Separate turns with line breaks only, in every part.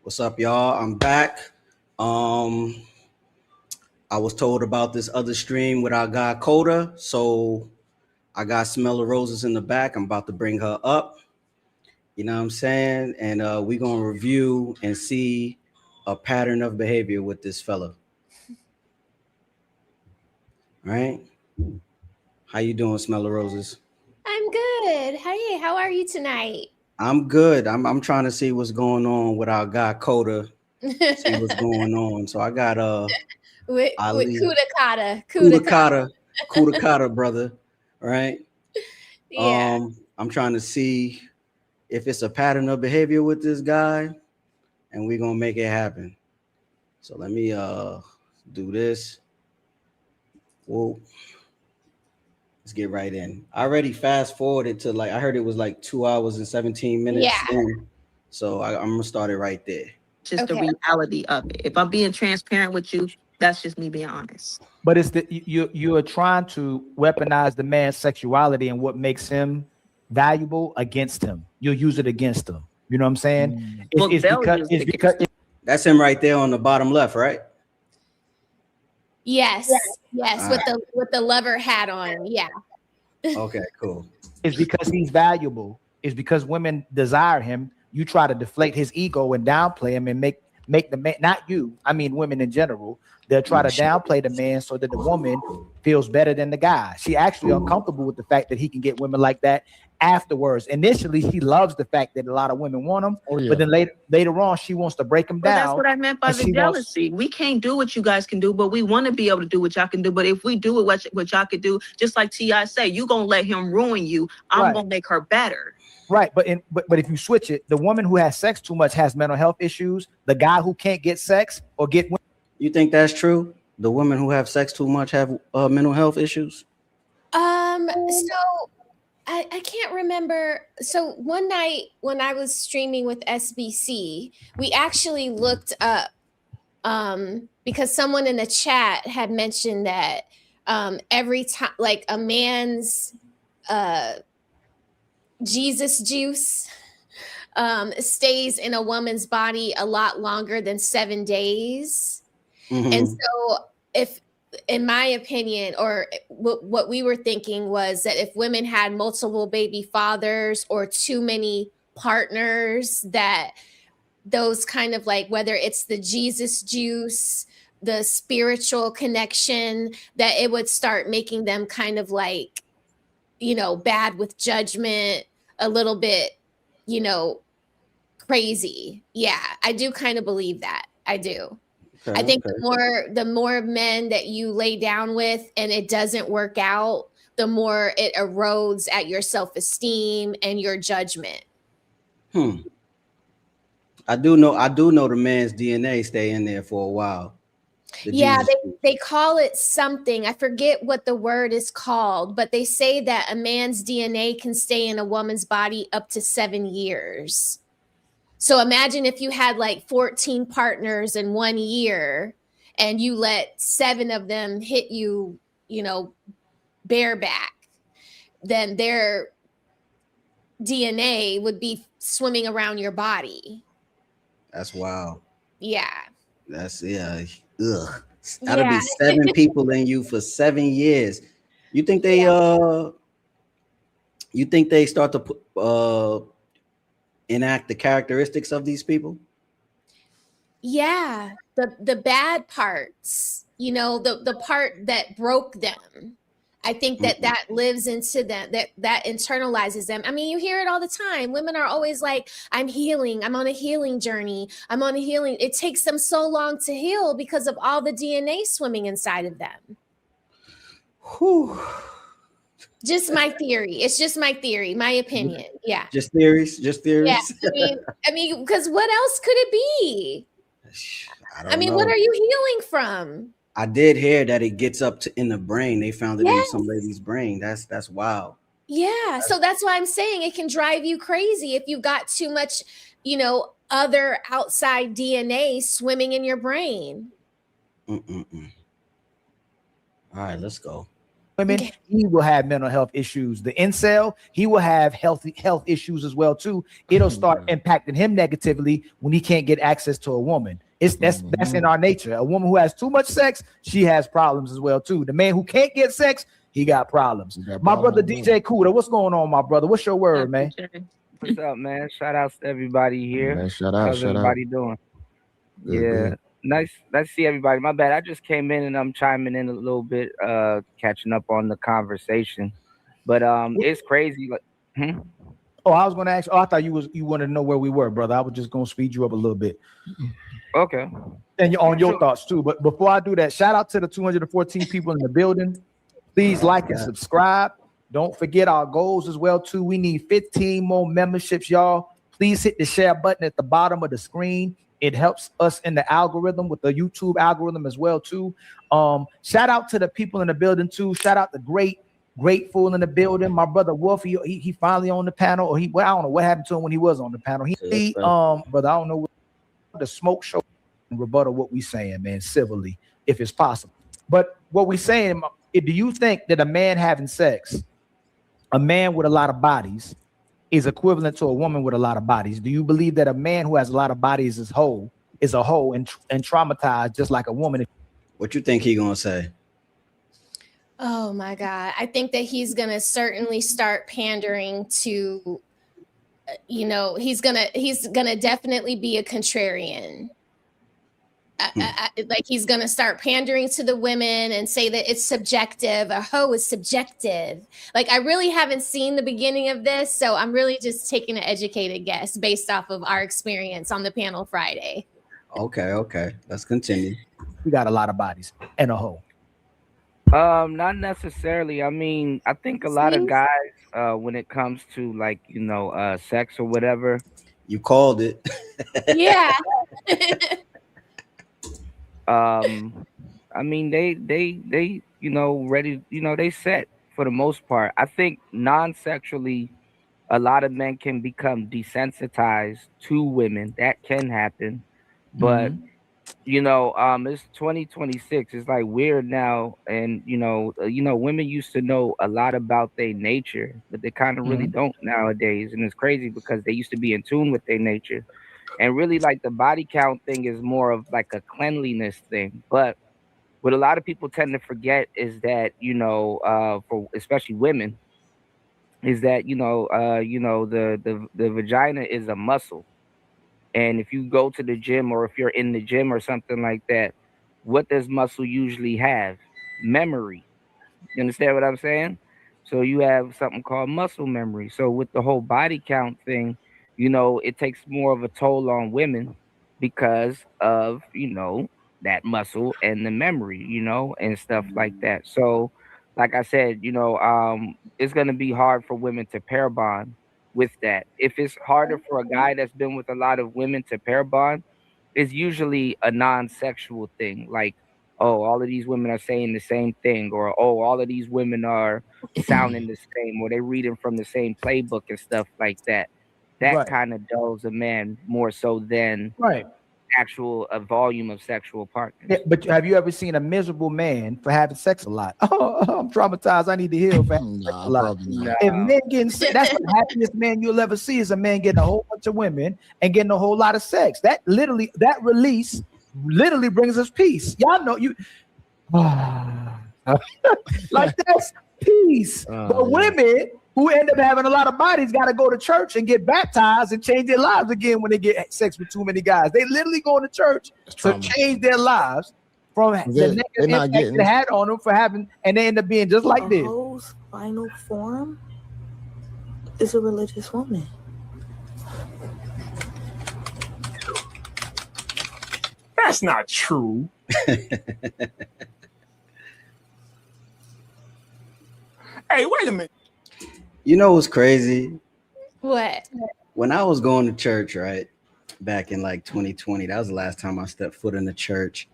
What's up, y'all? I'm back. Um, I was told about this other stream with our guy Coda, so I got Smell of Roses in the back. I'm about to bring her up. You know what I'm saying? And we're gonna review and see a pattern of behavior with this fella. All right? How you doing, Smell of Roses?
I'm good. Hey, how are you tonight?
I'm good. I'm trying to see what's going on with our guy Coda. See what's
with
going on. So I got
with
Ali
Kudakata.
Kudakata, Kudakata, brother. Right?
Yeah.
I'm trying to see if it's a pattern of behavior with this guy, and we're gonna make it happen. So let me do this. Whoa, let's get right in. I already fast forwarded to like I heard it was like 2 hours and 17
Yeah.
minutes in. So I'm gonna start it right there.
Just the reality of it. If I'm being transparent with you, that's just me being honest.
But it's the you are trying to weaponize the man's sexuality and what makes him valuable against him. You'll use it against him. You know what I'm saying? It's because
that's him right there on the bottom left, right?
Yes. Yes. With the lover hat on. Yeah.
Okay, cool.
it's because he's valuable. It's because women desire him. You try to deflate his ego and downplay him and make the man, not you, I mean women in general, they'll try to downplay the man so that the woman feels better than the guy. She actually uncomfortable with the fact that he can get women like that afterwards. Initially, she loves the fact that a lot of women want him, but then later on, she wants to break him down.
That's what I meant by the jealousy. We can't do what you guys can do, but we want to be able to do what y'all can do. But if we do what y'all can do, just like T.I. say, you gonna let him ruin you. I'm gonna make her better.
Right, but if you switch it, the woman who has sex too much has mental health issues. The guy who can't get sex or get women.
You think that's true? The women who have sex too much have mental health issues?
So I can't remember. So one night when I was streaming with SBC, we actually looked up because someone in the chat had mentioned that every time like a man's Jesus juice stays in a woman's body a lot longer than 7 days. Mm-hmm. And so if, in my opinion, or what we were thinking was that if women had multiple baby fathers or too many partners, that those kind of like, whether it's the Jesus juice, the spiritual connection, that it would start making them kind of like, bad with judgment, a little bit, crazy. Yeah, I do kind of believe that. I do. I think the more men that you lay down with and it doesn't work out, the more it erodes at your self-esteem and your judgment.
I do know the man's DNA stay in there for a while.
Yeah, they call it something. I forget what the word is called, but they say that a man's DNA can stay in a woman's body up to 7 years. So imagine if you had like 14 partners in 1 year and you let 7 of them hit you, bareback, then their DNA would be swimming around your body.
That's wild.
Yeah.
That's Ugh. That'll be 7 people in you for 7 years. You think they start to enact the characteristics of these people?
Yeah, the bad parts, the part that broke them. I think that lives into them, that internalizes them. I mean, you hear it all the time. Women are always like, I'm healing. I'm on a healing journey. I'm on a healing. It takes them so long to heal because of all the DNA swimming inside of them.
Whew.
Just my theory. It's just my theory, my opinion. Yeah.
Just theories.
Yeah. I mean, because what else could it be? I mean, what are you healing from?
I did hear that it gets up in the brain. They found it in some lady's brain. That's wild.
Yeah. So that's why I'm saying it can drive you crazy if you've got too much, other outside DNA swimming in your brain.
All right, let's go.
women, he will have mental health issues. The incel, he will have health issues as well too. It'll start impacting him negatively when he can't get access to a woman. That's in our nature. A woman who has too much sex, she has problems as well too. The man who can't get sex, he got problems. My brother DJ Kuda, what's going on, my brother? What's your word, man?
What's up, man? Shout outs to everybody here.
Man, shout out.
How's everybody doing?
Good.
Nice to see everybody. My bad. I just came in and I'm chiming in a little bit, catching up on the conversation. But it's crazy. Like,
Oh, I was gonna ask. Oh, I thought you wanted to know where we were, brother. I was just gonna speed you up a little bit.
Okay.
And on your thoughts too. But before I do that, shout out to the 214 people in the building. Please like and subscribe. Don't forget our goals as well too. We need 15 more memberships, y'all. Please hit the share button at the bottom of the screen. It helps us in the algorithm with the YouTube algorithm as well too. Shout out to the people in the building too. Shout out to Grateful in the building. My brother Wolf, he finally on the panel. Or I don't know what happened to him when he was on the panel. Brother, I don't know what the smoke show and rebuttal what we saying, man, civilly, if it's possible. But what we saying, do you think that a man having sex, a man with a lot of bodies, is equivalent to a woman with a lot of bodies? Do you believe that a man who has a lot of bodies is a whole and traumatized just like a woman?
What you think he gonna say?
Oh my God. I think that he's going to certainly start pandering to, he's going to definitely be a contrarian. Like he's going to start pandering to the women and say that it's subjective. A hoe is subjective. Like I really haven't seen the beginning of this. So I'm really just taking an educated guess based off of our experience on the panel Friday.
Okay. Let's continue.
We got a lot of bodies and a hoe.
Not necessarily. I mean, I think a lot of guys, when it comes to like, sex or whatever.
You called it.
Yeah.
I mean, they ready, they set for the most part. I think non-sexually, a lot of men can become desensitized to women. That can happen. But it's 2026. It's like weird now. And women used to know a lot about their nature, but they kind of really don't nowadays. And it's crazy because they used to be in tune with their nature. And really, like the body count thing is more of like a cleanliness thing. But what a lot of people tend to forget is that, for especially women, is that, the vagina is a muscle. And if you go to the gym or if you're in the gym or something like that, what does muscle usually have? Memory. You understand what I'm saying? So you have something called muscle memory. So with the whole body count thing, it takes more of a toll on women because of, that muscle and the memory, and stuff like that. So like I said, it's going to be hard for women to pair bond with that. If it's harder for a guy that's been with a lot of women to pair bond, it's usually a non-sexual thing. Like, oh, all of these women are saying the same thing, or oh, all of these women are sounding the same, or they're reading from the same playbook and stuff like that. That kind of dulls a man more so than actual volume of sexual partners.
Yeah, but have you ever seen a miserable man for having sex a lot? Oh, I'm traumatized. I need to heal for having sex a lot. If men getting sick, that's the happiest man you'll ever see is a man getting a whole bunch of women and getting a whole lot of sex. That release literally brings us peace. Y'all know you like that's peace. But women who end up having a lot of bodies got to go to church and get baptized and change their lives again when they get sex with too many guys. They literally go to church to change their lives from the negative impact it had on them for having, and they end up being just like this.
Ho's final form is a religious woman.
That's not true. Hey, wait a minute.
You know what's crazy?
What?
When I was going to church, right, back in like 2020, that was the last time I stepped foot in the church.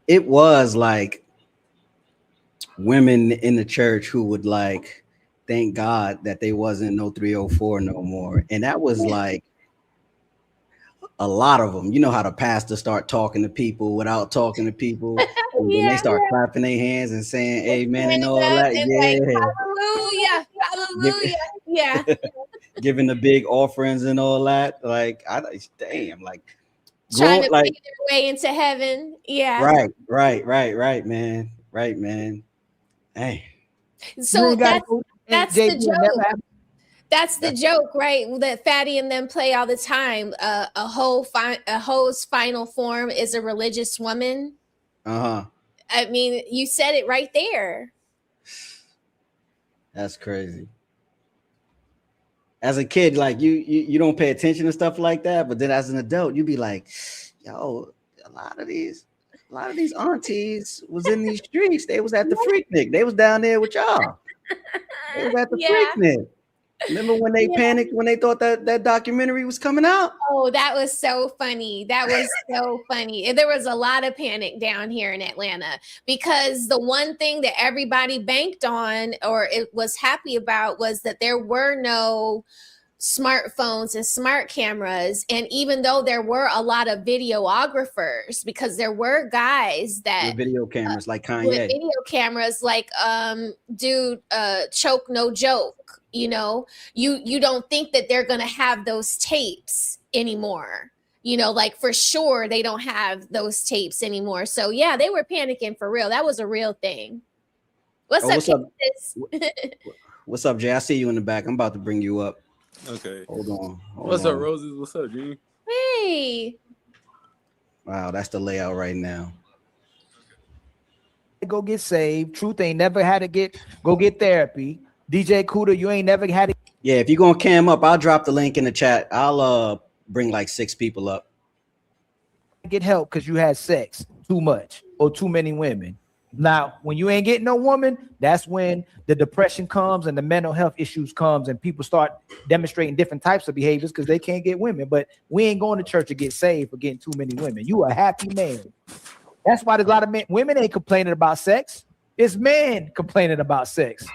It was like women in the church who would like thank God that they wasn't no 304 no more. And that was like, a lot of them. You know how the pastors start talking to people without talking to people, and then they start clapping their hands and saying amen and all that.
Yeah, like, hallelujah, yeah.
Giving the big offerings and all that. Like, damn, like
Trying to pay their way into heaven. Yeah.
Right, man. Right, man. Hey.
So that's the joke. That's the joke, right? That Fatty and them play all the time. A hoe's final form is a religious woman.
Uh-huh.
I mean, you said it right there.
That's crazy. As a kid, like you don't pay attention to stuff like that, but then as an adult, you be like, yo, a lot of these aunties was in these streets. They was at the Freaknik. They was down there with y'all. They was at the Freaknik. Remember when they panicked when they thought that documentary was coming out?
Oh, that was so funny. That was so funny. There was a lot of panic down here in Atlanta because the one thing that everybody banked on or it was happy about was that there were no smartphones and smart cameras. And even though there were a lot of videographers, because there were guys that
with video cameras like Kanye,
with video cameras like Choke No Joke. You know, you don't think that they're going to have those tapes anymore. You know, like for sure they don't have those tapes anymore. So yeah, they were panicking for real. That was a real thing. What's up?
What's up, Jay? I see you in the back. I'm about to bring you up.
Okay.
Hold on.
What's up, Roses? What's up, G?
Hey.
Wow, that's the layout right now.
Go get saved. Truth ain't never had to go get therapy. DJ Kuda, you ain't never had it.
Yeah, if you're gonna cam up, I'll drop the link in the chat. I'll bring like 6 people up.
Get help because you had sex too much or too many women. Now, when you ain't getting no woman, that's when the depression comes and the mental health issues comes and people start demonstrating different types of behaviors because they can't get women. But we ain't going to church to get saved for getting too many women. You a happy man. That's why there's a lot of men. Women ain't complaining about sex. It's men complaining about sex.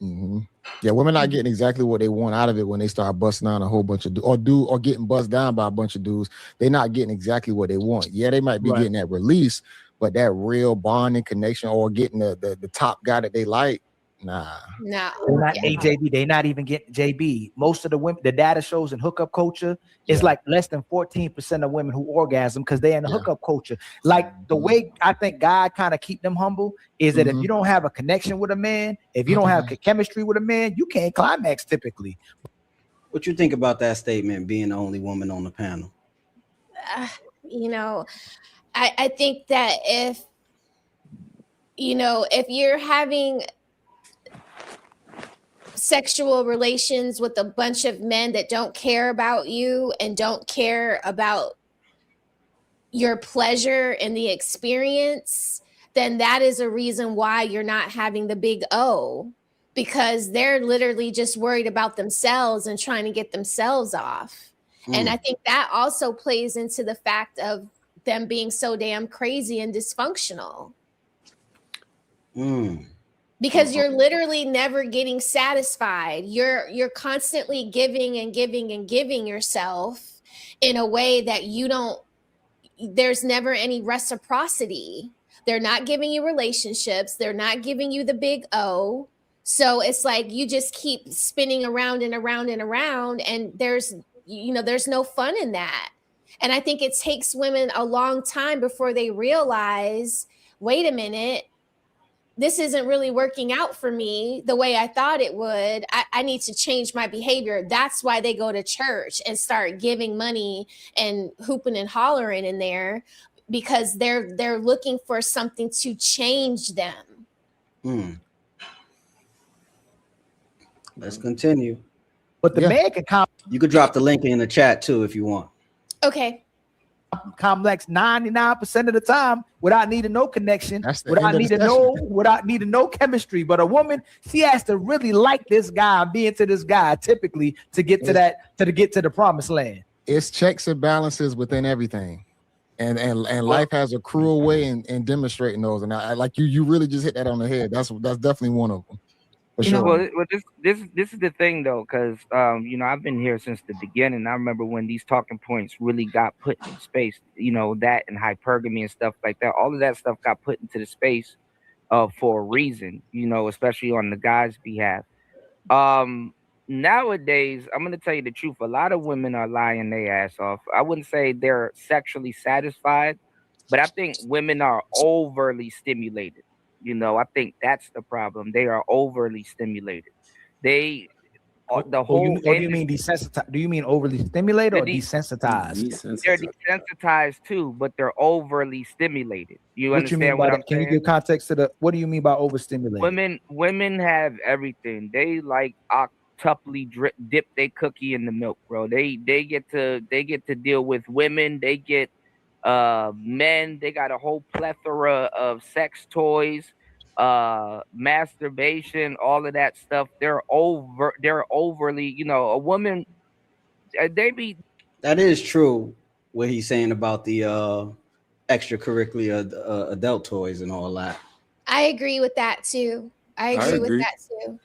Mm-hmm. Yeah, women not getting exactly what they want out of it when they start busting down a whole bunch of or getting buzzed down by a bunch of dudes. They're not getting exactly what they want. Yeah, they might be getting that release, but that real bonding connection or getting the top guy that they like, nah.
No.
They're not AJB. They're not even getting JB. Most of the women, the data shows in hookup culture, it's like less than 14% of women who orgasm because they're in the hookup culture. Like the way I think God kind of keep them humble is that if you don't have a connection with a man, if you don't have chemistry with a man, you can't climax typically.
What you think about that statement, being the only woman on the panel?
You know, I think that if you're having sexual relations with a bunch of men that don't care about you and don't care about your pleasure and the experience, then that is a reason why you're not having the big O, because they're literally just worried about themselves and trying to get themselves off. And I think that also plays into the fact of them being so damn crazy and dysfunctional. Because you're literally never getting satisfied. You're constantly giving and giving and giving yourself in a way that there's never any reciprocity. They're not giving you relationships. They're not giving you the big O. So it's like you just keep spinning around and around and around, and there's no fun in that. And I think it takes women a long time before they realize, wait a minute, this isn't really working out for me the way I thought it would. I need to change my behavior. That's why they go to church and start giving money and hooping and hollering in there, because they're looking for something to change them.
Let's continue.
But the man can
you could drop the link in the chat too if you want.
Okay.
Complex 99% of the time without needing no connection, without needing no chemistry. But a woman, she has to really like this guy and be into this guy typically to get to the promised land.
It's checks and balances within everything. And life has a cruel way in demonstrating those. And I like you really just hit that on the head. That's definitely one of them. For
You know,
sure.
Well, this is the thing though, because I've been here since the beginning. I remember when these talking points really got put in space. That and hypergamy and stuff like that. All of that stuff got put into the space for a reason. Especially on the guys' behalf. Nowadays, I'm gonna tell you the truth. A lot of women are lying their ass off. I wouldn't say they're sexually satisfied, but I think women are overly stimulated. I think that's the problem. They are overly stimulated. They the whole
do you mean desensitized? Do you mean overly stimulated or
they're
desensitized?
they're desensitized too, but they're overly stimulated. You
What you mean
understand
by
what I'm
that? Can you
saying?
give context to the? What do you mean by overstimulated?
Women have everything. They like octuply dip their cookie in the milk, bro. They get to deal with women. They get men. They got a whole plethora of sex toys, masturbation, all of that stuff. They're overly, a woman. They be
That is true. What he's saying about the extracurricular adult toys and all that.
I agree with that too. I agree with
agree.
that too.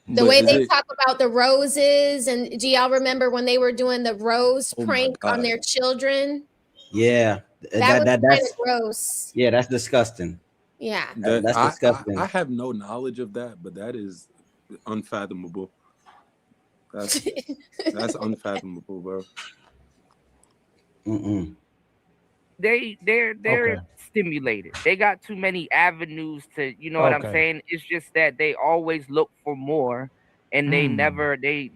The
But
way
is
they
it-
talk about the roses, and do y'all remember when they were doing the rose
Oh my
prank on
God.
their children?
Yeah,
That was kind
that's
of gross.
yeah, that's disgusting.
Yeah.
That's disgusting.
I have no knowledge of that, but that is unfathomable. That's unfathomable, bro.
they're
Okay.
stimulated. They got too many avenues to, what I'm
Okay.
saying? It's just that they always look for more, and they
Mm.
never they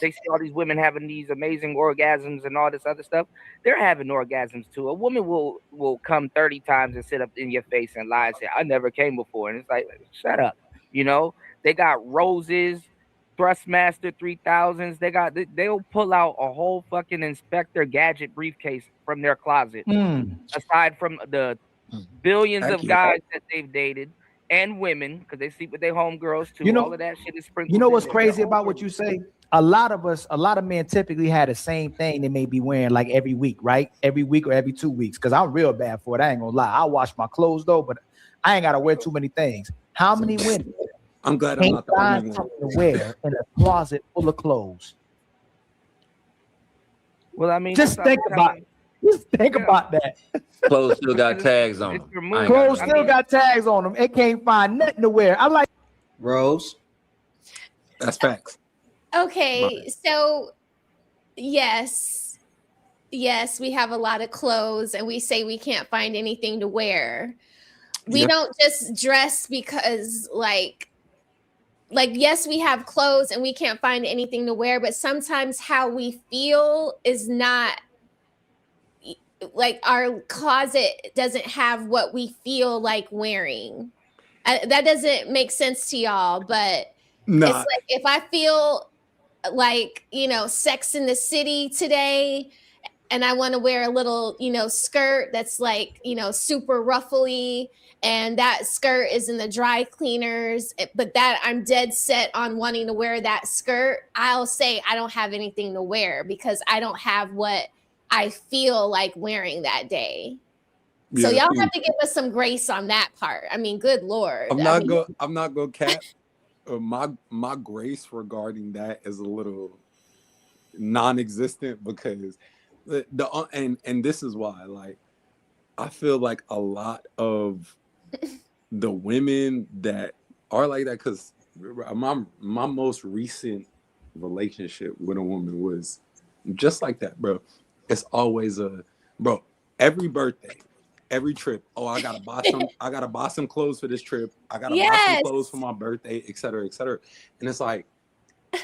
see all these women having these amazing orgasms and all this other stuff. They're having orgasms too. A woman will come 30 times and sit up in your face and lie and say, I never came before. And it's like, shut up. They got roses, Thrustmaster 3000s. They'll pull out a whole fucking Inspector Gadget briefcase from their closet.
Mm.
Aside from the billions of
Accurate.
guys that they've dated and women, because they sleep with their homegirls too. All of that shit is sprinkled.
You know what's
in there.
crazy
They're
about what you say? A lot of men typically have the same thing they may be wearing like every week, right? Every week or every 2 weeks. Because I'm real bad for it. I ain't gonna lie. I wash my clothes though, but I ain't gotta wear too many things. How many women
I'm glad I'm
can't
not the only
find
one.
something to wear in a closet full of clothes?
Well, I mean,
Just think about that.
Clothes still got tags on
It's
them.
your mood.
I ain't
Clothes
got
still got tags on them. It can't find nothing to wear. I'm like,
Rose.
That's facts.
Okay, so yes, we have a lot of clothes, and we say we can't find anything to wear. We
Yeah.
don't just dress because like yes, we have clothes and we can't find anything to wear, but sometimes how we feel is not like our closet doesn't have what we feel like wearing. That doesn't make sense to y'all, but
Nah.
it's like if I feel like, Sex in the City today, and I want to wear a little, skirt that's like, super ruffly, and that skirt is in the dry cleaners, but that I'm dead set on wanting to wear that skirt, I'll say I don't have anything to wear because I don't have what I feel like wearing that day. So
Yeah,
y'all have to give us some grace on that part. I mean, good Lord.
I'm not gonna cap. My grace regarding that is a little non-existent because and this is why, like, I feel like a lot of the women that are like that, because my most recent relationship with a woman was just like that, bro. It's always every birthday, every trip. Oh, I gotta buy some clothes for this trip. I gotta buy some clothes for my birthday, et cetera, et cetera. And it's like,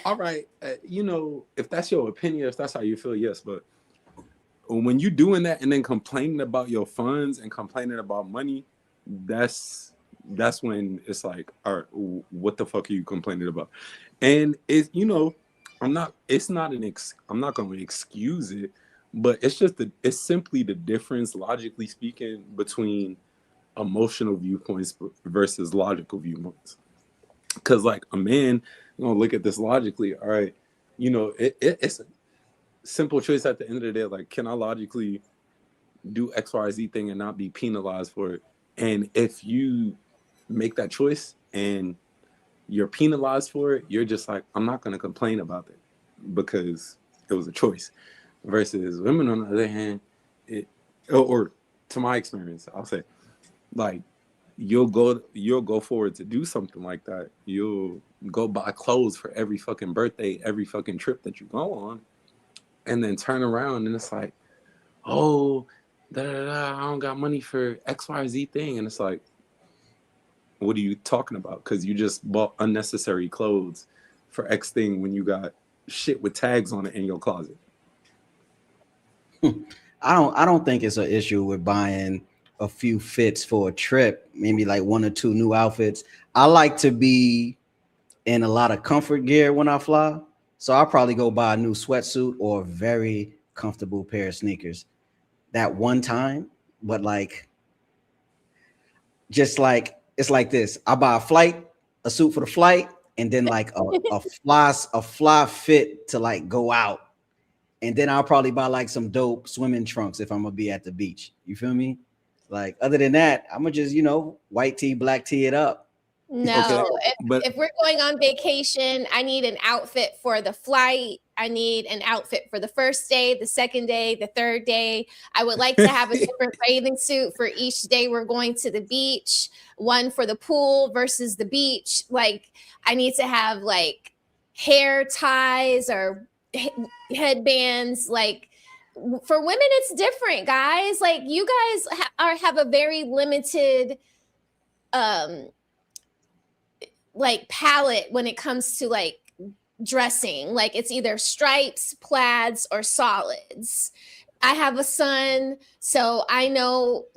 all right, if that's your opinion, if that's how you feel, yes. But when you doing that and then complaining about your funds and complaining about money, that's when it's like, all right, what the fuck are you complaining about? And it's, I'm not going to excuse it, but it's simply the difference, logically speaking, between emotional viewpoints versus logical viewpoints. Because like a man, look at this logically. All right, it's a simple choice at the end of the day. Like, can I logically do XYZ thing and not be penalized for it? And if you make that choice and you're penalized for it, you're just like, I'm not going to complain about it because it was a choice. Versus women, on the other hand, or to my experience, I'll say, like, you'll go forward to do something like that. You'll go buy clothes for every fucking birthday, every fucking trip that you go on, and then turn around and it's like, oh, I don't got money for XYZ thing. And it's like, what are you talking about? Because you just bought unnecessary clothes for X thing when you got shit with tags on it in your closet.
I don't think it's an issue with buying a few fits for a trip, maybe like 1 or 2 new outfits. I like to be in a lot of comfort gear when I fly. So I'll probably go buy a new sweatsuit or a very comfortable pair of sneakers that one time. But like, just like, it's like this. I buy a suit for the flight, and then like a fly fit to like go out. And then I'll probably buy like some dope swimming trunks if I'm gonna be at the beach. You feel me? Like, other than that, I'm gonna just, white tee, black tee it up.
No, if we're going on vacation, I need an outfit for the flight. I need an outfit for the first day, the second day, the third day. I would like to have a different bathing suit for each day we're going to the beach. One for the pool versus the beach. Like, I need to have like hair ties or headbands. Like, for women, it's different, guys. Like, you guys have a very limited like palette when it comes to like dressing. Like, it's either stripes, plaids, or solids. I have a son, so I know,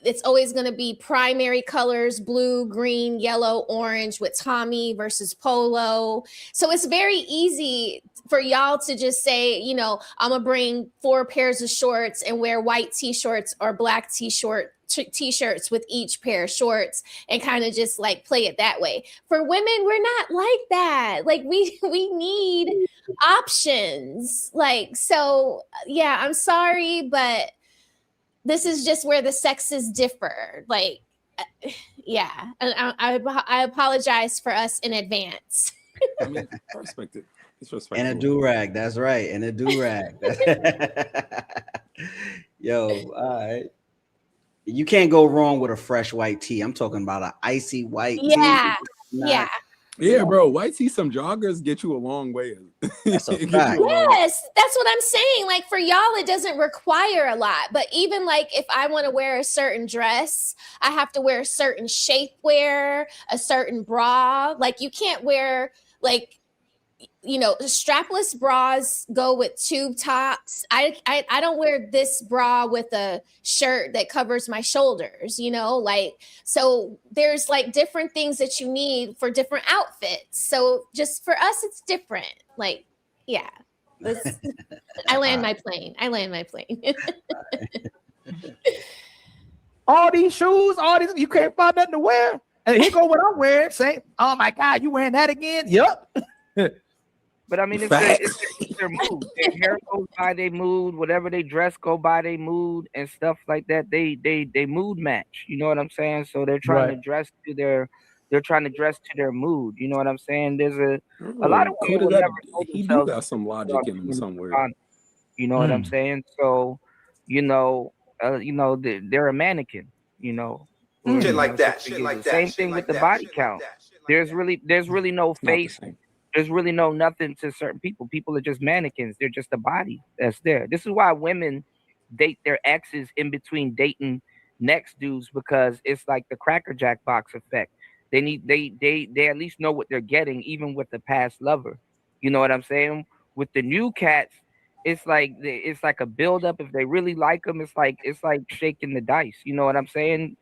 it's always going to be primary colors: blue, green, yellow, orange, with Tommy versus polo. So it's very easy for y'all to just say, I'm gonna bring 4 pairs of shorts and wear white t-shirts or black t-shirts with each pair of shorts and kind of just like play it that way. For women, we're not like that. Like, we need options. Like, so yeah, I'm sorry, but this is just where the sexes differ. Like, yeah, I apologize for us in advance.
I mean, perspective.
And a do-rag, that's right. And a do-rag. Yo, all right. You can't go wrong with a fresh white tee. I'm talking about an icy white tee.
Yeah, bro. White tee, some joggers get you a long way.
That's a fact.
Yes, that's what I'm saying. Like, for y'all, it doesn't require a lot. But even like, if I want to wear a certain dress, I have to wear a certain shapewear, a certain bra. Like, you can't wear like, strapless bras go with tube tops. I don't wear this bra with a shirt that covers my shoulders, like, so there's like different things that you need for different outfits. So just for us, it's different. Like, yeah, I land my plane.
All these shoes, you can't find nothing to wear. And here go what I'm wearing. Say, oh my God, you wearing that again? Yep.
But I mean, it's their mood. Their hair goes by their mood. Whatever they dress go by their mood and stuff like that. They mood match. You know what I'm saying? So they're trying to dress to their mood. You know what I'm saying? There's a lot of people
he do got some logic in him somewhere.
You know what I'm saying? So, they're a mannequin.
Shit like that.
Same thing with the body count. There's really no face. There's really no nothing to certain people. People are just mannequins. They're just a body that's there. This is why women date their exes in between dating next dudes, because it's like the Cracker Jack box effect. They at least know what they're getting, even with the past lover. You know what I'm saying? With the new cats, it's like a buildup. If they really like them, it's like shaking the dice. You know what I'm saying?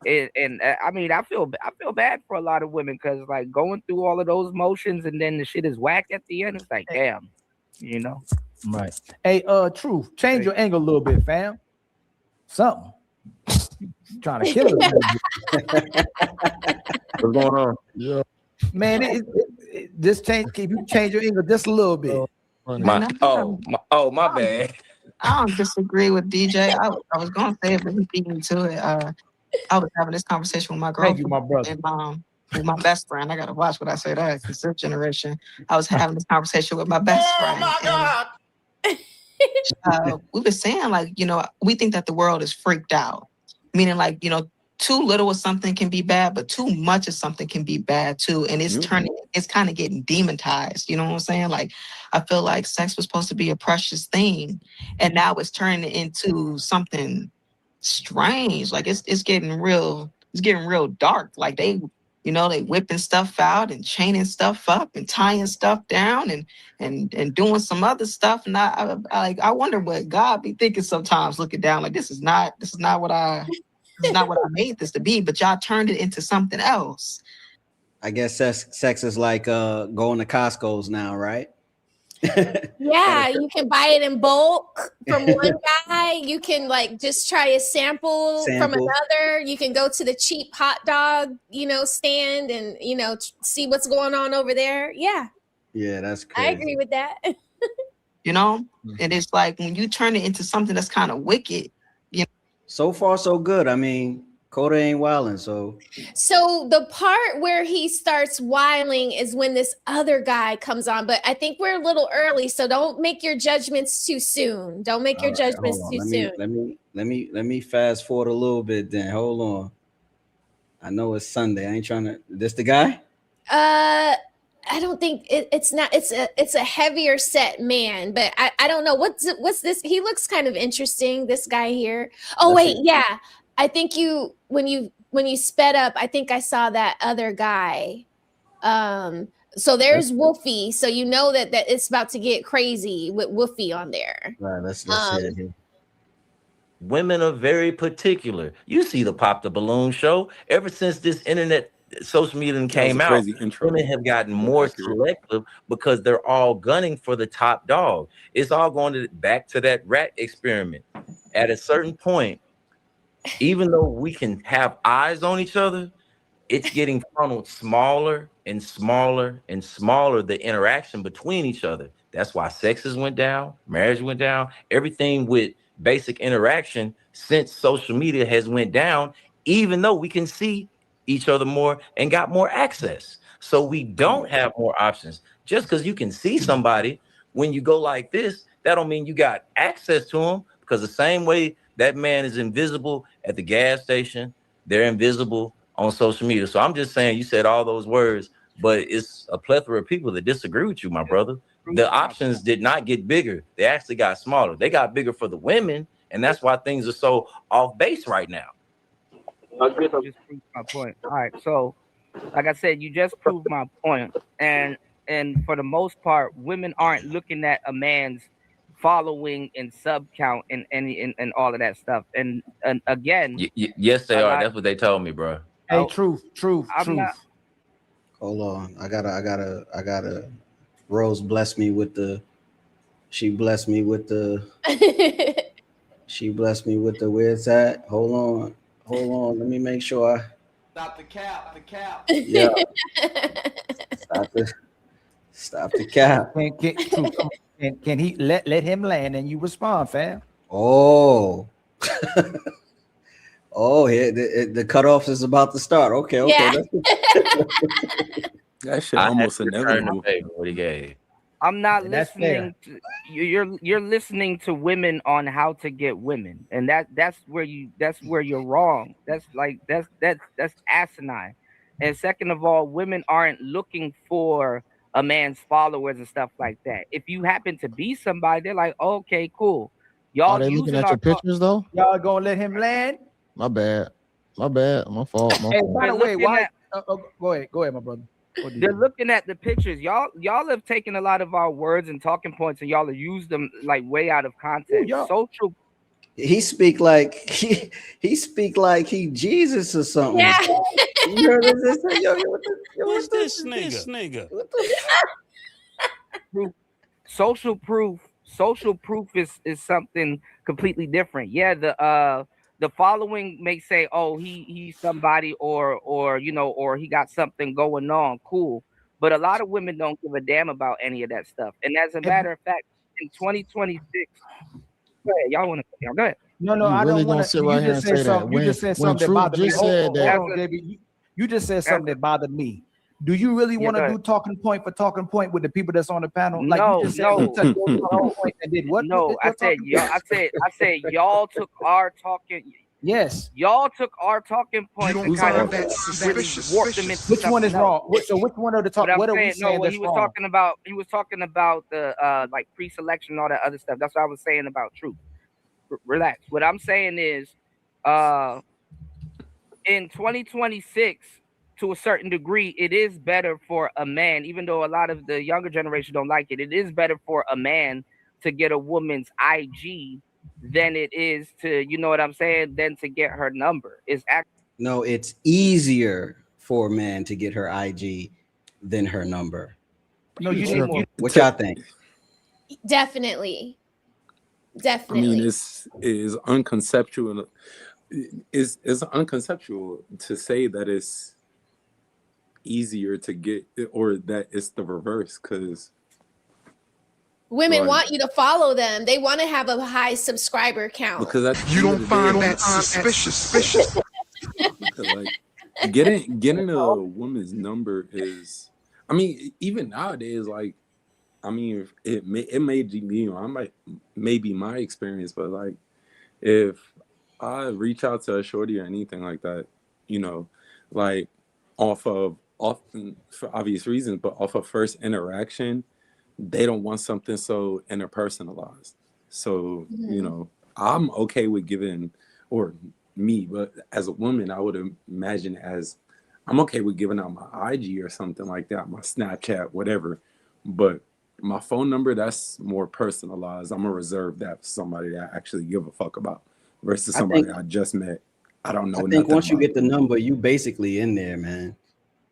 And I mean, I feel bad for a lot of women, because like going through all of those motions and then the shit is whack at the end. It's like, damn,
Right. Hey, Truth, change your angle a little bit, fam. Something. Trying to kill it.
What's going on?
Yeah.
Man, just change. Can you change your angle just a little bit?
My bad.
I don't disagree with DJ. I was gonna say, if we beat into it, I was having this conversation with my girlfriend.
Thank you, my brother.
And with my best friend. I gotta watch what I say that, because this generation. I was having this conversation with my best friend. Oh my God. We were saying, like, you know, we think that the world is freaked out. Meaning, like, you know, too little of something can be bad, but too much of something can be bad too. And it's it's kind of getting demonized. You know what I'm saying? Like, I feel like sex was supposed to be a precious thing, and now it's turning into something strange. Like it's getting real dark. Like they whipping stuff out and chaining stuff up and tying stuff down and doing some other stuff. And I wonder what God be thinking sometimes, looking down like this is not what I made this to be, but y'all turned it into something else.
I guess sex is like going to Costco's now, right?
Yeah, you can buy it in bulk from one guy. You can like just try a sample from another. You can go to the cheap hot dog, stand and see what's going on over there. Yeah,
that's crazy.
I agree with that.
And it's like when you turn it into something that's kind of wicked.
So far, so good. I mean, Coda ain't wilding, so
the part where he starts wilding is when this other guy comes on. But I think we're a little early, so don't make your judgments too soon. Don't make your judgments too soon.
Let me fast forward a little bit. Then hold on. I know it's Sunday. I ain't trying to. This the guy?
I don't think it's not. It's a heavier set man, but I don't know what's this. He looks kind of interesting. This guy here. Oh wait, yeah. I think when you sped up, I think I saw that other guy. So there's Wolfie. So you know that it's about to get crazy with Wolfie on there.
Right. Let's hit it here.
Women are very particular. You see the Pop the Balloon show. Ever since this internet social media came out, women have gotten more selective because they're all gunning for the top dog. It's all going back to that rat experiment. At a certain point, even though we can have eyes on each other, it's getting funneled smaller and smaller and smaller, the interaction between each other. That's why sexes went down, marriage went down, everything with basic interaction since social media has went down, even though we can see each other more and got more access. So we don't have more options. Just because you can see somebody when you go like this, that don't mean you got access to them, because the same way that man is invisible at the gas station, they're invisible on social media. So I'm just saying, you said all those words, but it's a plethora of people that disagree with you, my brother. The options did not get bigger. They actually got smaller. They got bigger for the women, and that's why things are so off base right now.
Just proved my point. All right, so like I said, you just proved my point, and for the most part, women aren't looking at a man's following and sub count and all of that stuff. And again,
yes, they are. That's what they told me, bro.
Hey, truth.
Hold on, I gotta. Rose blessed me with the. She blessed me with the. Where's that? Hold on. Let me make sure.
Stop the cap.
Yeah. Stop the cap.
Can he let him land and you respond, fam?
Oh. Here the cutoff is about to start. Okay.
Yeah.
That shit almost inevitable.
What he gave.
I'm not listening to you're listening to women on how to get women, and that's where you're wrong. That's asinine. And second of all, women aren't looking for a man's followers and stuff like that. If you happen to be somebody, they're like, okay, cool. Y'all
are they looking at your pictures though?
Y'all gonna let him land?
My bad. My fault.
Hey, by the way, why? Go ahead, my brother.
They're looking at the pictures. Y'all have taken a lot of our words and talking points, and y'all have used them like way out of context. Social.
He speak like he Jesus or something.
Yeah.
You heard this?
What's this nigga?
Social proof is something completely different. Yeah, the following may say, oh, he's somebody or he got something going on. Cool. But a lot of women don't give a damn about any of that stuff. And as a matter of fact, in 2026, go ahead, y'all want to go ahead.
No, I don't want to
sit right here and say that.
You just said something about
just said that.
You just said something that bothered me. Do you really want to do talking point for talking point with the people that's on the panel? Like
No,
you just said,
no.
you touched on talking point and did what?
No,
with
I
your
said
talking
y'all.
point?
I said y'all took our talking.
Yes.
Y'all took our talking points and kind of really warped them into
Which one is
something
wrong?
else.
So which one of the talk?
But I'm
What are we
saying,
saying
no,
that's
he was
wrong?
talking about the like pre-selection and all that other stuff. That's what I was saying about truth. Relax. What I'm saying is, in 2026, to a certain degree, it is better for a man, even though a lot of the younger generation don't like it. It is better for a man to get a woman's IG than it is to, you know what I'm saying, than to get her number.
No, it's easier for a man to get her IG than her number.
No, you didn't.
What y'all think?
Definitely.
I mean, it's unconceptual. It's unconceptual to say that it's easier to get or that it's the reverse, because
women want you to follow them. They want to have a high subscriber count.
Because
you don't find that suspicious.
Like getting a woman's number is, I mean, even nowadays, like, I mean, it may be, you know, maybe my experience, but like if I reach out to a shorty or anything like that, you know, like often for obvious reasons, but off of first interaction, they don't want something so interpersonalized. So, you know, I'm okay with giving, or me, but as a woman, I would imagine as I'm okay with giving out my IG or something like that, my Snapchat, whatever. But my phone number, that's more personalized. I'm gonna reserve that for somebody that I actually give a fuck about versus somebody I just met. I don't know.
I think once you get the number, you basically in there, man.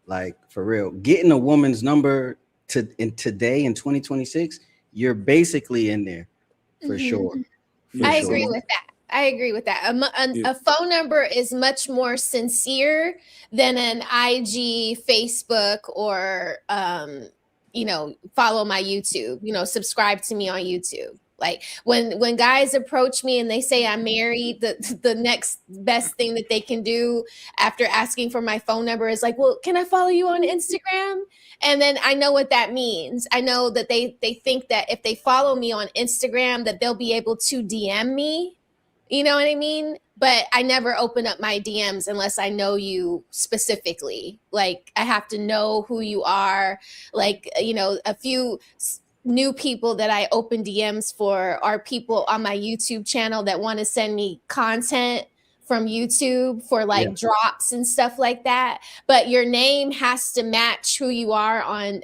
Like for real, getting a woman's number today in 2026, you're basically in there for sure.
I agree with that. A phone number is much more sincere than an IG, Facebook, or you know, follow my YouTube, you know, subscribe to me on YouTube. Like when guys approach me and they say I'm married, the next best thing that they can do after asking for my phone number is like, well, can I follow you on Instagram? And then I know what that means. I know that they think that if they follow me on Instagram, that they'll be able to DM me. You know what I mean? But I never open up my DMs unless I know you specifically. Like I have to know who you are. Like, you know, a few new people that I open DMs for are people on my YouTube channel that want to send me content from YouTube for like drops and stuff like that. But your name has to match who you are on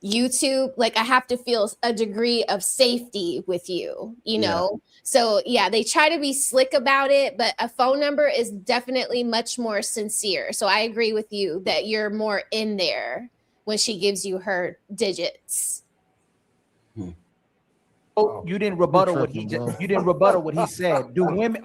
YouTube. Like I have to feel a degree of safety with you, you know? So yeah, they try to be slick about it, but a phone number is definitely much more sincere. So I agree with you that you're more in there when she gives you her digits.
Oh, you didn't rebuttal what he just. You didn't rebuttal what he said. Do women?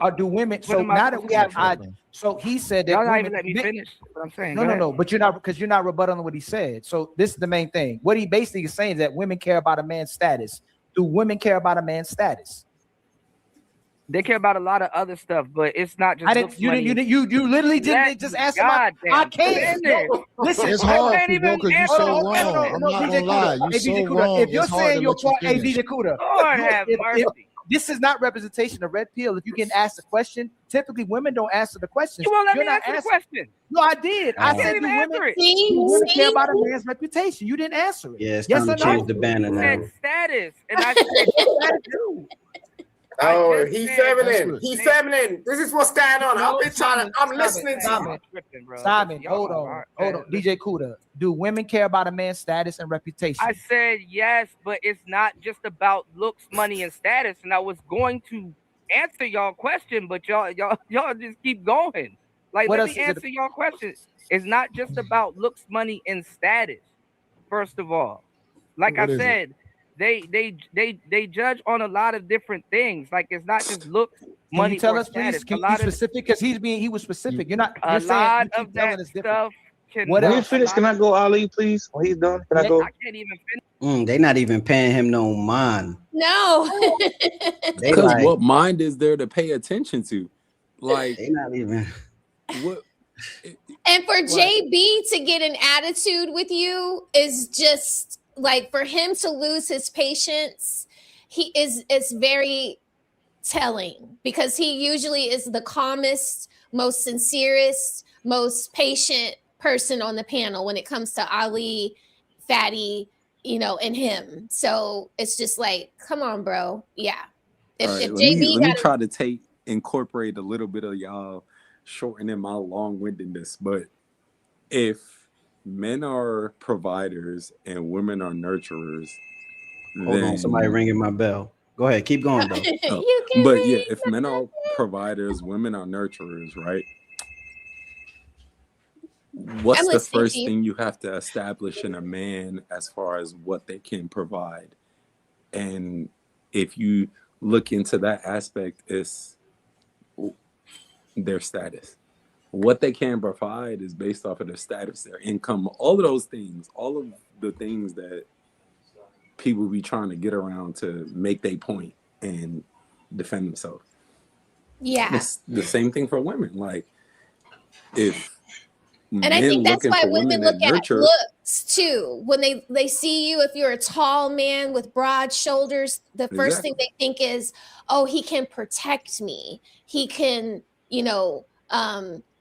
So now that we have, so he said that
Y'all not
women.
even let me finish what I'm saying.
No. But you're not, because you're not rebuttaling what he said. So this is the main thing. What he basically is saying is that women care about a man's status. Do women care about a man's status?
They care about a lot of other stuff, but it's not just.
You literally didn't just answer my. I can't. Listen,
it's hard because you're so wrong. I'm not gonna lie. You're so wrong.
If you're saying you're hey, DJ Kuda,
Lord have mercy.
This is not representation of red pill. If you get asked a question, typically women don't answer the question.
You won't let me answer the question.
No, I did. I said, do women care about a man's reputation? You didn't answer it.
Yeah, it's time to change the banner now.
Said status, and I said.
Oh, he's feminine. He's feminine. This is what's going on. I've been trying to. I'm listening to you.
Simon, hold on. DJ Kuda, do women care about a man's status and reputation?
I said yes, but it's not just about looks, money, and status. And I was going to answer y'all question, but y'all just keep going. Like, let me answer y'all question. It's not just about looks, money, and status. First of all, like I said. They judge on a lot of different things. Like it's not just looks, money.
Can you tell us,
status.
please? Can you be specific? Because he was specific. You're not.
A lot of that stuff.
When you finish, can I go Ali, please? When he's done, can I go?
I can't even finish.
They not even paying him no mind.
No.
Because what mind is there to pay attention to? Like
they not even.
What?
And for JB to get an attitude with you is just like, for him to lose his patience, it's very telling, because he usually is the calmest, most sincerest, most patient person on the panel when it comes to Ali, Fatty, and him. So it's just like, come on, bro. Yeah.
Let me try to incorporate a little bit of y'all shortening my long-windedness, but if men are providers and women are nurturers,
hold on, somebody ringing my bell. Go ahead, keep going though.
But yeah, if men are providers, women are nurturers, right? What's the first thing you have to establish in a man as far as what they can provide? And if you look into that aspect, it's their status. What they can provide is based off of their status, their income, all of those things, all of the things that people be trying to get around to make their point and defend themselves.
Yeah.
It's the same thing for women. Like, if
and I think that's why women look at looks too. When they see you, if you're a tall man with broad shoulders, the first thing they think is, oh, he can protect me. He can,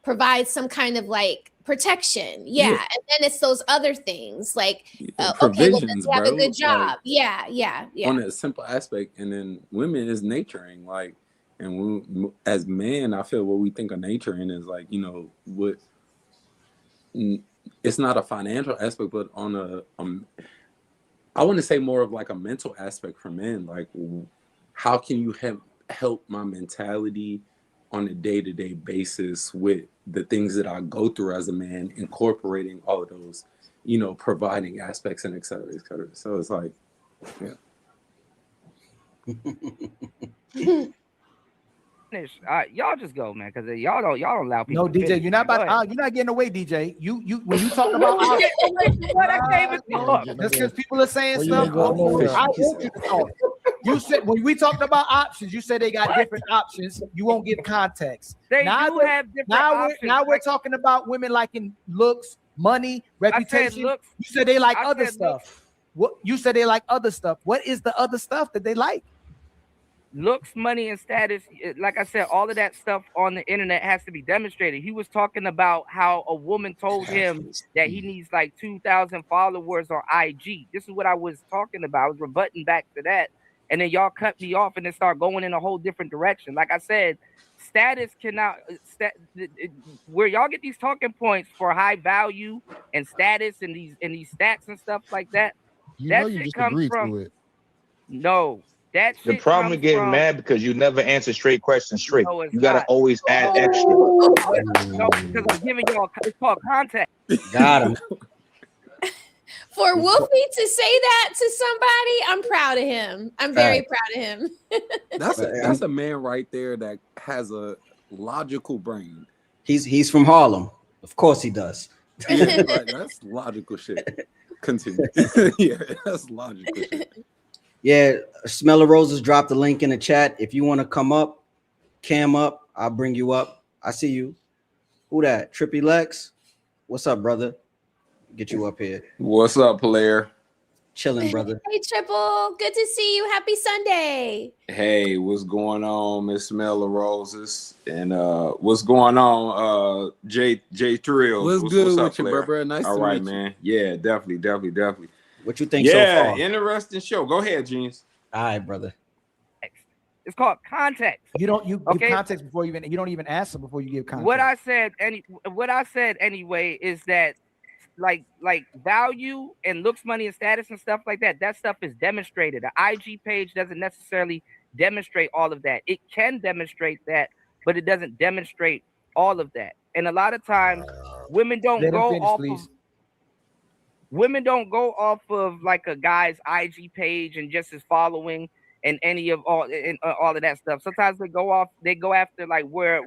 provide some kind of like protection. Yeah. And then it's those other things like, okay, well, does he have a good job? Like, yeah.
On a simple aspect. And then women is nurturing, like, and as men, I feel what we think of nurturing is like, what, it's not a financial aspect, but on I want to say more of like a mental aspect for men. Like, how can you help my mentality on a day-to-day basis with the things that I go through as a man, incorporating all of those, providing aspects and et cetera, et cetera. So it's like, yeah.
Y'all just go, man, because y'all don't allow people.
No, DJ, you're not getting away, DJ. You when you talk about just because people are saying stuff, I want you to talk. You said when we talked about options, you said they got different options. You won't give context.
They do have different options.
Now we're talking about women liking looks, money, reputation. You said they like other stuff. What you said they like other stuff. What is the other stuff that they like?
Looks, money, and status. Like I said, all of that stuff on the internet has to be demonstrated. He was talking about how a woman told him that he needs like 2,000 followers on IG. This is what I was talking about. I was rebutting back to that. And then y'all cut me off and then start going in a whole different direction. Like I said, status cannot, where y'all get these talking points for high value and status and these stats and stuff like that. That shit comes from. No.
The problem is getting mad because you never answer straight questions straight. No, you gotta always add extra.
No, because I'm giving y'all, it's called context.
Got him.
For Wolfie to say that to somebody, I'm proud of him. I'm very proud of him.
That's a man right there that has a logical brain.
He's from Harlem. Of course he does.
Yeah, right. That's logical shit. Continue. Yeah, that's logical shit.
Yeah, Smell of Roses dropped the link in the chat. If you want to come up, cam up, I'll bring you up. I see you. Who that? Trippy Lex? What's up, brother? Get you up here.
What's up, player?
Chilling, brother.
Hey, Triple. Good to see you. Happy Sunday.
Hey, what's going on, Miss Smell of Roses? And what's going on, J Thrill?
What's good with you, bro? Nice to meet you.
All right, man. Yeah, definitely.
What you think so far?
Yeah, interesting show. Go ahead, Jeans.
All right, brother.
It's called context.
You give context before you don't even answer before you give context.
What I said anyway is that like value and looks, money, and status and stuff like that. That stuff is demonstrated. The IG page doesn't necessarily demonstrate all of that. It can demonstrate that, but it doesn't demonstrate all of that. And a lot of times, women don't go off of like a guy's IG page and just his following and any of all of that stuff. Sometimes they go after like where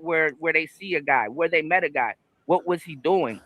they see a guy, where they met a guy, what was he doing?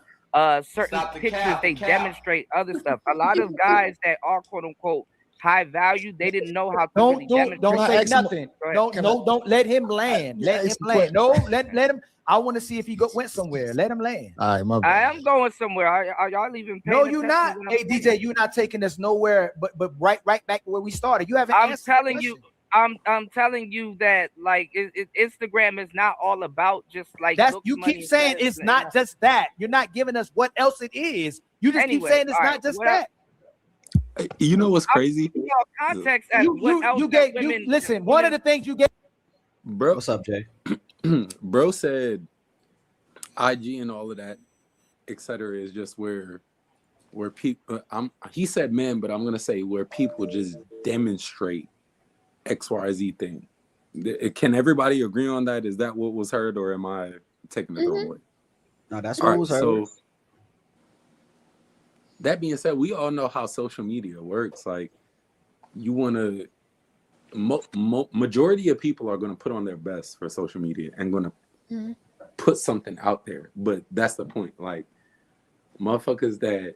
Certain pictures they demonstrate other stuff. A lot of guys that are quote unquote high value, they didn't know how to
don't say nothing. Don't let him land. Let him land. No, let him. I want to see if he went somewhere. Let him land.
All right, my
I
bad.
am going somewhere. Are y'all even paying
No, you're
attention
not.
to what
Hey,
I'm saying?
DJ, you're not taking us nowhere, but right back where we started. You haven't
I'm
answered the
telling you,
question.
I'm telling you that like Instagram is not all about just like
That's
looks,
you
money,
keep
and
saying
status,
it's not just that. You're not giving us what else it is. You just keep
Anyway,
saying it's
all
not
right,
just
what I-
that.
You know what's crazy,
You know, context as what else
You
that
gave you
women
listen. One of the things you gave.
bro?
What's up, Jay?
Bro said IG and all of that, etc., is just where people. He said men, but I'm gonna say where people just demonstrate XYZ thing. Can everybody agree on that? Is that what was heard, or am I taking it the wrong way?
No, that's
All
what
right,
was heard.
so that being said, we all know how social media works. Like, you want to. Majority of people are going to put on their best for social media and going to put something out there, but that's the point. Like, motherfuckers that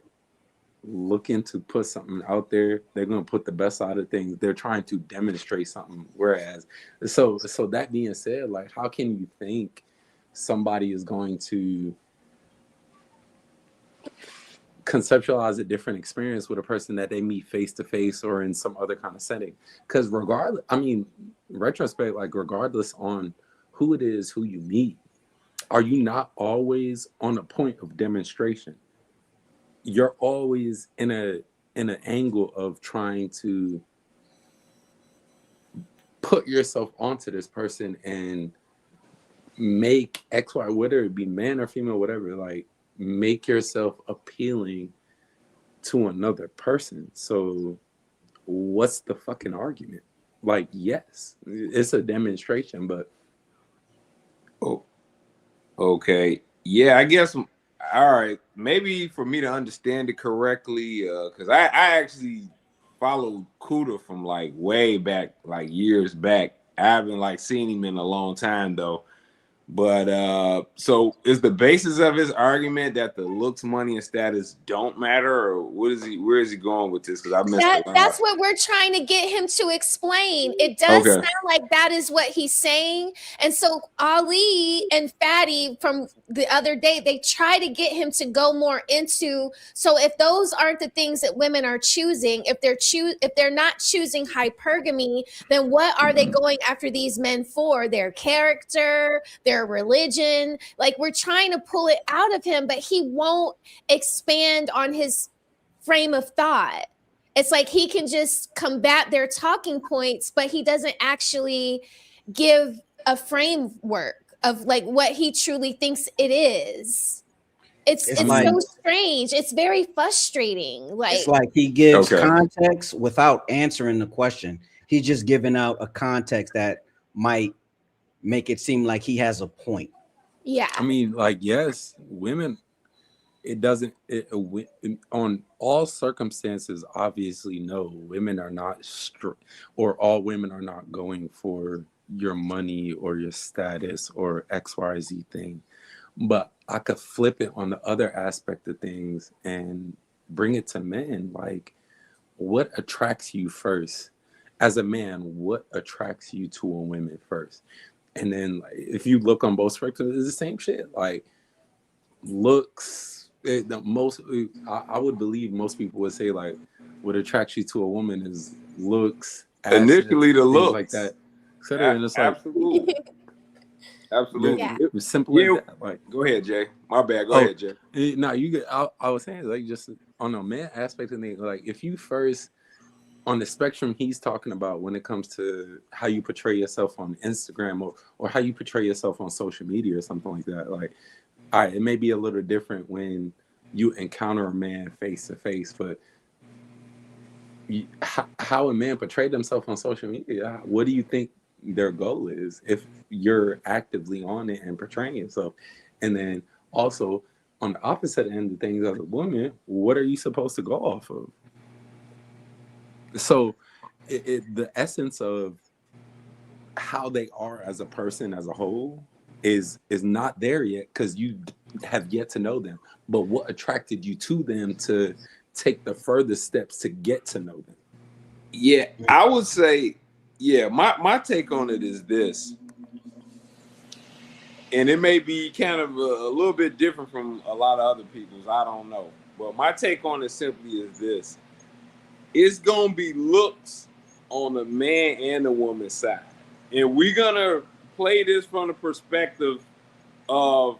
looking to put something out there, they're going to put the best out of things. They're trying to demonstrate something. Whereas, so that being said, like, how can you think somebody is going to conceptualize a different experience with a person that they meet face to face or in some other kind of setting? Because regardless, I mean, retrospect, like, regardless on who it is who you meet, are you not always on a point of demonstration? You're always in an angle of trying to put yourself onto this person and make X, Y, whether it be man or female, whatever, like, make yourself appealing to another person. So what's the fucking argument? Like, yes, it's a demonstration, but
Okay. Yeah, I guess. All right. Maybe for me to understand it correctly, because I actually followed Kuda from like way back, like years back. I haven't like seen him in a long time though. But so is the basis of his argument that the looks, money, and status don't matter, or what is he? Where is he going with this? Because I missed
That's what we're trying to get him to explain. It does
Okay.
sound like that is what he's saying. And so Ali and Fatty from the other day, they try to get him to go more into. So if those aren't the things that women are choosing, if they're not choosing hypergamy, then what are they going after these men for? Their character, their religion. Like, we're trying to pull it out of him, but he won't expand on his frame of thought. It's like he can just combat their talking points, but he doesn't actually give a framework of like what he truly thinks it is. It's
like,
so strange. It's very frustrating. Like,
it's like he gives context without answering the question. He's just giving out a context that might make it seem like he has a point.
Yeah.
I mean, like, yes, women, on all circumstances, obviously, no, women are not or all women are not going for your money or your status or XYZ thing. But I could flip it on the other aspect of things and bring it to men. Like, what attracts you first? As a man, what attracts you to a woman first? And then, like, if you look on both spectrums, it's the same shit. Like, looks, I would believe most people would say, like, what attracts you to a woman is looks.
Initially, the looks,
like that, etc. And it's like,
absolutely. Absolutely.
Yeah.
It was simple as that. Like,
go ahead, Jay. My bad. Go ahead, Jay.
No, you get. I was saying, like, just on a man aspect of things, like, if you first on the spectrum he's talking about when it comes to how you portray yourself on Instagram or how you portray yourself on social media or something like that, like, all right, it may be a little different when you encounter a man face to face, but how a man portray themselves on social media, what do you think their goal is if you're actively on it and portraying yourself? And then also on the opposite end of things, as a woman, what are you supposed to go off of? So the essence of how they are as a person as a whole is not there yet, because you have yet to know them. But what attracted you to them to take the further steps to get to know them?
Yeah, I would say, yeah, my take on it is this. and it may be kind of a little bit different from a lot of other people's. I don't know. But my take on it simply is this. It's going to be looks on the man and the woman's side. And we're going to play this from the perspective of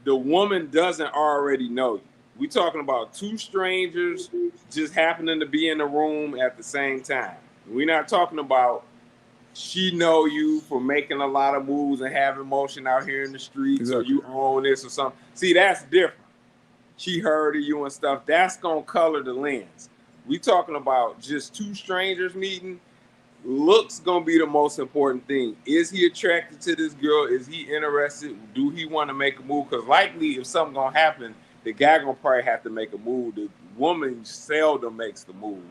the woman doesn't already know you. We're talking about two strangers just happening to be in the room at the same time. We're not talking about she know you for making a lot of moves and having motion out here in the streets, or you own this or something. See, that's different. She heard of you and stuff. That's going to color the lens. We talking about just two strangers meeting. Looks going to be the most important thing. Is he attracted to this girl? Is he interested? Do he want to make a move? Because likely if something going to happen, the guy going to probably have to make a move. The woman seldom makes the move.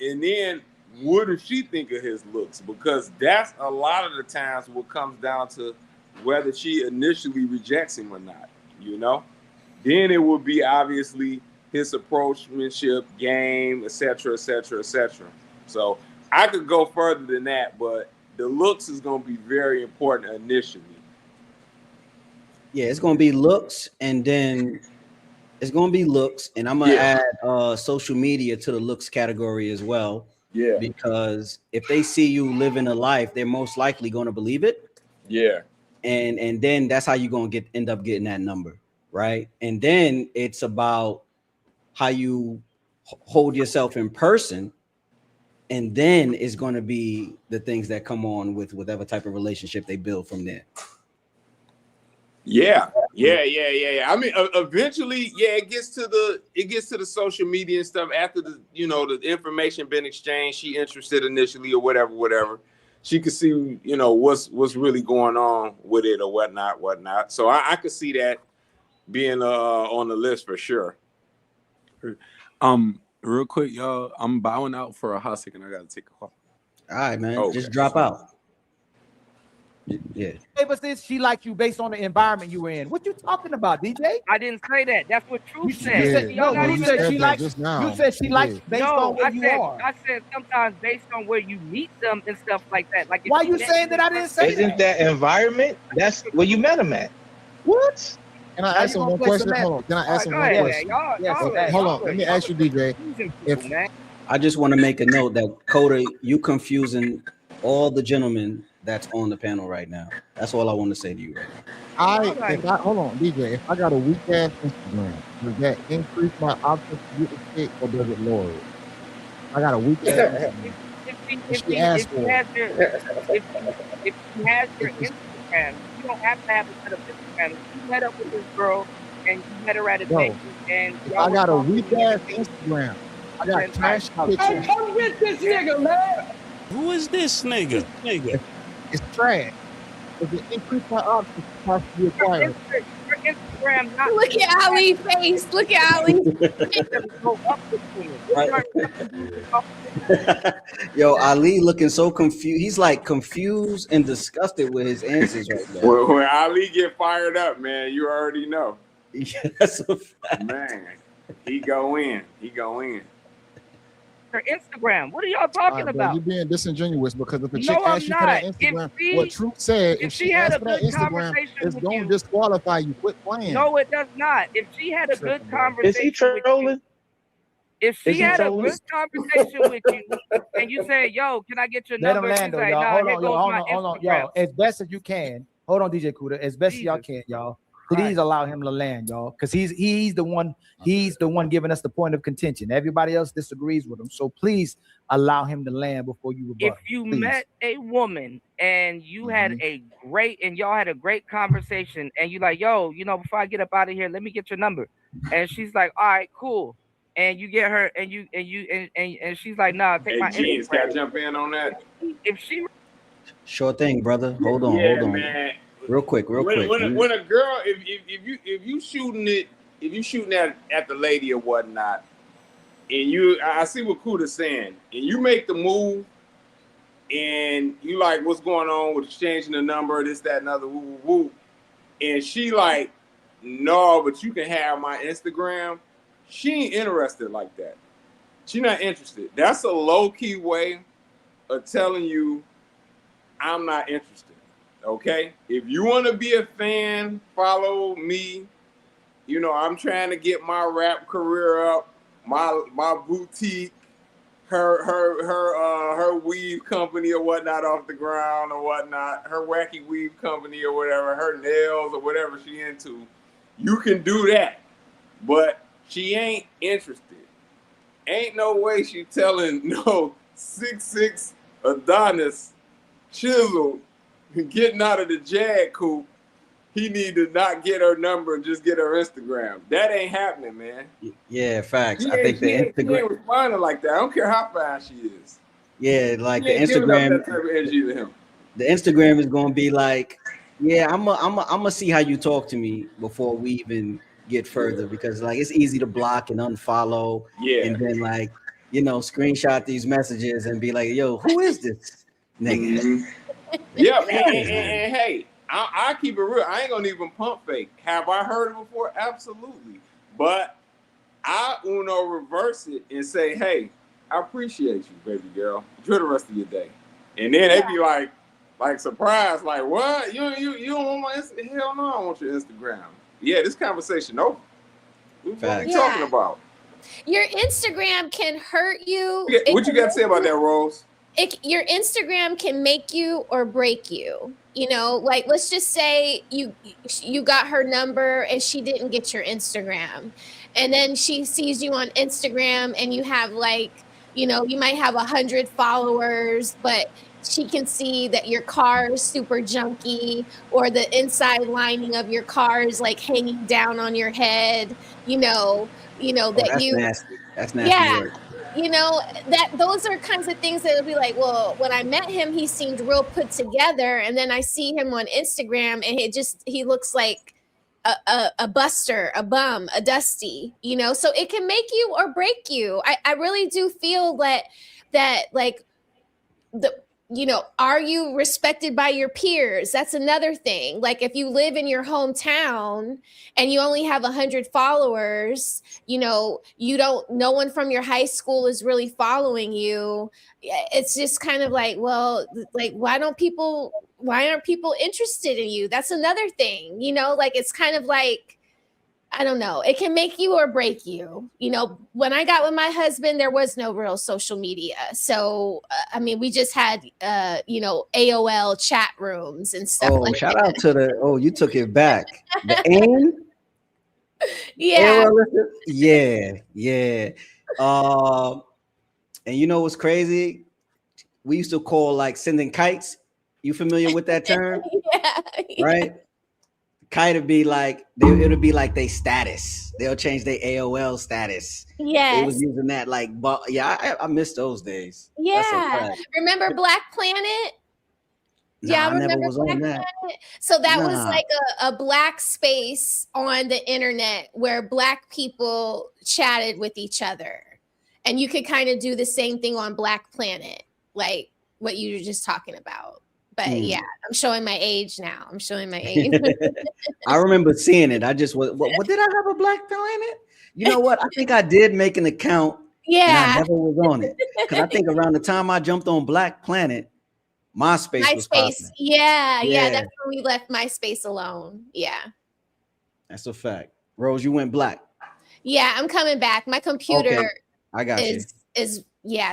And then what does she think of his looks? Because that's a lot of the times what comes down to whether she initially rejects him or not, you know? Then it would be obviously his approachmanship, game, etc., etc., etc. So I could go further than that, but the looks is going to be very important initially.
Yeah, it's going to be looks, and then it's going to be looks, and I'm going to add social media to the looks category as well.
Yeah.
Because if they see you living a life, they're most likely going to believe it.
Yeah.
And then that's how you're going to end up getting that number, right? And then it's about how you hold yourself in person. And then it's going to be the things that come on with whatever type of relationship they build from there.
Yeah. I mean, eventually, it gets to the social media and stuff after the information been exchanged. She interested initially or whatever. She could see, what's really going on with it or whatnot. So I could see that being on the list for sure.
Real quick, y'all, I'm bowing out for a hot second. I gotta take a call.
All right, man.
Okay.
Just drop out. Yeah.
But since she liked you based on the environment you were in, what you talking about, DJ?
I didn't say that. That's what Truth said.
You said,
Y'all not
you
even-
said she likes. You said she likes based on where you are.
I said sometimes based on where you meet them and stuff like that. Like, if
Why you saying that I didn't say
Isn't that environment? That's where you met him at.
What?
Can I ask him one question? Hold on. Can I ask him one question? Hold on. Let me ask you, DJ.
I just want to make a note that Coda, you confusing all the gentlemen that's on the panel right now. That's all I want to say to you right now.
Hold on, DJ. If I got a weak ass Instagram, does that increase my options to get the chick or does it lower it? I got a weak ass Instagram.
If she has your Instagram, you don't have to have a set of Instagram. If you met up with this girl and you met her at a date, and
if I got a weak ass Instagram, I got trash pictures.
Hey, come get this nigga, man. Who is this nigga?
It's trash. Does it increase my options to possibly acquire?
Instagram, not
Look at Ali's face. Look at Ali.
Yo, Ali looking so confused. He's like confused and disgusted with his answers right now.
When Ali get fired up, man, you already know.
Yeah, that's a fact.
Man, he go in.
Her Instagram. What are y'all talking about?
You're being disingenuous because if a
No,
chick
I'm
asks you for that
not.
Instagram, what Truth said, if she
had
asks
a
for that
good
Instagram,
conversation
it's
with
going to
you-
disqualify you. Quit playing.
No, it does not. If she had a good conversation,
Is he trolling?
If she
Is he
had a
trolling?
good conversation with you, and you said, "Yo, can I get your
Let him
number?"
land
She's
though,
like,
y'all.
"Nah,
Hold
here
on,
goes
y'all.
my
Hold on,
Instagram."
y'all. As best as you can. Hold on, DJ Kuda. As best as y'all can, y'all. Please allow him to land, y'all, because he's the one giving us the point of contention. Everybody else disagrees with him, so please allow him to land before you rebut.
If you
Please.
met a woman and you had y'all had a great conversation, and you like, "Yo, before I get up out of here, let me get your number," and she's like, "All right, cool," and you get her, and she's like, "Nah, take my
Jeans, can I
Instagram."
jump in on that?
If she
Sure thing, brother. Hold on.
Man.
Real quick.
When a girl, if you shooting at the lady or whatnot, and I see what Kuda's saying, and you make the move, and you like what's going on with exchanging the number, this, that, and other, woo, woo, woo, and she like, no, but you can have my Instagram. She ain't interested like that. She not interested. That's a low key way of telling you I'm not interested. Okay, if you want to be a fan, follow me. You know, I'm trying to get my rap career up, my boutique, her weave company or whatnot off the ground or whatnot, her wacky weave company or whatever, her nails or whatever she into. You can do that, but she ain't interested. Ain't no way she telling no 6'6" Adonis Chisel getting out of the Jag coupe. He need to not get her number and just get her Instagram. That ain't happening, man.
Yeah, facts.
She
I think the
she ain't
Instagram.
responding like that. I don't care how fast she is.
Yeah, like
She
the
ain't giving up
Instagram.
that type of energy to him.
The Instagram is gonna be like, yeah, I'm gonna see how you talk to me before we even get further, because like it's easy to block and unfollow, and then like, you know, screenshot these messages and be like, yo, who is this nigga?
Mm-hmm. Yeah, and hey, I keep it real. I ain't gonna even pump fake. Have I heard it before? Absolutely. But I reverse it and say, hey, I appreciate you, baby girl. Enjoy the rest of your day. And then they be like surprised, like, what? You don't want my Instagram? Hell no, I want your Instagram. Yeah, this conversation over. What are you talking about?
Your Instagram can hurt you.
What you got to say about that, Rose?
Your Instagram can make you or break you. You know, like let's just say you got her number and she didn't get your Instagram, and then she sees you on Instagram and you have like, you know, you might have 100 followers, but she can see that your car is super junky, or the inside lining of your car is like hanging down on your head. You know that
that's
you.
nasty. That's nasty
Yeah.
work.
You know, that those are kinds of things that'll be like, well, when I met him, he seemed real put together, and then I see him on Instagram and he looks like a buster, a bum, a dusty, you know. So it can make you or break you. I really do feel that like are you respected by your peers? That's another thing. Like if you live in your hometown and you only have 100 followers, you know, no one from your high school is really following you. It's just kind of like, well, like, why aren't people interested in you? That's another thing, you know, like, it's kind of like, I don't know. It can make you or break you. You know, when I got with my husband, there was no real social media. So, I mean, we just had, AOL chat rooms and stuff like that.
Shout out to you took it back. The AIM?
Yeah.
Yeah. And you know what's crazy? We used to call like sending kites. You familiar with that term?
Yeah.
Right? Kite would be like, it'll be like they status. They'll change their AOL status.
Yes.
They was using that like, but yeah, I miss those days.
Yeah. Remember Black Planet?
I never was on that.
So that was like a black space on the internet where black people chatted with each other. And you could kind of do the same thing on Black Planet, like what you were just talking about. But yeah, I'm showing my age now.
I remember seeing it. I just what did I have a Black Planet? You know what? I think I did make an account.
Yeah.
And I never was on it. Because I think around the time I jumped on Black Planet, MySpace was popping.
Yeah. That's when we left MySpace alone. Yeah.
That's a fact. Rose, you went black.
Yeah, I'm coming back. My computer
I got
is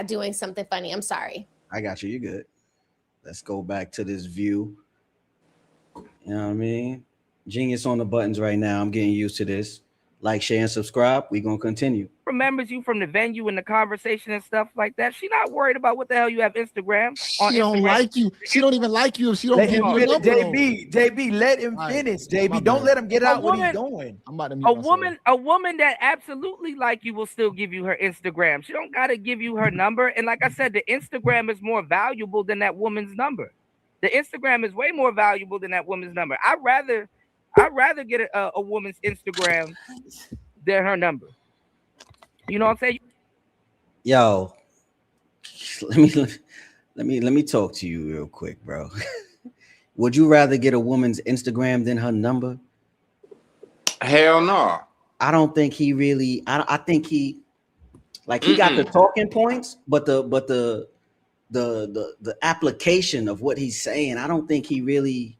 doing something funny. I'm sorry.
I got you. You're good. Let's go back to this view. You know what I mean? Genius on the buttons right now. I'm getting used to this. Like, share, and subscribe. We're going to continue.
Remembers you from the venue and the conversation and stuff like that. She's not worried about what the hell you have Instagram.
She don't like you. She don't even like you if she don't
let
give
him
you a
finish.
number.
JB, let him finish. JB, don't let him get out what he's doing.
I'm about to mute myself.
A woman that absolutely like you will still give you her Instagram. She don't got to give you her number. And like I said, the Instagram is more valuable than that woman's number. The Instagram is way more valuable than that woman's number. I'd rather get a woman's Instagram than her number. You know what I'm saying?
Yo, let me talk to you real quick, bro. Would you rather get a woman's Instagram than her number?
Hell no.
I don't think he really. I think he got the talking points, but the application of what he's saying, I don't think he really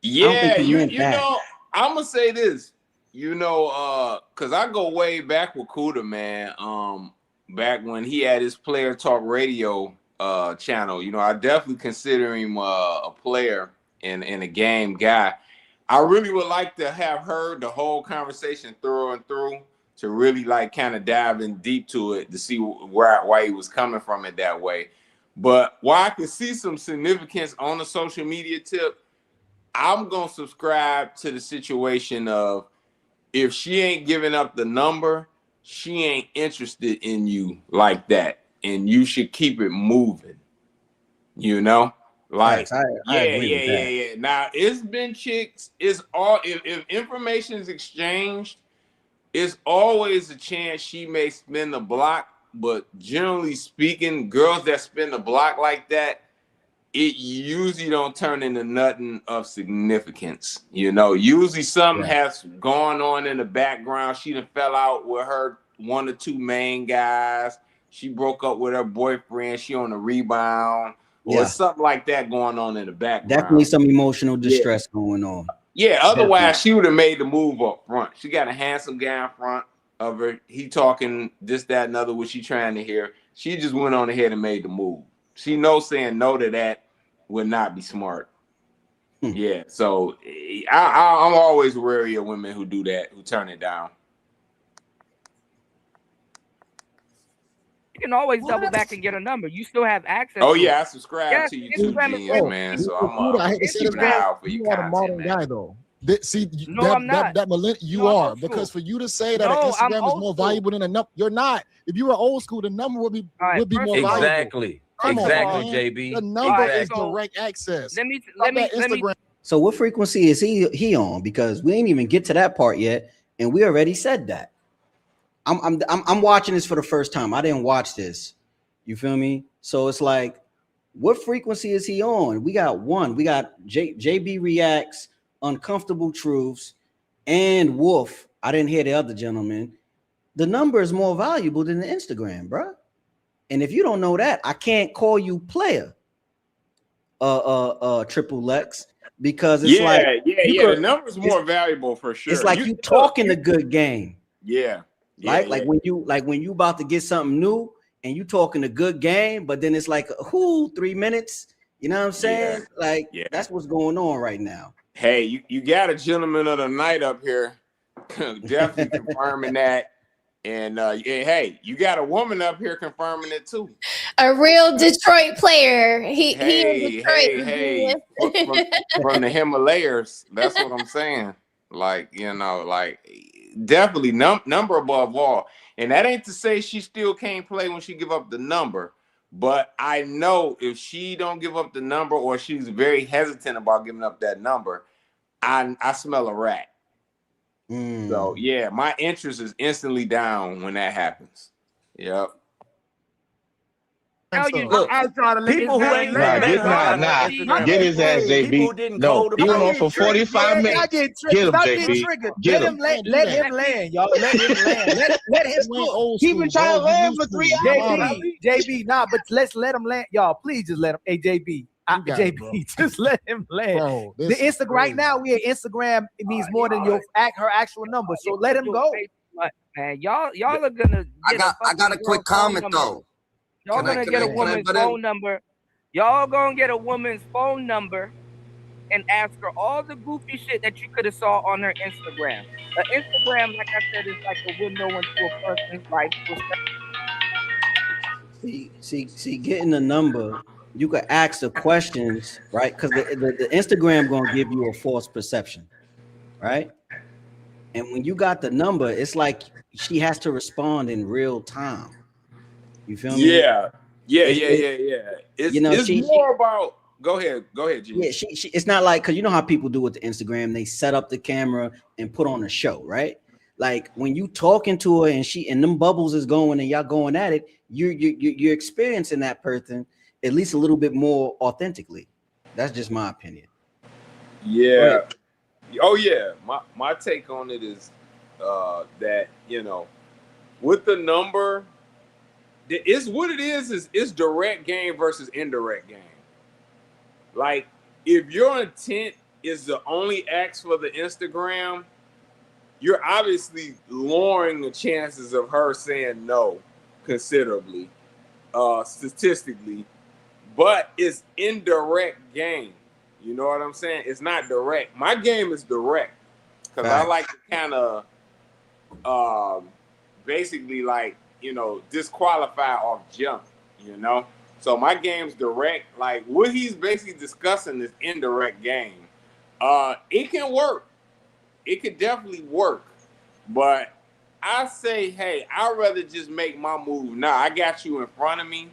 Yeah,
he
you
meant that.
know, I'm gonna say this, you know, because I go way back with Kuda, man. Back when he had his Player Talk Radio channel, you know, I definitely consider him a player and a game guy. I really would like to have heard the whole conversation through and through to really like kind of dive in deep to it to see why he was coming from it that way. But while I can see some significance on the social media tip, I'm gonna subscribe to the situation of if she ain't giving up the number, she ain't interested in you like that, and you should keep it moving. You know, like
I agree with that.
yeah. Now it's been chicks. It's all if information is exchanged, it's always a chance she may spin the block. But generally speaking, girls that spin the block like that, it usually don't turn into nothing of significance. You know, usually something has gone on in the background. She done fell out with her one or two main guys. She broke up with her boyfriend. She on the rebound. Or something like that going on in the background.
Definitely some emotional distress going on.
Yeah, otherwise she would have made the move up front. She got a handsome guy in front of her. He talking this, that, and other, what she trying to hear. She just went on ahead and made the move. She knows saying no to that would not be smart. Yeah, so I'm always wary of women who do that, who turn it down.
You can always double back and get a number. You still have access.
Oh
to
yeah,
it.
I subscribe to you too, Genius, man. So
I hate to say this,
keeping an eye out for
you
your
are the modern
content, man.
guy, though. See,
No, I'm not.
You
No, I'm
are,
old school.
because for you to say that
No,
an
I'm
Instagram is
old
more
school.
valuable than a number, you're not. If you were old school, the number would be more
first
valuable.
of all-
Exactly.
Come on,
Exactly,
man.
JB.
The number is
Exactly.
direct access.
Let me
Instagram.
So what frequency is he on? Because we ain't even get to that part yet, and we already said that. I'm watching this for the first time. I didn't watch this. You feel me? So it's like, what frequency is he on? We got one. We got JB Reacts, Uncomfortable Truths, and Wolf. I didn't hear the other gentleman. The number is more valuable than the Instagram, bro. And if you don't know that, I can't call you player. Triple X, because it's
the number's more valuable for sure.
It's like you talking a good game.
Yeah.
Like when you about to get something new and you talking a good game, but then it's like 3 minutes. You know what I'm saying? That's what's going on right now.
Hey, you got a gentleman of the night up here, definitely confirming that. And hey, you got a woman up here confirming it too.
A real Detroit player. He in Detroit.
Hey, from the Himalayas. That's what I'm saying. Like, you know, like definitely number above all. And that ain't to say she still can't play when she give up the number. But I know if she don't give up the number, or she's very hesitant about giving up that number, I smell a rat. So yeah, my interest is instantly down when that happens. Yep.
Look, people who ain't met
get his ass, JB. No, he went on for 45 minutes. Get him, JB. Get him.
Let him land, y'all. Let him land. Let him cook. He been trying to land for 3 hours. JB, nah, but let's let him land, y'all. Please just let him. Hey, JB. Just let him land. Bro, the Instagram right now, we at Instagram. It means more than her actual number. So let him go.
Man, y'all are gonna.
I got a quick comment though.
Y'all gonna get a woman's phone number. Y'all gonna get a woman's phone number and ask her all the goofy shit that you could have saw on her Instagram. Instagram, like I said, is like a window into a person's life.
See, getting the number, you could ask the questions, right? Because the Instagram gonna give you a false perception, right? And when you got the number, it's like she has to respond in real time. You feel me?
Yeah. It's,
you know,
it's more about. Go ahead, Gene.
Yeah, she. It's not like, because you know how people do with the Instagram, they set up the camera and put on a show, right? Like when you talking to her and them bubbles is going and y'all going at it, you're experiencing that person at least a little bit more authentically. That's just my opinion.
Yeah. Oh yeah. My take on it is that, you know, with the number, it's what it is it's direct game versus indirect game. Like if your intent is the only X for the Instagram, you're obviously lowering the chances of her saying no considerably, statistically, but it's indirect game. You know what I'm saying? It's not direct. My game is direct because I like to kind of basically like, you know, disqualify off jump, you know? So my game's direct. Like what he's basically discussing is indirect game. It can work. It could definitely work. But I say, hey, I'd rather just make my move now. I got you in front of me.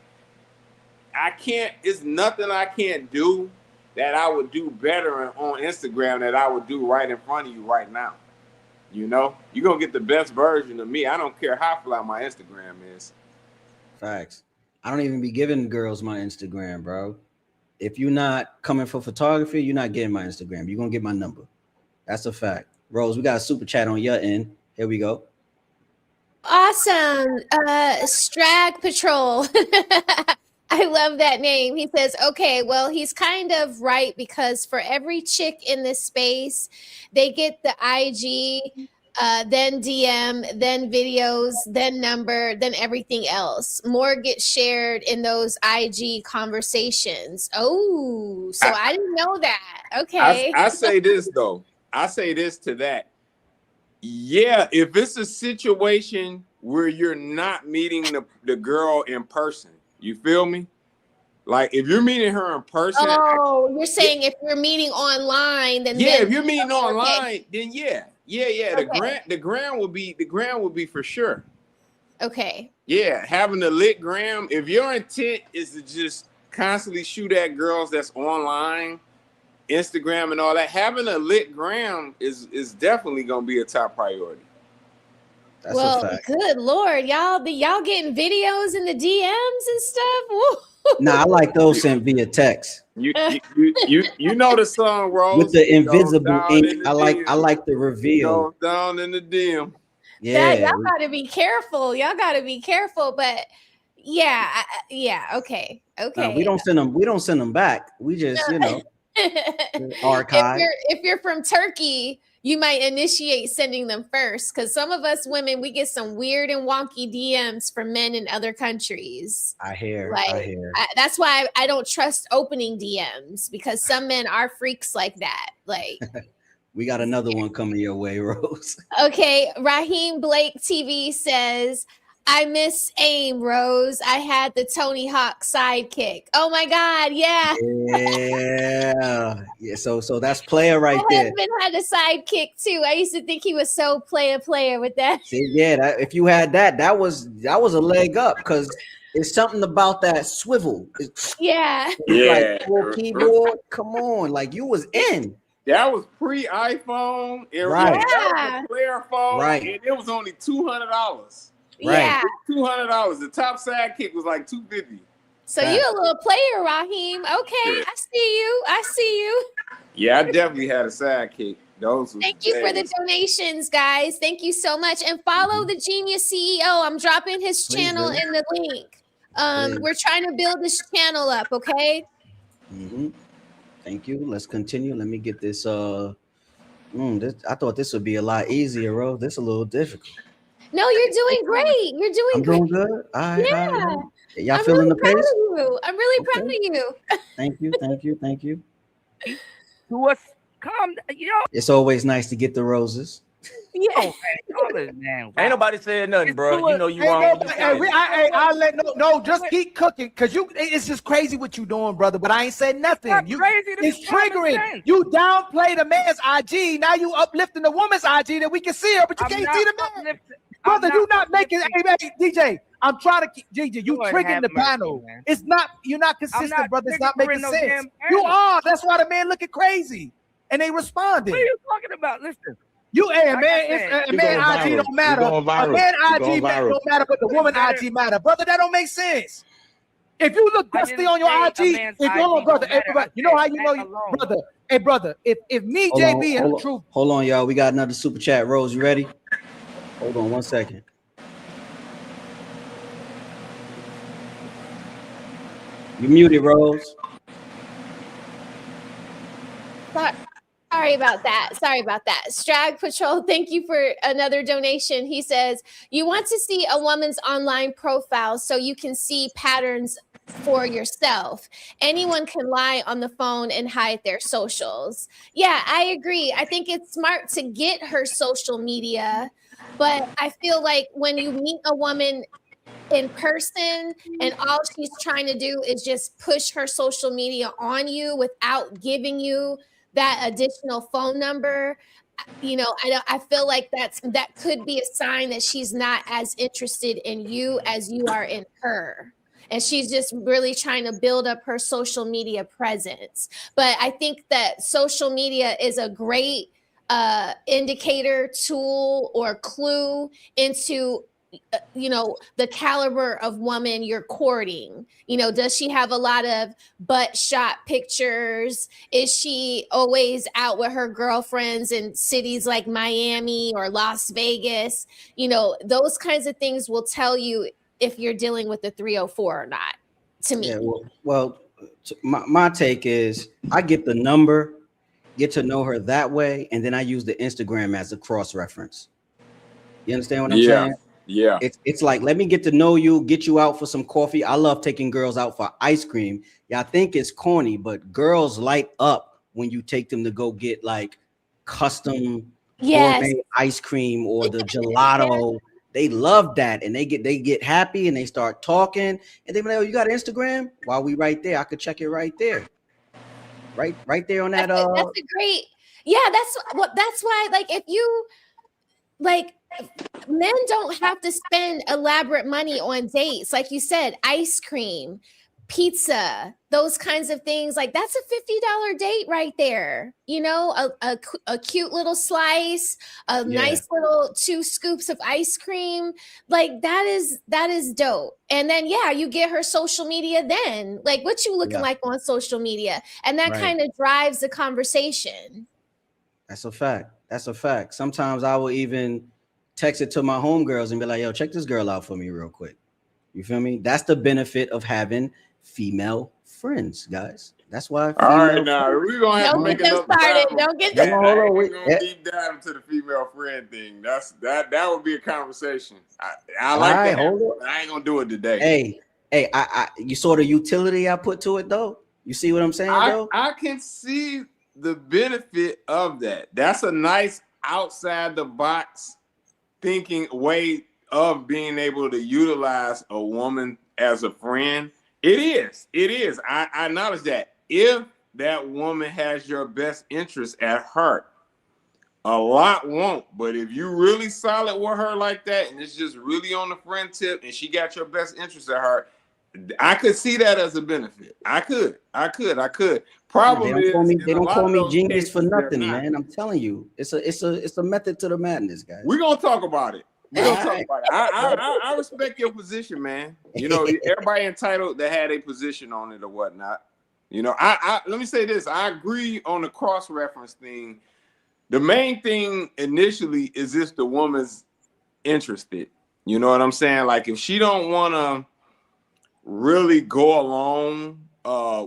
It's nothing I can't do that I would do better on Instagram that I would do right in front of you right now. You know, you're going to get the best version of me. I don't care how fly my Instagram is.
Facts. I don't even be giving girls my Instagram, bro. If you're not coming for photography, you're not getting my Instagram. You're going to get my number. That's a fact. Rose, we got a super chat on your end. Here we go.
Awesome. Strag Patrol. I love that name. He says, okay, well, he's kind of right because for every chick in this space, they get the IG, then DM, then videos, then number, then everything else. More gets shared in those IG conversations. Oh, so I didn't know that. Okay.
I say this, though. I say this to that. Yeah, if it's a situation where you're not meeting the girl in person, you feel me? Like if you're meeting her in person.
Oh, you're saying if you're meeting online, then
if you're meeting online, then yeah. The gram will be for sure.
Okay.
Yeah, having a lit gram. If your intent is to just constantly shoot at girls that's online, Instagram and all that, having a lit gram is definitely gonna be a top priority.
That's
well,
a fact.
Good Lord, y'all getting videos in the DMs and stuff? Woo.
Nah, I like those sent via text.
You know the song, Rose.
With the invisible ink. I like the reveal.
Down in the DM.
Yeah.
Y'all gotta be careful. But yeah, okay.
We don't send them back. We just, archive.
If you're from Turkey, you might initiate sending them first because some of us women, we get some weird and wonky DMs from men in other countries.
I hear.
That's why I don't trust opening DMs because some men are freaks like that. Like,
we got another one coming your way, Rose.
Okay, Raheem Blake TV says, I miss AIM, Rose. I had the Tony Hawk sidekick. Oh my God, yeah.
Yeah. So that's player right there.
My husband had a sidekick too. I used to think he was so player with that.
See, yeah, if you had that was a leg up because it's something about that swivel.
Yeah.
Like full keyboard. Come on, like you was in.
That was pre-iPhone.
Right.
That was a player phone.
Right.
And it was only $200.
Yeah.
$200. The top sidekick was like $250.
So you a little player, Raheem. Okay, I see you.
Yeah, I definitely had a sidekick.
Thank you for the donations, guys. Thank you so much. And follow the Genius CEO. I'm dropping his channel in the link. We're trying to build this channel up, okay?
Mm-hmm. Thank you. Let's continue. Let me get this. I thought this would be a lot easier, Rose. This is a little difficult.
No, you're doing great. You're doing
I'm
great.
doing good. All right. Y'all
I'm
feeling
really
the pace?
I'm really proud of you.
Thank you.
To us,
It's always nice to get the roses.
Yeah.
Man.
Ain't nobody saying nothing, bro. You know you wrong.
Just keep cooking because it's just crazy what you doing, brother. But I ain't said nothing. It's triggering. You downplay the man's IG. Now you uplifting the woman's IG that we can see her, but you can't see the man. Brother, you not making. Hey, DJ, I'm trying to keep DJ. You triggering the panel. It's not. You're not consistent, brother. It's not making sense. You are. That's why the man looking crazy, and they responded.
What are you talking about? Listen.
A man IG don't matter. A man IG don't matter, but the woman IG matter. Brother, that don't make sense. If you look dusty on your IG, you know how you know you, brother. Hey, brother, if me, JB, and the truth.
Hold on, y'all. We got another super chat. Rose, you ready? Hold on 1 second. You muted, Rose.
Sorry about that. Strag Patrol, thank you for another donation. He says, you want to see a woman's online profile so you can see patterns for yourself. Anyone can lie on the phone and hide their socials. Yeah, I agree. I think it's smart to get her social media, but I feel like when you meet a woman in person and all she's trying to do is just push her social media on you without giving you that additional phone number, you know, I feel like that could be a sign that she's not as interested in you as you are in her. And she's just really trying to build up her social media presence. But I think that social media is a great indicator, tool, or clue into, you know, the caliber of woman you're courting. You know, does she have a lot of butt shot pictures? Is she always out with her girlfriends in cities like Miami or Las Vegas? You know, those kinds of things will tell you if you're dealing with the 304 or not, to me.
Yeah, well, my take is I get the number, get to know her that way, and then I use the Instagram as a cross-reference. You understand what I'm saying?
Yeah.
It's like, let me get to know you, get you out for some coffee. I love taking girls out for ice cream. Yeah, I think it's corny, but girls light up when you take them to go get like custom gourmet ice cream or the gelato. They love that, and they get happy and they start talking, and they be like, "Oh, you got Instagram? While we right there, I could check it right there, right there on that."
That's a great, yeah. That's why, like, if you like, men don't have to spend elaborate money on dates, like you said, ice cream, pizza, those kinds of things. Like, that's a $50 date right there. You know, a cute little slice, a nice little 2 scoops of ice cream. Like, that is dope. And then, yeah, you get her social media then. Like, what you looking like on social media? And that kind of drives the conversation.
That's a fact. Sometimes I will even text it to my homegirls and be like, yo, check this girl out for me real quick. You feel me? That's the benefit of having female friends, guys. That's why.
All right, now we're gonna have to make another dive.
Don't get
them started. We're gonna deep dive into the female friend thing. That would be a conversation. I like that. I ain't gonna do it today.
Hey, you saw the utility I put to it though. You see what I'm saying, though?
I can see the benefit of that. That's a nice outside the box thinking way of being able to utilize a woman as a friend. It is. I acknowledge that. If that woman has your best interest at heart, a lot won't. But if you really solid with her like that, and it's just really on the friend tip, and she got your best interest at heart, I could see that as a benefit. I could. Probably
they don't call me genius for nothing, man. I'm telling you, it's a method to the madness, guys.
We're gonna talk about it. I respect your position, man. You know, everybody entitled to have a position on it or whatnot. You know, I let me say this. I agree on the cross-reference thing. The main thing initially is if the woman's interested. You know what I'm saying? Like, if she don't want to really go along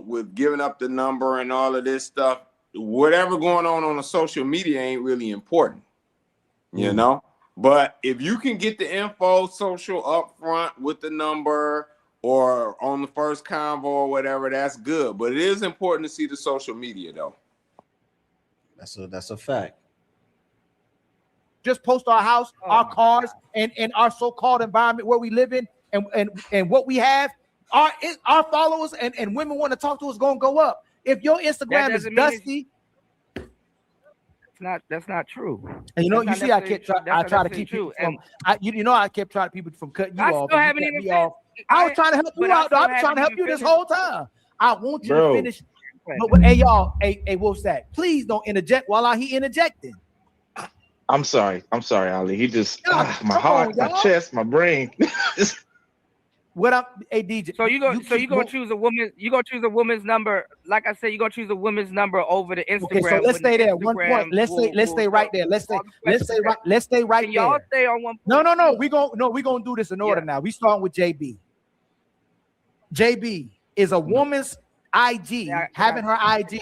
with giving up the number and all of this stuff, whatever going on the social media ain't really important. You know? But if you can get the info social up front with the number or on the first convo or whatever, that's good. But it is important to see the social media, though.
That's a fact.
Just post our house, our cars, and our so-called environment where we live in, and what we have. Our followers and women want to talk to us going to go up. If your Instagram is dusty,
that's not true.
And you know, you see, I try to keep people from. I kept trying people from cutting you off. I was trying to help you out. I've been trying to help you this whole time. I want you to finish. But hey, y'all, hey, what's that? Please don't interject while he interjecting.
I'm sorry, Ali. He just my heart, my chest, my brain.
What up, hey DJ?
So you gonna choose a woman? You gonna choose a woman's number? Like I said, you gonna choose a woman's number over the Instagram.
Okay, so let's stay there. One point. Let's stay right there. Let's stay right there.
Y'all stay on one
point. No. We gonna do this in order now. We starting with JB. JB, is a woman's IG, having her IG.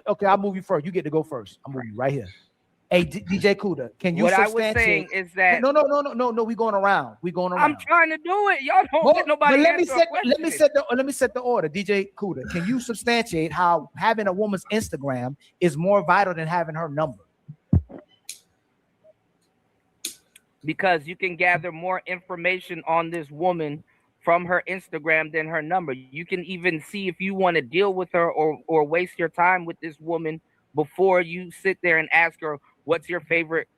Okay, I'll move you first. You get to go first. I'm moving you right here. Hey, DJ Kuda, can you
What I
substantiate?
was saying is that
No. We going around.
I'm trying to do it. Y'all don't let nobody
but
answer
let me set the order. DJ Kuda, can you substantiate how having a woman's Instagram is more vital than having her number?
Because you can gather more information on this woman from her Instagram than her number. You can even see if you want to deal with her or waste your time with this woman before you sit there and ask her, what's your favorite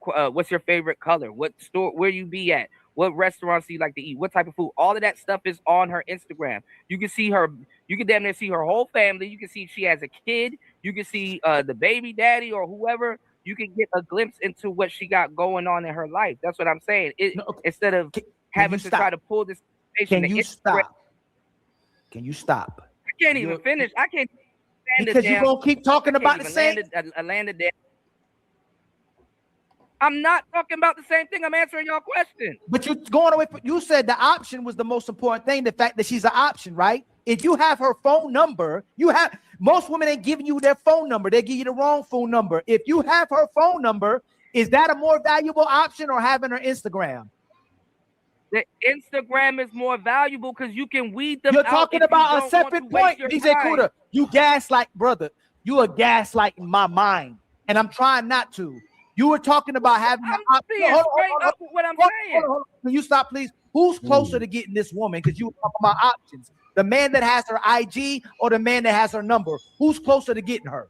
color? What store, where you be at? What restaurants do you like to eat? What type of food? All of that stuff is on her Instagram. You can see her, you can damn near see her whole family. You can see if she has a kid. You can see the baby daddy or whoever. You can get a glimpse into what she got going on in her life. That's what I'm saying. Instead of having to try to pull this information.
Can you stop? Can you stop?
I can't even finish. I can't stand
because you're gonna keep talking about the same.
I'm not talking about the same thing. I'm answering your question.
But you're going away. You said the option was the most important thing. The fact that she's an option, right? If you have her phone number, most women ain't giving you their phone number. They give you the wrong phone number. If you have her phone number, is that a more valuable option or having her Instagram?
The Instagram is more valuable because you can weed them.
You're talking about a separate point, DJ Kuda. You gaslight, brother. You are gaslighting my mind, and I'm trying not to. You were talking about having.
What I'm saying.
Can you stop, please? Who's closer to getting this woman? Because you were talking about options. The man that has her IG or the man that has her number? Who's closer to getting her?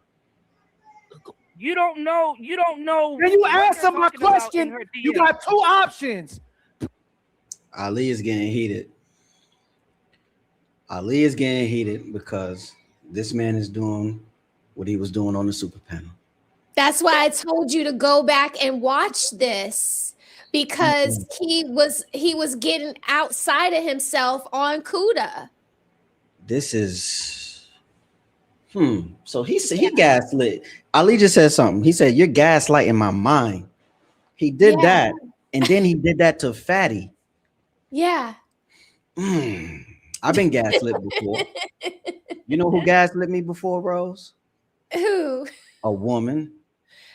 You don't know. You don't know.
Can you answer my question? You got two options.
Ali is getting heated. Ali is getting heated because this man is doing what he was doing on the super panel.
That's why I told you to go back and watch this, because he was getting outside of himself on Kuda.
This is so he gaslit. Ali just said something. He said, "You're gaslighting my mind." He did that, and then he did that to Fatty.
Yeah.
I've been gaslit before. You know who gaslit me before, Rose?
Who?
A woman.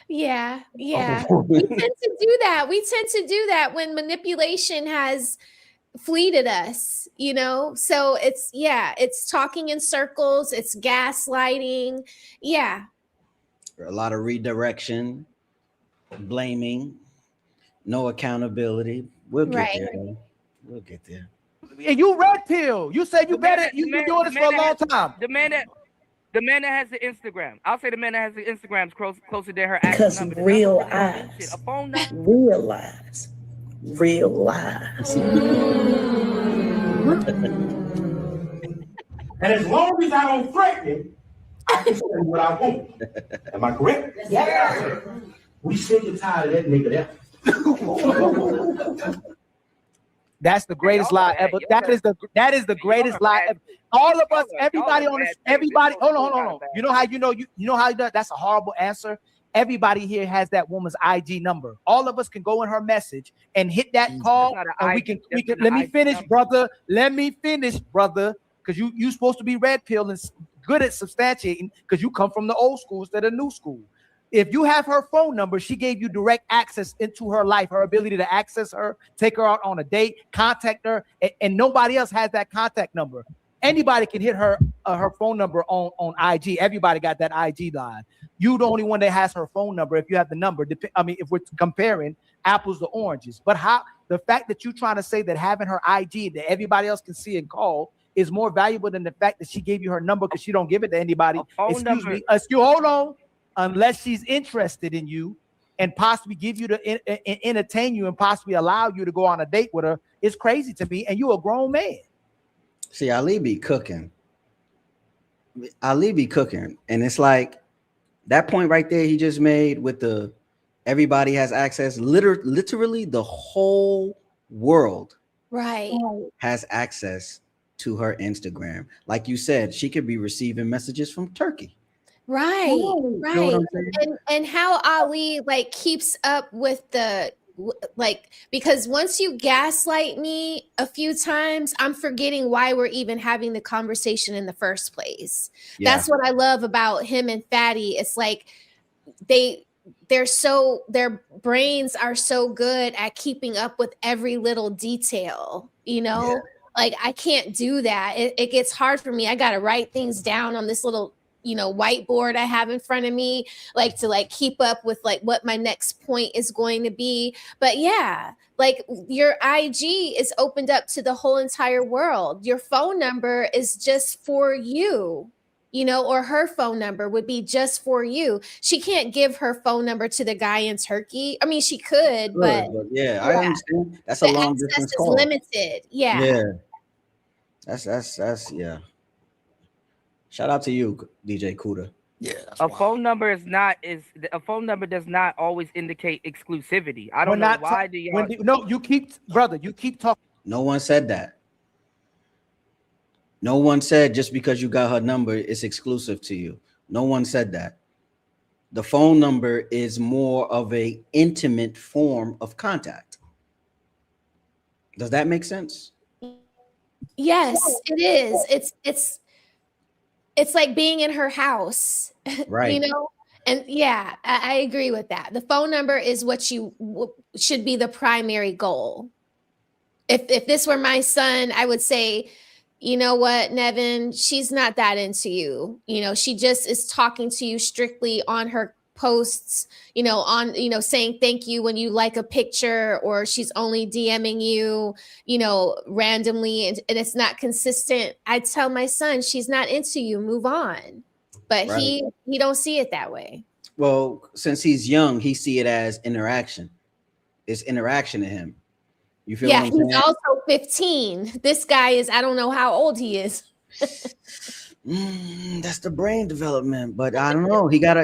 Yeah. We tend to do that. We tend to do that when manipulation has fleeted us, you know? So it's talking in circles, it's gaslighting. Yeah.
A lot of redirection, blaming, no accountability. We'll get there. Man. We'll get there.
And you red pill. You said you better. You've been doing this for a long time.
The man that has the Instagram. I'll say the man that has the Instagram is closer to her.
Because realize.
And as long as I don't threaten him, I can say what I want. Am I correct?
Yeah.
We sick and tired of that nigga there.
That's the greatest lie ever. That is the greatest lie ever. All of us, everybody on this, everybody. Hold on. You know how you know how that's a horrible answer. Everybody here has that woman's IG number. All of us can go in her message and hit that call, and we can. Let me finish, brother. Because you supposed to be red pill and good at substantiating because you come from the old school instead of new school. If you have her phone number, she gave you direct access into her life, her ability to access her, take her out on a date, contact her, and nobody else has that contact number. Anybody can hit her phone number on IG. Everybody got that IG line. You the only one that has her phone number if you have the number. I mean, if we're comparing apples to oranges. But the fact that you're trying to say that having her IG that everybody else can see and call is more valuable than the fact that she gave you her number because she don't give it to anybody. Hold on. Unless she's interested in you and possibly give you to entertain you and possibly allow you to go on a date with her, it's crazy to me. And you a grown man.
See, Ali be cooking. And it's like that point right there he just made with the everybody has access. Literally the whole world has access to her Instagram. Like you said, she could be receiving messages from Turkey.
Right.
You know what I'm saying?
And how Ali like keeps up with the like, because once you gaslight me a few times, I'm forgetting why we're even having the conversation in the first place.
Yeah.
That's what I love about him and Fatty. It's like their brains are so good at keeping up with every little detail, you know?
Yeah.
Like, I can't do that. It gets hard for me. I got to write things down on this little, you know, whiteboard I have in front of me, like to like keep up with like what my next point is going to be. But yeah, like your IG is opened up to the whole entire world. Your phone number is just for you, you know, or her phone number would be just for you. She can't give her phone number to the guy in Turkey. I mean, she could, but
yeah, I understand. That's a
the
long
access
distance
is
call.
limited. Yeah.
Yeah. That's yeah. Shout out to you, DJ Kuda.
Yeah.
A phone number a phone number does not always indicate exclusivity. I don't know why do y'all.
You keep talking.
No one said that. No one said just because you got her number, it's exclusive to you. No one said that. The phone number is more of a intimate form of contact. Does that make sense?
Yes, it is. It's like being in her house,
Right?
You know? And yeah, I agree with that. The phone number is what should be the primary goal. If this were my son, I would say, you know what, Nevin, she's not that into you. You know, she just is talking to you strictly on her posts, you know, on, you know, saying thank you when you like a picture, or she's only DMing you, you know, randomly, and it's not consistent. I tell my son, she's not into you, move on. But
Right.
he don't see it that way.
Well, since he's young, he see it as interaction. It's interaction to him. You feel
Yeah,
what I'm
he's
saying?
also 15. This guy is, I don't know how old he is.
That's the brain development, but I don't know. He got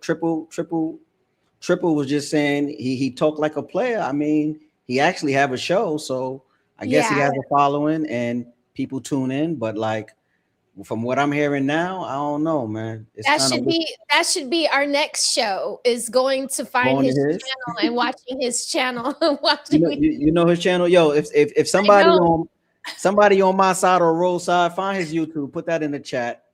triple was just saying he talked like a player. I mean, he actually have a show, so I guess he has a following and people tune in. But like from what I'm hearing now, I don't know, man.
That should be our next show, is going to find his channel and watching his channel.
You know his channel. Yo, if somebody on my side or roadside, find his YouTube, put that in the chat.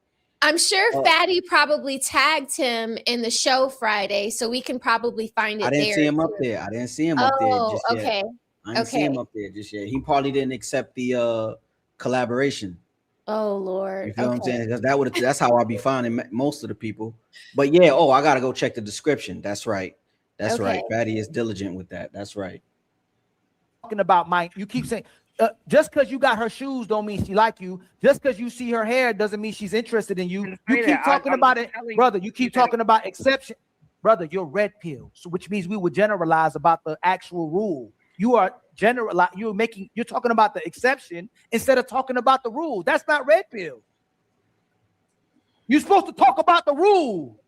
I'm sure Fatty probably tagged him in the show Friday, so we can probably find it.
I didn't see him up there. I didn't see him up there just yet.
Okay.
I didn't see him up there just yet. He probably didn't accept the collaboration.
Oh Lord.
You feel what I'm saying? Because that's how I'll be finding most of the people. But yeah, I gotta go check the description. That's right. That's right. Fatty is diligent with that. That's right.
Talking about Mike, you keep saying just because you got her shoes don't mean she like you. Just because you see her hair doesn't mean she's interested in you. You keep talking about it, brother. You keep talking about exception, brother. You're red pill, so which means we would generalize about the actual rule. You are you're talking about the exception instead of talking about the rule. That's not red pill. You're supposed to talk about the rule.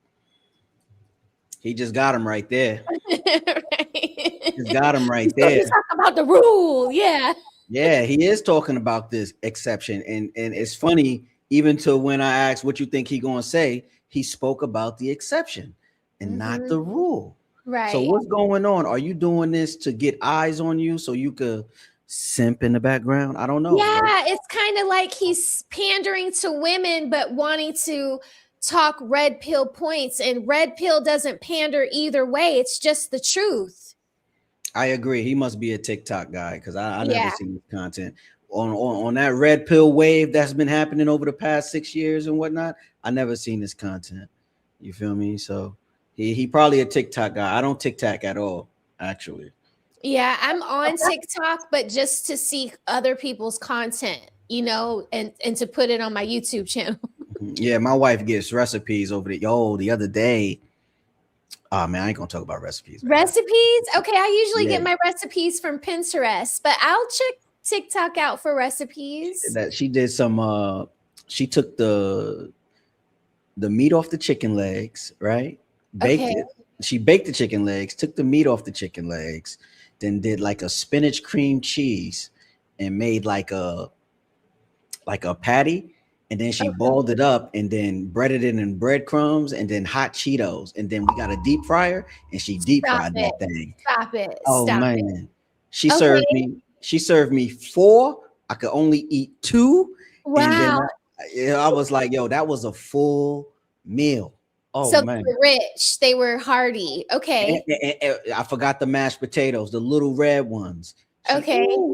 He just got him right there. Just got him right there.
Talk about the rule, yeah.
Yeah, he is talking about this exception, and it's funny. Even to when I asked what you think he gonna say, he spoke about the exception and not the rule.
Right.
So what's going on? Are you doing this to get eyes on you so you could simp in the background? I don't know.
Yeah,
bro.
it's kind of like he's pandering to women, but wanting to talk red pill points, and red pill doesn't pander either way. It's just the truth.
I agree. He must be a TikTok guy because I never seen his content on that red pill wave that's been happening over the past 6 years and whatnot. I never seen this content. You feel me? So he probably a TikTok guy. I don't TikTok at all, actually.
Yeah, I'm on TikTok, but just to see other people's content, you know, and to put it on my YouTube channel.
Yeah, my wife gets recipes over there. The other day. Oh man, I ain't gonna talk about recipes.
Recipes? Okay, I usually get my recipes from Pinterest, but I'll check TikTok out for recipes.
That she did some she took the meat off the chicken legs, right? Baked it. She baked the chicken legs, took the meat off the chicken legs, then did like a spinach cream cheese and made like a patty and then she boiled it up and then breaded it in breadcrumbs and then hot Cheetos. And then we got a deep fryer and she deep fried that thing.
Stop it.
Oh
Stop
man.
it.
She served me 4. I could only eat 2.
Wow.
And then I was like, yo, that was a full meal. Oh
so
man.
they were rich. They were hearty. Okay.
And I forgot the mashed potatoes, the little red ones.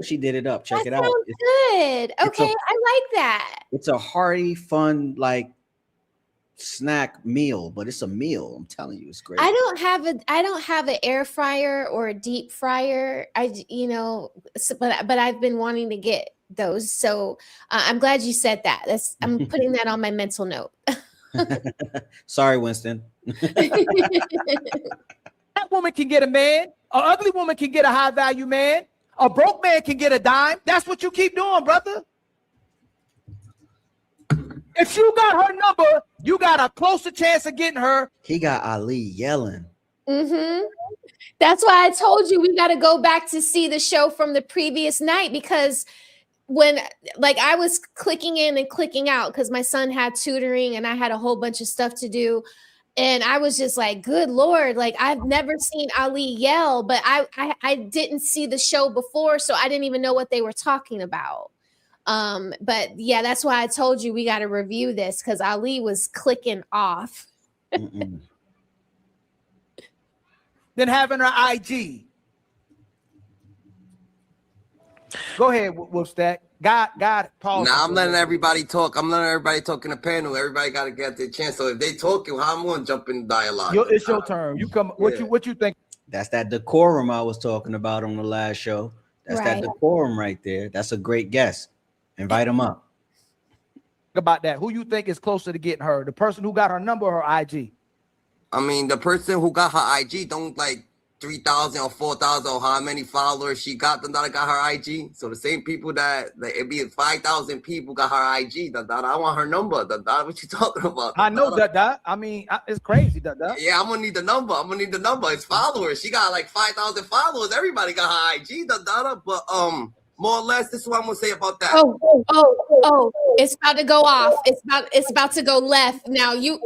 She did it up. Check it out.
Good. Okay, I like that.
It's a hearty, fun, like snack meal, but it's a meal. I'm telling you, it's great.
I don't have an air fryer or a deep fryer. But I've been wanting to get those. So I'm glad you said that. I'm putting that on my mental note.
Sorry, Winston.
That woman can get a man. An ugly woman can get a high value man. A broke man can get a dime. That's what you keep doing, brother. If you got her number, you got a closer chance of getting her.
He got Ali yelling.
That's why I told you we got to go back to see the show from the previous night, because when I was clicking in and clicking out because my son had tutoring and I had a whole bunch of stuff to do. And I was just like, good Lord, like I've never seen Ali yell, but I didn't see the show before, so I didn't even know what they were talking about. But yeah, that's why I told you we got to review this, because Ali was clicking off.
Then having her IG. Go ahead, Wolfstack. God, Paul.
Now I'm letting everybody talk. I'm letting everybody talk in the panel. Everybody got to get their chance. So if they talking, how I'm going to jump in dialogue.
It's your turn. You come. What you think?
That's that decorum I was talking about on the last show. That's that decorum right there. That's a great guest. Invite him up.
About that. Who you think is closer to getting her? The person who got her number or her IG?
I mean, the person who got her IG don't like 3,000 or 4,000 or how many followers she got that got her IG. So the same people that it be 5,000 people got her IG. That I want her number. That what you talking about?
I know that. I mean, it's crazy. That.
Yeah, I'm gonna need the number. It's followers. She got like 5,000 followers. Everybody got her IG. But more or less, this is what I'm gonna say about that.
Oh! It's about to go off. It's about to go left. Now you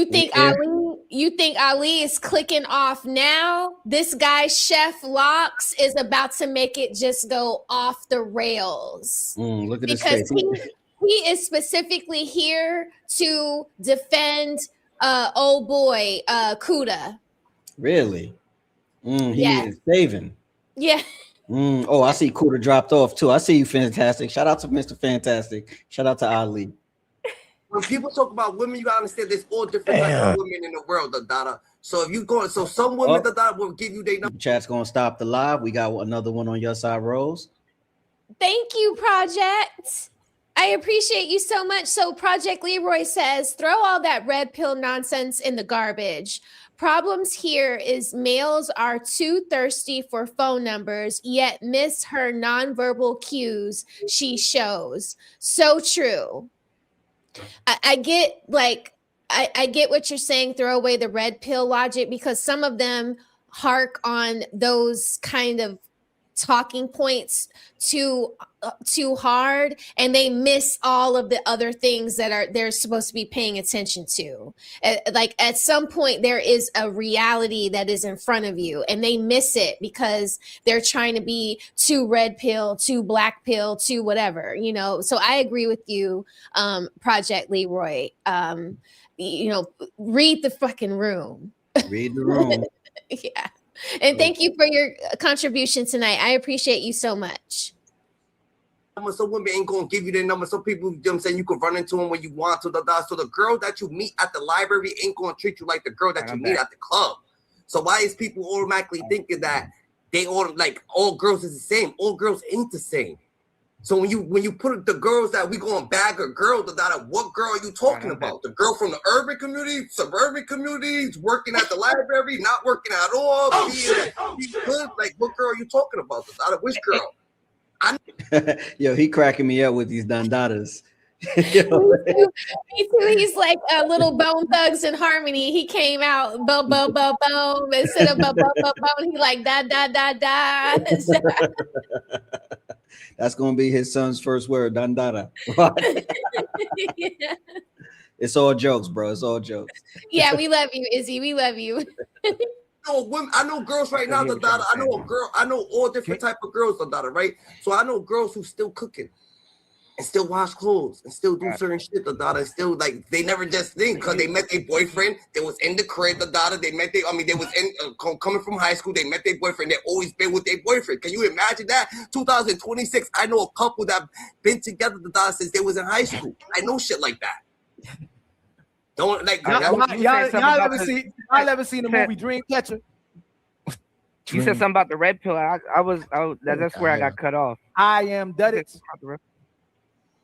think Ali is clicking off now? This guy, Chef Locks, is about to make it just go off the rails.
Look at this
because
face.
he is specifically here to defend old boy Kuda.
Really? He is saving.
Yeah.
Oh, I see Kuda dropped off too. I see you, Fantastic. Shout out to Mr. Fantastic. Shout out to Ali.
When people talk about women, you gotta understand there's all different types of women in the world, Dada. So if you go, some women Dada will give you their number.
Chat's gonna stop the live. We got another one on your side, Rose.
Thank you, Project. I appreciate you so much. So Project Leroy says, throw all that red pill nonsense in the garbage. Problems here is males are too thirsty for phone numbers, yet miss her nonverbal cues she shows. So true. I get I get what you're saying, throw away the red pill logic, because some of them hark on those kind of talking points too hard, and they miss all of the other things that they're supposed to be paying attention to. Like at some point there is a reality that is in front of you, and they miss it because they're trying to be too red pill, too black pill, too whatever, So I agree with you, Project Leroy. Read the fucking room.
Read the room.
Yeah. And thank you for your contribution tonight. I appreciate you so much.
Some women ain't gonna give you their number. Some people, you know what I'm saying, you can run into them when you want to. So the girl that you meet at the library ain't gonna treat you like the girl that you meet at the club. So why is people automatically thinking that they all all girls is the same? All girls ain't the same. So when you put the girls that we gonna bag a girl, what girl are you talking about? The girl from the urban community, suburban communities, working at the library, not working at all? Good? Like, what girl are you talking about? Which girl?
Yo, he cracking me up with these dandadas.
Me too. He's like a little Bone Thugs and Harmony. He came out boom, boom, boom, boom, instead of boom, boom, boom, boom. He like da da da da.
That's gonna be his son's first word, dandada.
Yeah.
It's all jokes, bro. It's all jokes.
Yeah, we love you, Izzy. We love you.
I know girls right now, Dada. I know a girl. I know all different type of girls, Dada. Right? So I know girls who still cooking and still wash clothes and still do certain shit, Dada. And still like they never just think because they met their boyfriend. They was in the crib, Dada. They met they was in coming from high school. They met their boyfriend. They always been with their boyfriend. Can you imagine that? 2026. I know a couple that been together, Dada, since they was in high school. I know shit like that. Don't like
y'all ever seen the movie Dreamcatcher?
You said something about the red pill. That's where I got cut off.
I am Duddits.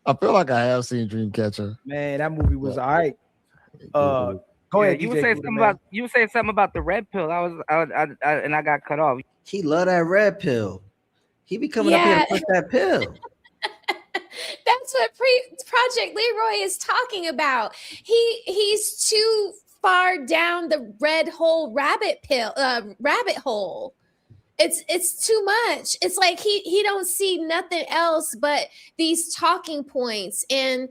I feel like I have seen Dreamcatcher.
Man, that movie was all right. Go ahead.
You were saying something about the red pill. And I got cut off.
He love that red pill. He be coming up here to push that pill.
That's what Project Leroy is talking about. He's too far down the rabbit hole. It's too much. It's like he don't see nothing else but these talking points, and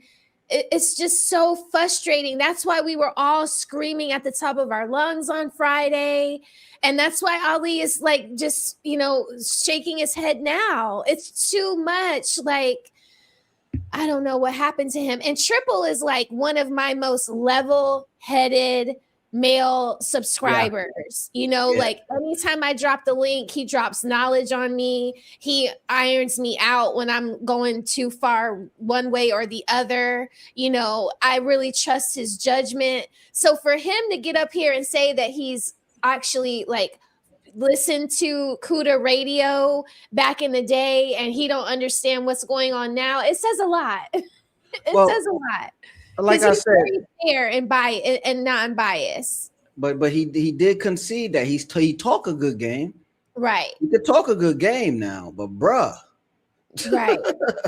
it's just so frustrating. That's why we were all screaming at the top of our lungs on Friday. And that's why Ali is like just, shaking his head now. It's too much. Like, I don't know what happened to him. And Triple is like one of my most level-headed male subscribers. Like anytime I drop the link, he drops knowledge on me. He irons me out when I'm going too far one way or the other. I really trust his judgment. So for him to get up here and say that he's actually like listened to Kuda radio back in the day and he don't understand what's going on now, it says a lot. It says a lot.
Like I said,
fair and non-biased.
But he did concede that he talk a good game.
Right.
He could talk a good game now, but bruh.
Right.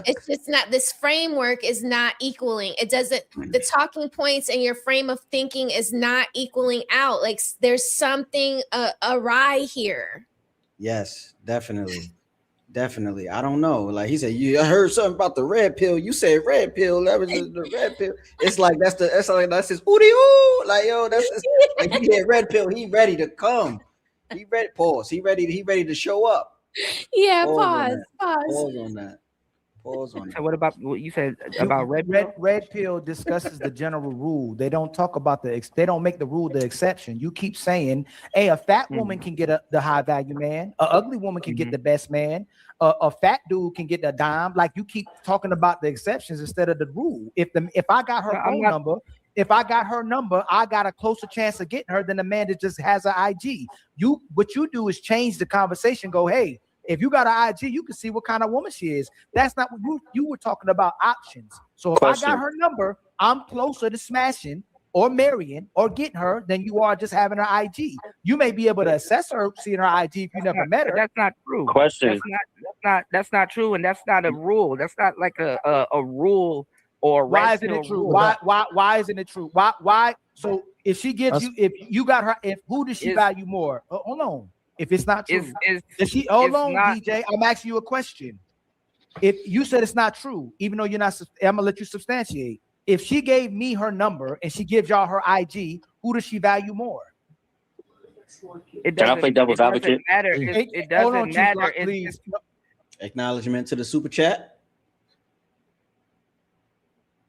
It's just not, this framework is not equaling. It doesn't, the talking points and your frame of thinking is not equaling out. Like there's something awry here.
Yes, definitely. Definitely. I don't know. Like he said, I heard something about the red pill. You said red pill. That was the red pill. It's like that's his ooty ooh. Like that's his, like he had red pill. He ready to come. He ready. Pause. He ready to show up.
Yeah.
Pause
Pause
on that. Pause on that.
So what about what you said about red pill?
Red pill discusses the general rule. They don't talk about they don't make the rule the exception. You keep saying, hey, a fat woman can get the high value man. A ugly woman can get the best man. A fat dude can get a dime. Like you keep talking about the exceptions instead of the rule. If I got her phone number, I got a closer chance of getting her than a man that just has an IG. What you do is change the conversation. Go, hey, if you got an IG, you can see what kind of woman she is. That's not what you were talking about options. So if I got her number, I'm closer to smashing or marrying or getting her than you are just having her IG. You may be able to assess her, seeing her IG if you never met her.
That's not true. That's not true, and that's not a rule. That's not like a rule or
why isn't it true? Why isn't it true? Why? So if she gives you, if you got her, who does she value more? Hold on. If it's not true, hold on, DJ. I'm asking you a question. If you said it's not true, even though you're not, I'm gonna let you substantiate. If she gave me her number and she gives y'all her IG, who does she value more?
Can I play devil's advocate? It doesn't matter.
Acknowledgement to the super chat.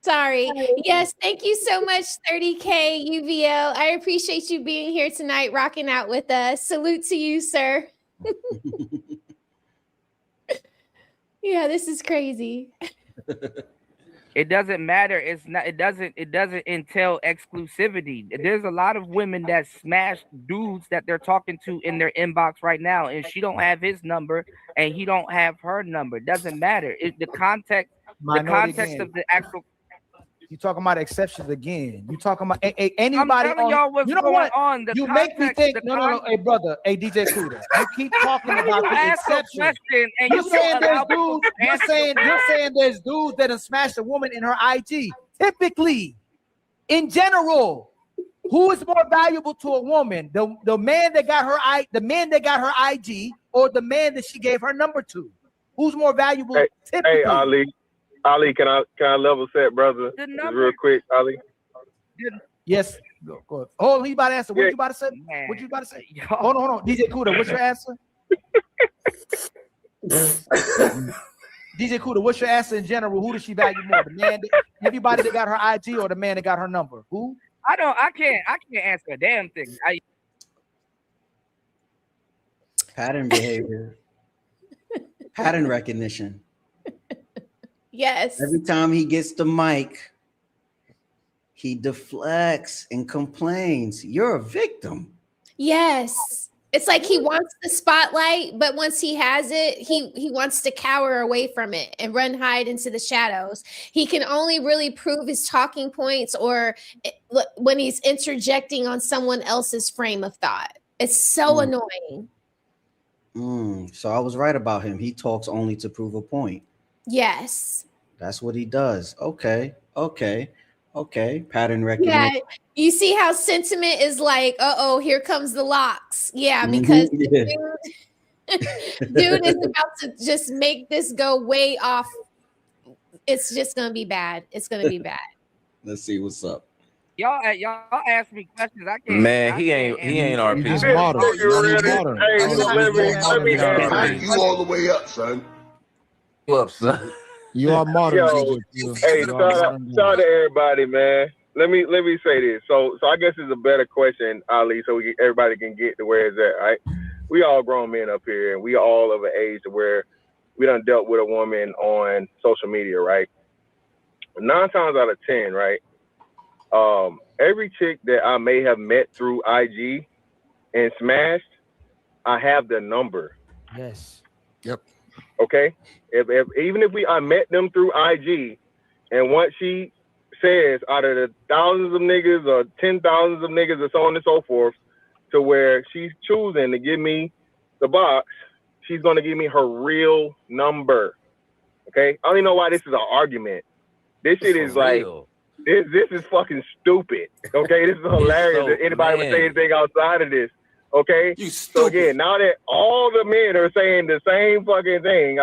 Sorry. Yes, thank you so much, 30K UVL. I appreciate you being here tonight, rocking out with us. Salute to you, sir. Yeah, this is crazy.
It doesn't matter. It's not. It doesn't entail exclusivity. There's a lot of women that smash dudes that they're talking to in their inbox right now, and she don't have his number, and he don't have her number. It doesn't matter. The context of the actual.
You talking about exceptions again? You talking about anybody?
I'm telling y'all what's
you know
going
what?
on.
You make me think. No. Hey, brother. Hey, DJ Kuda. You keep talking about the exceptions. You're saying there's dudes. You're saying there's dudes that have smashed a woman in her IG. Typically, in general, who is more valuable to a woman? The man that got her IG, or the man that she gave her number to? Who's more valuable? Typically?
Hey, Ali.
Ali, can I level set, brother? Just real quick, Ali.
Yes. Go. Oh, he about to answer. What you about to say? What you about to say? Hold on. DJ Kuda, what's your answer? DJ Kuda, what's your answer in general? Who does she value more? The man, everybody that got her IG, or the man that got her number? Who?
I can't answer a damn thing.
Pattern behavior. Pattern recognition.
Yes.
Every time he gets the mic, he deflects and complains. You're a victim.
Yes. It's like he wants the spotlight, but once he has it, he wants to cower away from it and hide into the shadows. He can only really prove his talking points or when he's interjecting on someone else's frame of thought. It's so annoying.
So I was right about him. He talks only to prove a point.
Yes.
That's what he does. Okay. Pattern recognition.
Yeah. You see how sentiment is like, here comes the locks. Yeah, because dude is about to just make this go way off. It's just gonna be bad. It's gonna be bad.
Let's see what's up.
Y'all ask me questions. I can't.
Man, he ain't RP.
He's modern.
Let me
You all the way up, son.
What's up, son?
You are modern.
Hey, shout out to everybody, man. Let me say this. So I guess it's a better question, Ali, so everybody can get to where it's at, right? We all grown men up here, and we all of an age to where we done dealt with a woman on social media, right? 9 times out of 10, right? Every chick that I may have met through IG and smashed, I have their number.
Yes.
Yep.
Okay. Even if I met them through IG, and once she says out of the thousands of niggas or 10,000s of niggas or so on and so forth, to where she's choosing to give me the box, she's gonna give me her real number. Okay. I don't even know why this is an argument. This shit is like this is fucking stupid. Okay, this is hilarious that anybody would say anything outside of this. Okay, so again, now that all the men are saying the same fucking thing,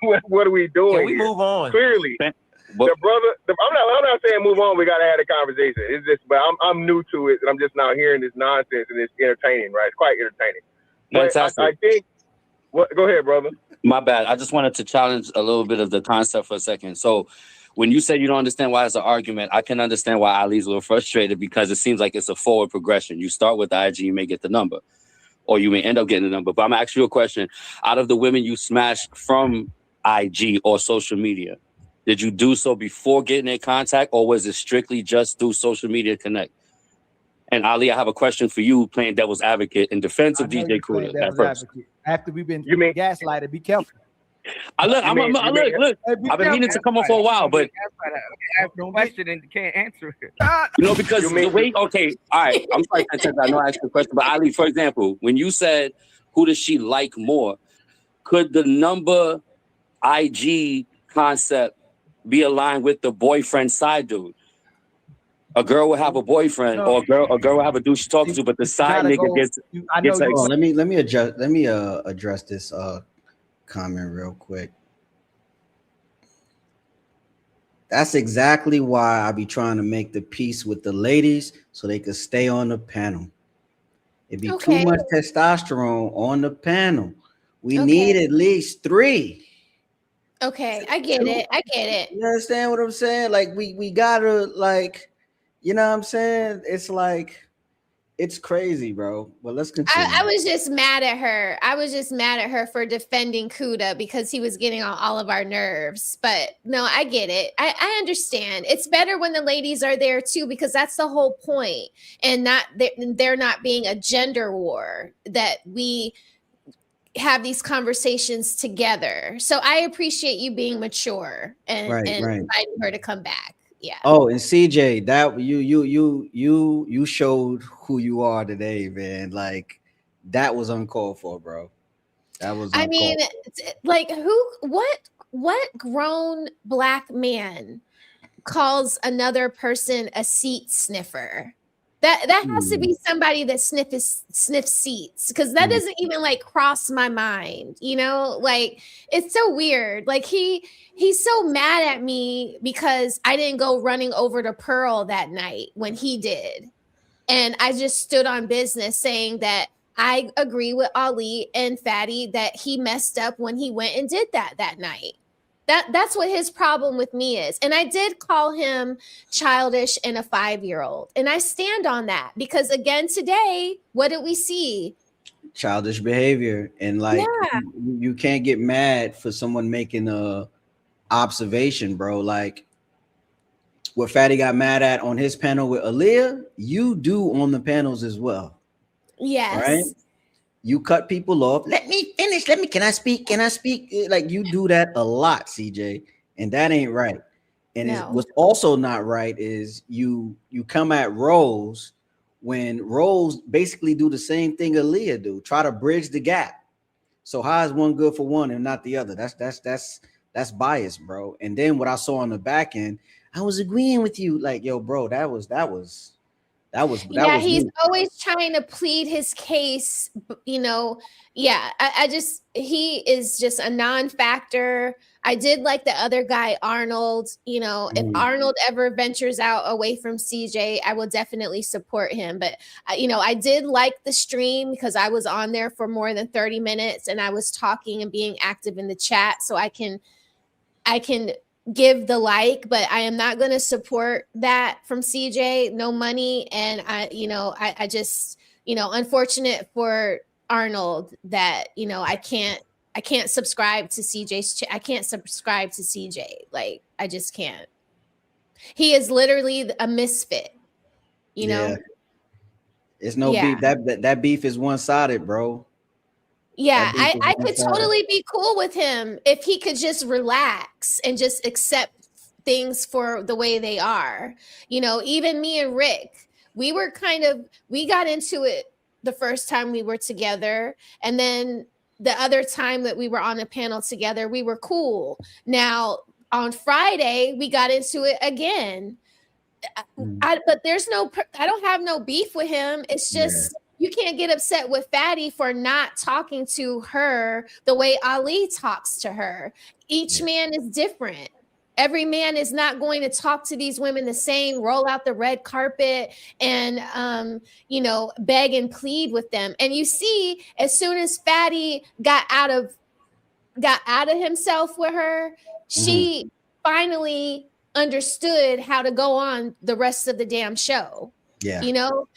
what are we doing?
Can we move on?
Clearly, the brother. I'm not saying move on. We gotta have a conversation. It's just, but I'm new to it, and I'm just now hearing this nonsense, and it's entertaining, right? It's quite entertaining.
Fantastic.
I think. Go ahead, brother.
My bad. I just wanted to challenge a little bit of the concept for a second. So, when you say you don't understand why it's an argument, I can understand why Ali's a little frustrated, because it seems like it's a forward progression. You start with the IG, you may get the number, or you may end up getting the number. But I'm gonna ask you a question. Out of the women you smashed from IG or social media, did you do so before getting in contact, or was it strictly just through social media connect? And Ali, I have a question for you, playing devil's advocate in defense of DJ Kuda at first.
After we've been gaslighted, be careful.
Look, I've been meaning to come on for a while, but
ask the question and can't answer it.
Because the way, okay, all right, I'm sorry, I know I asked the question, but Ali, for example, when you said who does she like more, could the number IG concept be aligned with the boyfriend side dude? A girl will have a boyfriend, or a girl will have a dude she's talking to, but the side nigga gets.
Let me address this comment real quick. That's exactly why I be trying to make the peace with the ladies so they could stay on the panel. It'd be too much testosterone on the panel. We need at least 3.
Okay, I get it.
You understand what I'm saying? Like we gotta, like, you know what I'm saying? It's like, it's crazy, bro. But let's continue.
I was just mad at her. I was just mad at her for defending Kuda because he was getting on all of our nerves. But no, I get it. I understand. It's better when the ladies are there too, because that's the whole point. And not they're not being a gender war, that we have these conversations together. So I appreciate you being mature and inviting her to come back. Yeah.
Oh, and CJ, that you showed who you are today, man. Like, that was uncalled for, bro. That was uncalled for.
Like, what grown black man calls another person a seat sniffer? That has to be somebody that sniffs seats, because that doesn't even like cross my mind, you know? Like, it's so weird. Like he's so mad at me because I didn't go running over to Pearl that night when he did. And I just stood on business saying that I agree with Ali and Fatty that he messed up when he went and did that night. That's what his problem with me is. And I did call him childish and a 5-year-old. And I stand on that because, again, today, what did we see?
Childish behavior. And like, you can't get mad for someone making a observation, bro. Like what Fatty got mad at on his panel with Aaliyah, you do on the panels as well.
Yes.
Right? You cut people off. Let me finish. Can I speak? Can I speak? Like, you do that a lot, CJ, and that ain't right. And what's also not right is you come at Rose when Rose basically do the same thing Aaliyah do. Try to bridge the gap. So how is one good for one and not the other? That's bias, bro. And then what I saw on the back end, I was agreeing with you. Like, yo, bro, that was
he's always trying to plead his case, you know. He is just a non-factor. I did like the other guy, Arnold. You know, if Arnold ever ventures out away from CJ, I will definitely support him. But I did like the stream because I was on there for more than 30 minutes and I was talking and being active in the chat, so I can give the like, but I am not going to support that from CJ. No money. And I just, unfortunate for Arnold that, I can't subscribe to CJ's I can't subscribe to CJ. Like, I just can't. He is literally a misfit, you know?
It's no beef. That beef is one-sided, bro.
Yeah, I could totally be cool with him if he could just relax and just accept things for the way they are. Even me and Rick, we got into it the first time we were together. And then the other time that we were on a panel together, we were cool. Now, on Friday, we got into it again. But I don't have no beef with him. It's just... You can't get upset with Fatty for not talking to her the way Ali talks to her. Each man is different. Every man is not going to talk to these women the same, roll out the red carpet and, beg and plead with them. And you see, as soon as Fatty got out of himself with her, she finally understood how to go on the rest of the damn show.
Yeah.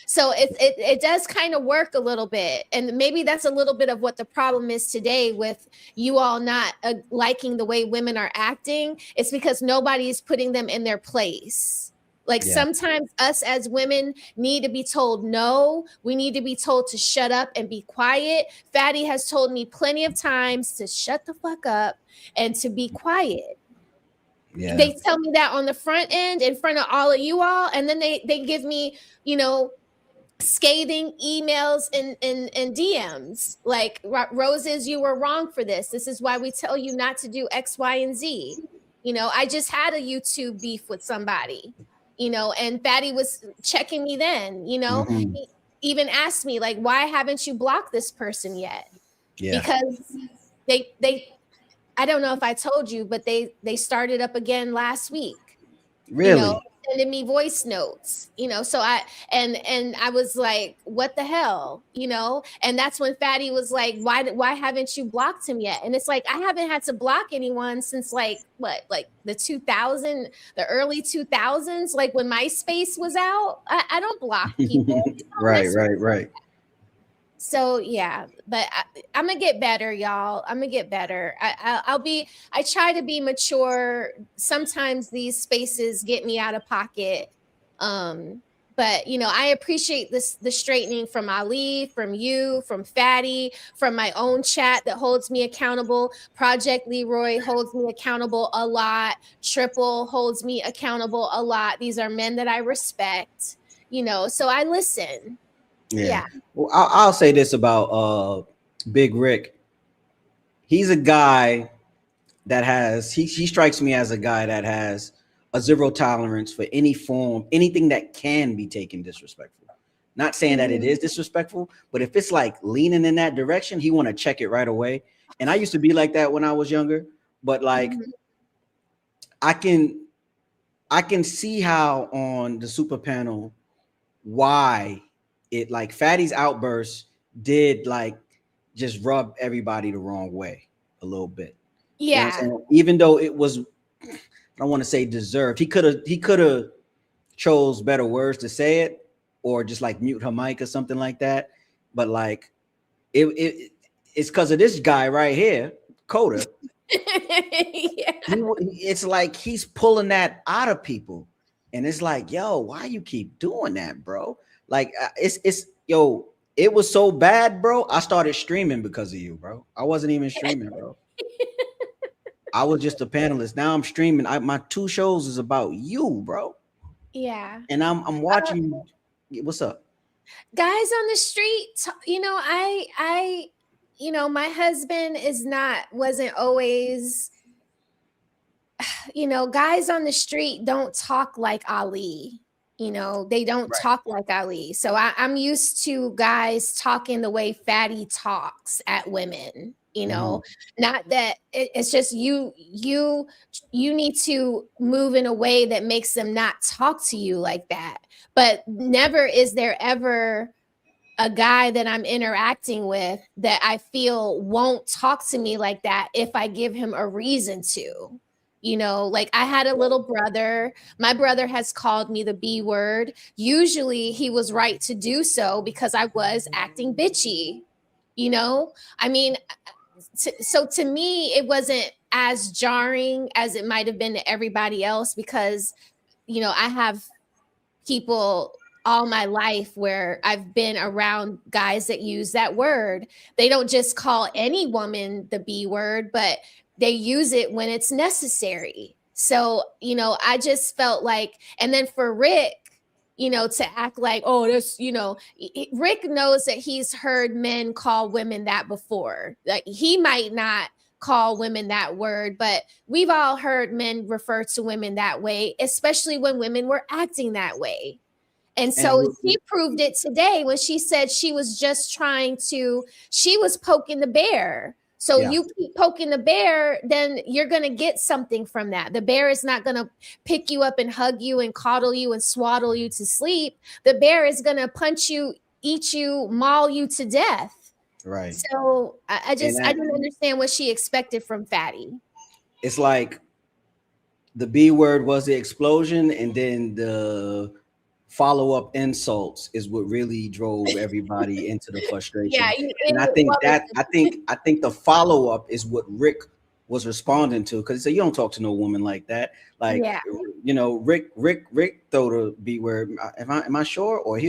So it does kind of work a little bit. And maybe that's a little bit of what the problem is today with you all not liking the way women are acting. It's because nobody is putting them in their place. Like sometimes us as women need to be told no. We need to be told to shut up and be quiet. Fatty has told me plenty of times to shut the fuck up and to be quiet. Yeah. They tell me that on the front end in front of all of you all, and then they give me, scathing emails and DMs like, Roses, you were wrong for this. This is why we tell you not to do X, Y, and Z. I just had a YouTube beef with somebody, and Fatty was checking me then, He even asked me, like, why haven't you blocked this person yet? Yeah. Because they I don't know if I told you, but they started up again last week.
Really?
Sending me voice notes, so I was like, what the hell, and that's when Fatty was like, why haven't you blocked him yet? And it's like, I haven't had to block anyone since like the early 2000s, like when MySpace was out. I don't block people.
Right.
So yeah, but I'm gonna get better, y'all. I'm gonna get better. I try to be mature. Sometimes these spaces get me out of pocket. But I appreciate the straightening from Ali, from you, from Fatty, from my own chat that holds me accountable. Project Leroy holds me accountable a lot. Triple holds me accountable a lot. These are men that I respect, so I listen. Yeah.
Well, I'll say this about Big Rick. He's a guy that has he strikes me as a guy that has a zero tolerance for any form, anything that can be taken disrespectful. Not saying that it is disrespectful, but if it's like leaning in that direction, he want to check it right away. And I used to be like that when I was younger, but like I can see how on the super panel why it like Fatty's outburst did like just rub everybody the wrong way a little bit.
Yeah.
You know what I'm saying? Even though it was, I don't want to say deserved. He could have chose better words to say it, or just like mute her mic or something like that. But like it's because of this guy right here, Coda. It's like he's pulling that out of people, and it's like, yo, why you keep doing that, bro? Like it's yo, it was so bad, bro. I started streaming because of you, bro. I wasn't even streaming, bro. I was just a panelist. Now I'm streaming. My 2 shows is about you, bro.
Yeah.
And I'm watching. What's up?
Guys on the street, you know, I you know, my husband wasn't always, you know, guys on the street don't talk like Ali. You know, they don't talk like Ali. So I'm used to guys talking the way Fatty talks at women. You know, not that it's just you need to move in a way that makes them not talk to you like that. But never is there ever a guy that I'm interacting with that I feel won't talk to me like that if I give him a reason to. You know, like I had a little brother. My brother has called me the B word. Usually he was right to do so because I was acting bitchy. You know, I mean, so to me, it wasn't as jarring as it might have been to everybody else because, you know, I have people all my life where I've been around guys that use that word. They don't just call any woman the B word, but they use it when it's necessary. So, you know, I just felt like, and then for Rick, you know, to act like, oh, this, you know, Rick knows that he's heard men call women that before. Like he might not call women that word, but we've all heard men refer to women that way, especially when women were acting that way. And so she proved it today when she said she was just she was poking the bear. So you keep poking the bear, then you're going to get something from that. The bear is not going to pick you up and hug you and coddle you and swaddle you to sleep. The bear is going to punch you, eat you, maul you to death.
Right.
So I didn't understand what she expected from Fatty.
It's like the B word was the explosion, and then the follow-up insults is what really drove everybody into the frustration.
Yeah,
and I think the follow-up is what Rick was responding to, because he said, you don't talk to no woman like that. Like, you know, Rick throw the B word. Am I sure? Or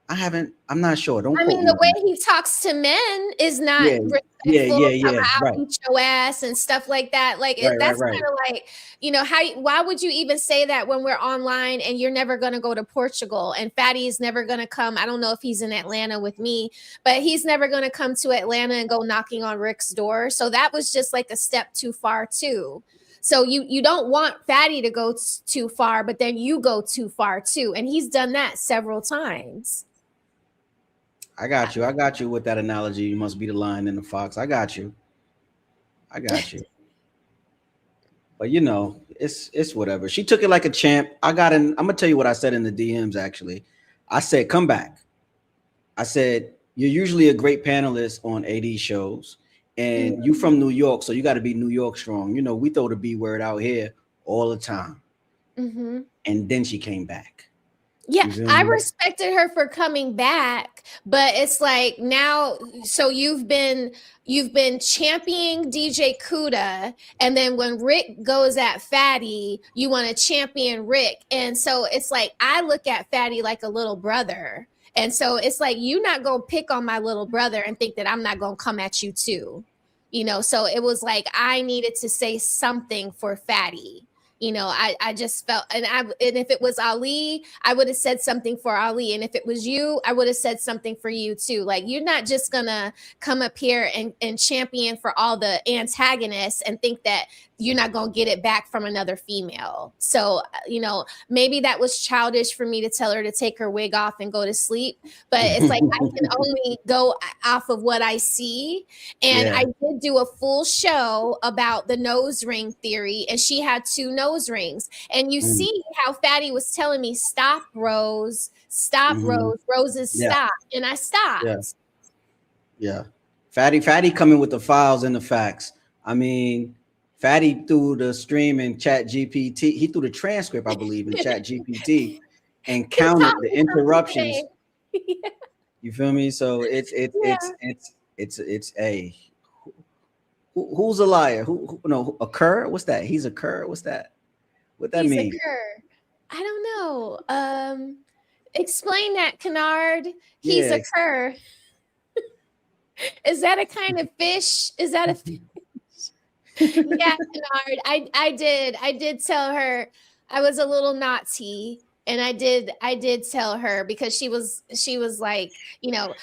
I'm not sure.
I mean, the way he talks to men is not respectful. I'll beat your ass and stuff like that. Like that's kind of like, you know, why would you even say that when we're online and you're never going to go to Portugal and Fatty is never going to come? I don't know if he's in Atlanta with me, but he's never going to come to Atlanta and go knocking on Rick's door. So that was just like a step too far too. So you don't want Fatty to go too far, but then you go too far too. And he's done that several times.
I got you with that analogy. You must be the lion and the fox. I got you. But you know, it's whatever. She took it like a champ. I'm gonna tell you what I said in the DMs. Actually, I said, come back. I said, you're usually a great panelist on AD shows, and you from New York, so you got to be New York strong. You know, we throw the B word out here all the time. And then she came back.
Yeah, I respected her for coming back, but it's like now, so you've been championing DJ Kuda, and then when Rick goes at Fatty, you want to champion Rick. And so it's like, I look at Fatty like a little brother. And so it's like, you're not going to pick on my little brother and think that I'm not going to come at you too. You know, so it was like, I needed to say something for Fatty. I just felt, and if it was Ali, I would have said something for Ali. And if it was you, I would have said something for you too. Like, you're not just gonna come up here and champion for all the antagonists and think that you're not gonna get it back from another female. So, maybe that was childish for me to tell her to take her wig off and go to sleep. But it's like, I can only go off of what I see. And I did do a full show about the nose ring theory, and she had 2 nose rings. And you see how Fatty was telling me, stop, Rose, stop, Roses, stop. And I stopped.
Yeah. Fatty coming with the files and the facts. I mean, Fatty threw the stream in Chat GPT. He threw the transcript, I believe, in Chat GPT and counted the interruptions. You feel me? So it's a who's a liar? Who a cur? What's that? He's a cur. What's that? What that mean?
He's a cur. I don't know. Explain that, Kennard. He's a cur. Is that a kind of fish? Is that a fish? Yeah, Kennard. I did tell her I was a little naughty. And I did tell her, because she was like,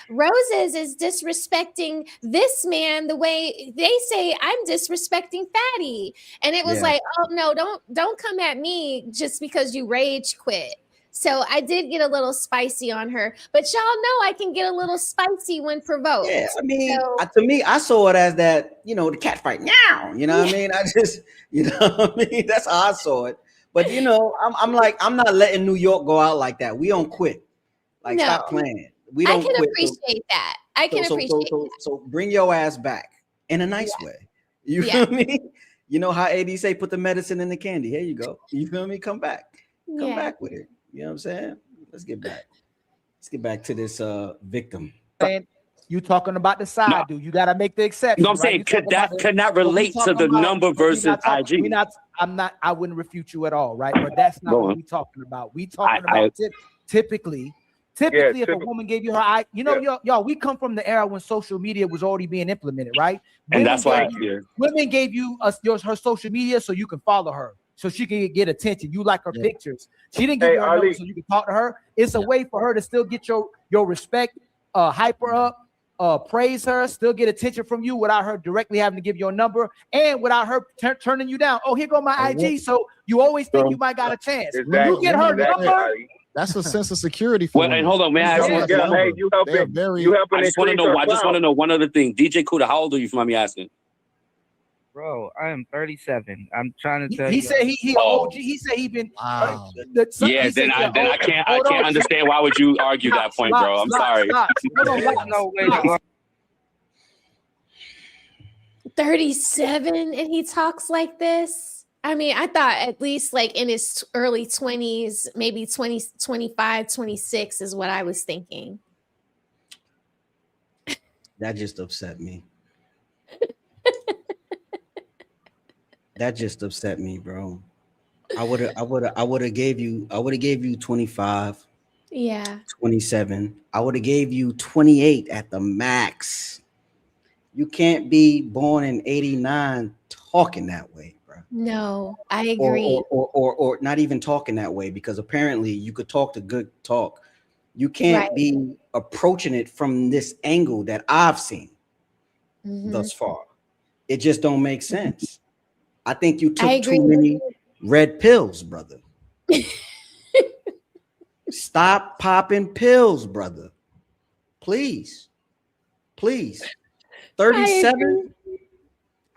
Roses is disrespecting this man the way they say I'm disrespecting Fatty. And it was like, oh no, don't come at me just because you rage quit. So I did get a little spicy on her, but y'all know I can get a little spicy when provoked.
Yeah, I mean, to me, I saw it as that, the cat fight. Meow, what I mean? I just, what I mean? That's how I saw it. But I'm like, I'm not letting New York go out like that. We don't quit. Like, stop playing. We don't quit.
I can appreciate that. I can appreciate that.
So bring your ass back in a nice way. You feel me? You know how AD say, put the medicine in the candy. Here you go. You feel me? Come back. Come back with it. You know what I'm saying? Let's get back. Let's get back to this victim.
You talking about the side, dude. You gotta make the exception.
No, I'm saying could not relate to the number versus IG.
I wouldn't refute you at all, right? But that's not what we're talking about. We talking about typically, if a woman gave you her y'all, we come from the era when social media was already being implemented, right?
And that's why
women gave you her social media so you can follow her, so she can get attention. You like her pictures. She didn't give you her number so you can talk to her. It's a way for her to still get your respect, hype her up, praise her, still get attention from you without her directly having to give you a number and without her turning you down. Oh, here go my IG. So you always think you might got a chance.
Exactly.
When you get her number,
that's a sense of security for
and hold on, man. I just want to know. I just want to know one other thing. DJ Kuda, how old are you? If you mind me asking.
Bro, I am 37. I'm trying to tell you.
He said he OG. He said he been.
Wow. Then I can't understand why would you argue that point, bro. I'm sorry.
No way.
37 and he talks like this. I mean, I thought at least like in his early 20s, maybe 20, 25, 26 is what I was thinking.
That just upset me. That just upset me, bro. I would have gave you 25.
Yeah.
27. I would have gave you 28 at the max. You can't be born in 89 talking that way, bro.
No, I agree.
Or not even talking that way, because apparently you could talk the good talk. You can't be approaching it from this angle that I've seen thus far. It just don't make sense. I think you took too many red pills, brother. Stop popping pills, brother. Please. 37.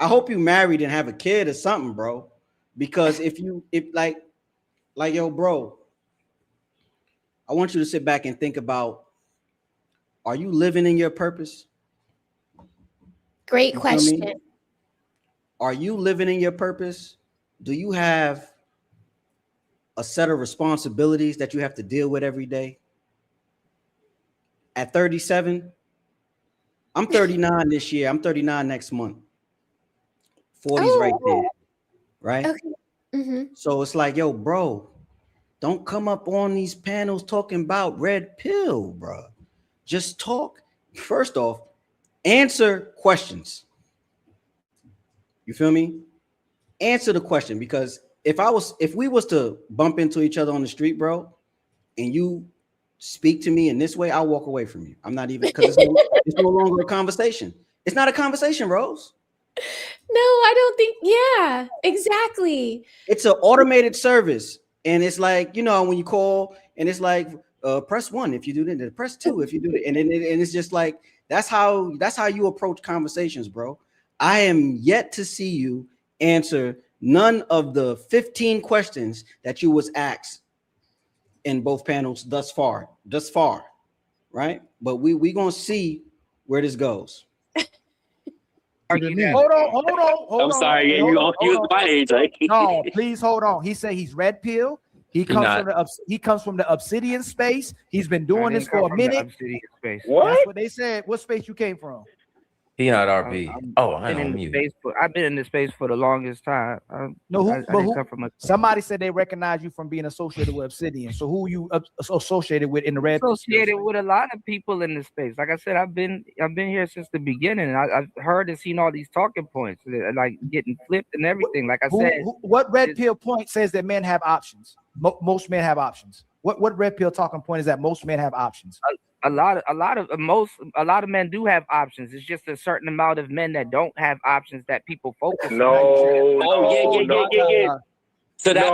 I hope you married and have a kid or something, bro. Because if like yo, bro, I want you to sit back and think about, are you living in your purpose?
Great question.
Are you living in your purpose? Do you have a set of responsibilities that you have to deal with every day? At 37, I'm 39 this year. I'm 39 next month. 40's right there, right?
Okay.
So it's like, yo, bro, don't come up on these panels talking about red pill, bro. Just talk. First off, answer questions. You feel me? Answer the question, because if we was to bump into each other on the street, bro, and you speak to me in this way, I'll walk away from you. I'm not even, because it's no longer a conversation. It's not a conversation, Rose.
No, I don't think. Yeah, exactly.
It's an automated service, and it's like, you know, when you call and it's like press 1 if you do that, press 2 if you do it, and it's just like that's how you approach conversations, bro. I am yet to see you answer none of the 15 questions that you was asked in both panels thus far, right? But we gonna see where this goes.
Hold on.
I'm sorry. You my age. Like.
No, please hold on. He said he's red pill. He comes from the obsidian space. He's been doing this for a minute.
What?
That's what they said. What space you came from?
He not RP. I know mute.
I've been in this space for the longest time.
Somebody said they recognize you from being associated with Obsidian. So who you associated with in the red?
Associated with a lot of people in this space. Like I said, I've been here since the beginning. And I've heard and seen all these talking points, like getting flipped and everything. Like I said,
what red pill point says that men have options? Most men have options. What red pill talking point is that most men have options?
A lot of men do have options. It's just a certain amount of men that don't have options that people focus on.
Yeah. To that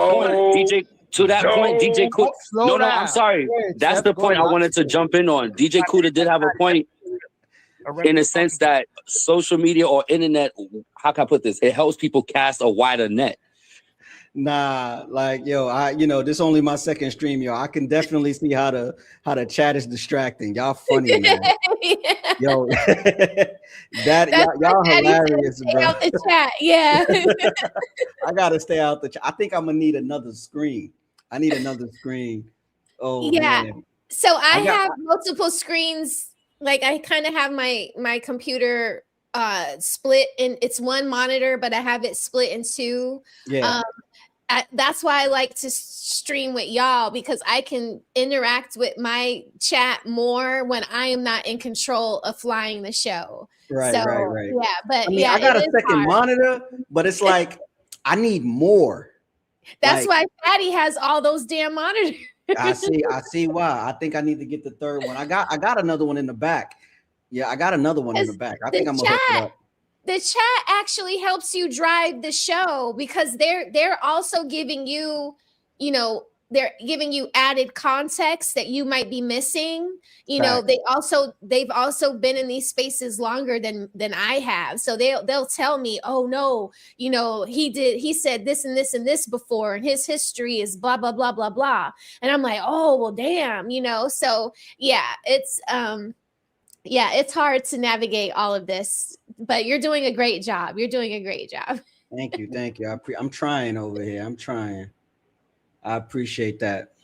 point, DJ Kuda. No, I'm sorry. That's the point I wanted to jump in on. DJ Kuda did have a point in the sense that social media or internet, how can I put this? It helps people cast a wider net.
Nah, like this only my second stream, yo. I can definitely see how the chat is distracting. Y'all funny, man. Yo, y'all hilarious, bro.
Out the chat, yeah.
I gotta stay out the chat. I think I'm gonna need another screen. I need another screen. Oh
yeah.
Man.
So I have multiple screens. Like I kind of have my computer split in. It's one monitor, but I have it split in two.
Yeah.
That's why I like to stream with y'all, because I can interact with my chat more when I am not in control of flying the show.
Right.
Yeah, but
I got a second monitor, but it's like I need more.
That's why Patty has all those damn monitors.
I see why. I think I need to get the third one. I got another one in the back. Yeah, I got another one in the back. I think I'm gonna hook it up.
The chat actually helps you drive the show, because they're also giving you, they're giving you added context that you might be missing. They've also been in these spaces longer than I have. So they'll tell me, oh no, he said this and this and this before, and his history is blah, blah, blah, blah, blah. And I'm like, oh, well, damn, so yeah, it's hard to navigate all of this, but you're doing a great job.
Thank you. I'm trying over here. I'm trying. I appreciate that.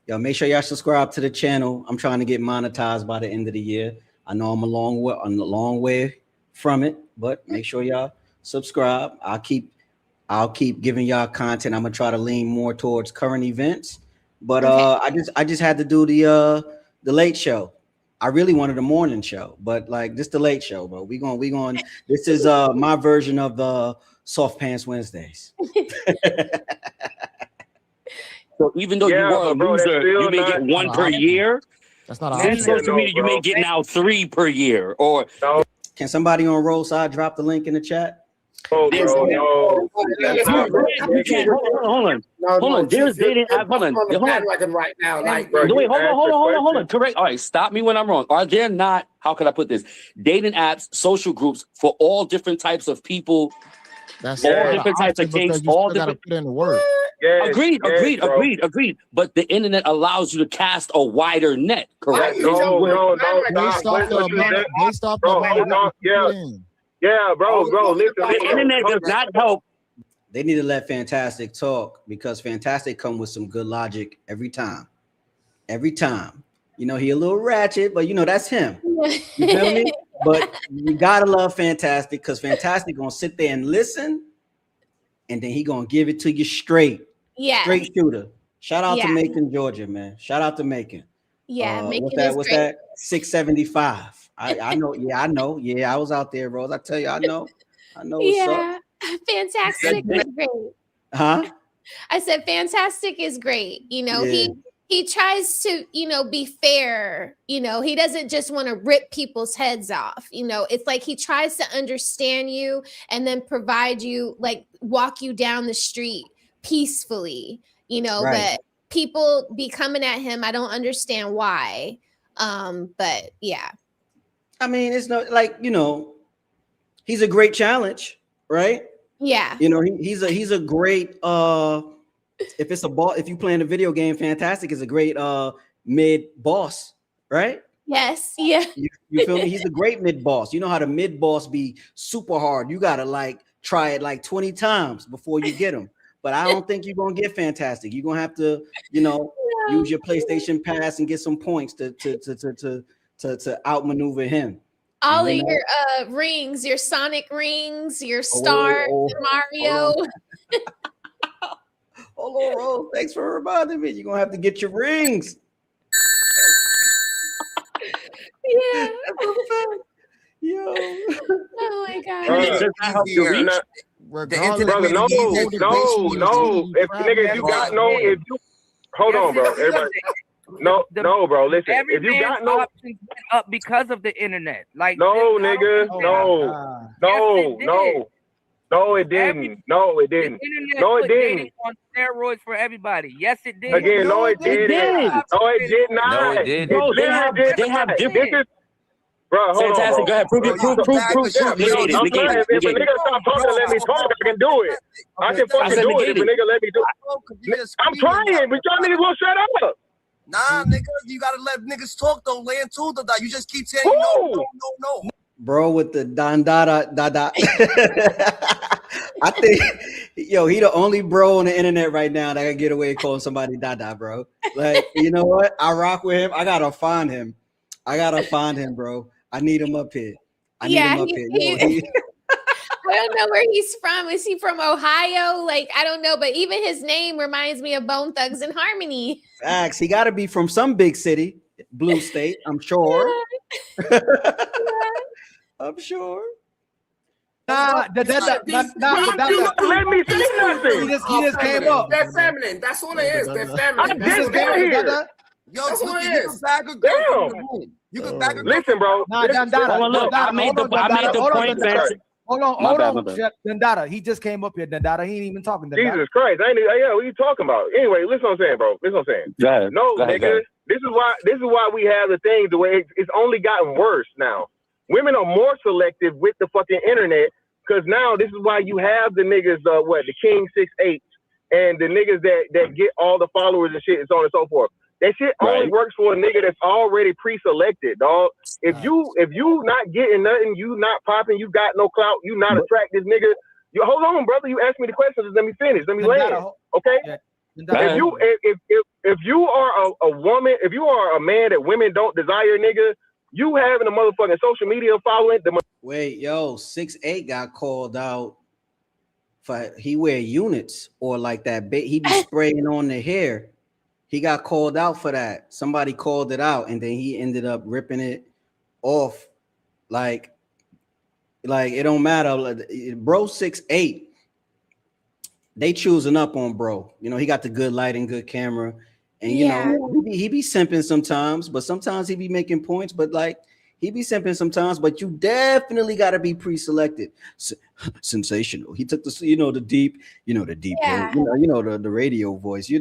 Y'all make sure y'all subscribe to the channel. I'm trying to get monetized by the end of the year. I know I'm a long way from it, but make sure y'all subscribe. I'll keep giving y'all content. I'm gonna try to lean more towards current events, but I just had to do the late show. I really wanted a morning show, but like this the late show, bro. We going. This is my version of Soft Pants Wednesdays.
So even though you were a loser, you may get one per year.
That's not
on social media. You may get now 3 per year. Or
can somebody on Roadside drop the link in the chat?
Hold on. There's dating apps. Hold on.
Right now,
hold on. Correct. All right, stop me when I'm wrong. Are there not? How could I put this? Dating apps, social groups for all different types of people.
That's
all different types of kinks. All different.
Put in the work.
Agreed. But the internet allows you to cast a wider net. Correct.
Yeah, bro. Listen,
the internet does not help.
They need to let Fantastic talk, because Fantastic come with some good logic every time. He a little ratchet, but that's him. You feel me? But you gotta love Fantastic, because Fantastic gonna sit there and listen, and then he gonna give it to you straight.
Yeah.
Straight shooter. Shout out to Macon, Georgia, man. Shout out to Macon.
Yeah, Macon
what's that? 675. I know. Yeah, I know. Yeah, I was out there, Rose. I tell you, I know. What's up.
Fantastic. Great.
Huh?
I said Fantastic is great. You know, he tries to, you know, be fair. You know, he doesn't just want to rip people's heads off. You know, it's like he tries to understand you and then provide you, like, walk you down the street peacefully, you know, but people be coming at him. I don't understand why. But yeah.
I mean, it's not like, you know, he's a great challenge, right?
Yeah.
You know, he's a great if it's a ball, if you playing a video game, Fantastic is a great mid boss, right?
Yes. Yeah.
You feel me? He's a great mid boss. You know how the mid boss be super hard. You gotta like try it like 20 times before you get him. But I don't think you're gonna get Fantastic. You're gonna have to, you know, use your PlayStation Pass and get some points to outmaneuver him.
All of your rings, your Sonic rings, your stars, Mario.
Hold on, Rose. Thanks for reminding me. You're gonna have to get your rings.
Yeah.
Yo.
Oh my God.
Brother, no. If nigga, if you hold on, bro. Everybody. No, bro. Listen,
every
if you got
man's
no
options went up because of the internet. Like
no, nigga, no, it didn't. No, it didn't. No, it didn't.
On steroids for everybody. Yes, it did.
Again, no, it didn't. No, it did not.
No, it didn't.
Bro, they have different.
Bro, hold
Fantastic.
on,
Go ahead. Prove.
If a nigga stop talking, let me talk. I can do it. I can fucking do it. If a nigga let me do it. I'm trying, but y'all niggas won't shut up.
Nah, nigga, you gotta let niggas talk though. Land to the you just keep saying no.
Bro, with the da. I think, yo, he the only bro on the internet right now that can get away calling somebody da, bro. Like, you know what? I rock with him. I gotta find him, bro. I need him up here.
I don't know where he's from. Is he from Ohio? Like, I don't know, but even his name reminds me of Bone Thugs and Harmony.
Facts. He got to be from some big city, blue state, I'm sure. I'm sure.
Let me say nothing.
He just came up.
They're feminine. That's all it is. They're feminine.
I just got here.
Yo,
that's what it is.
Bag a girl in the room. You can bag a girl.
Listen, bro.
I made the point, Fantastic.
Hold on, Dundada. He just came up here, Dundada. He ain't even talking. Dundada.
Jesus Christ! What are you talking about? Anyway, listen what I'm saying, bro. Listen what I'm saying.
Go ahead.
No, nigga. This is why we have the things the way it's only gotten worse now. Women are more selective with the fucking internet because now this is why you have the niggas, the King 6'8" and the niggas that get all the followers and shit and so on and so forth. That shit only works for a nigga that's already pre-selected, dog. If you not getting nothing, you not popping, you got no clout, you not attractive, nigga. You hold on, brother. You asked me the question. Just let me finish. Let me land. Okay. If you are a woman, if you are a man that women don't desire, nigga, you having a motherfucking social media following.
Wait, yo, 6'8" got called out for he wear units or like that. He be spraying on the hair. He got called out for that. Somebody called it out, and then he ended up ripping it off. Like it don't matter. Bro, 6'8". They choosing up on bro. You know, he got the good lighting, good camera, and you know he be simping sometimes, but sometimes he be making points. But like he be simping sometimes. But you definitely got to be pre-selected. Sensational. He took the the deep,
Yeah.
the radio voice.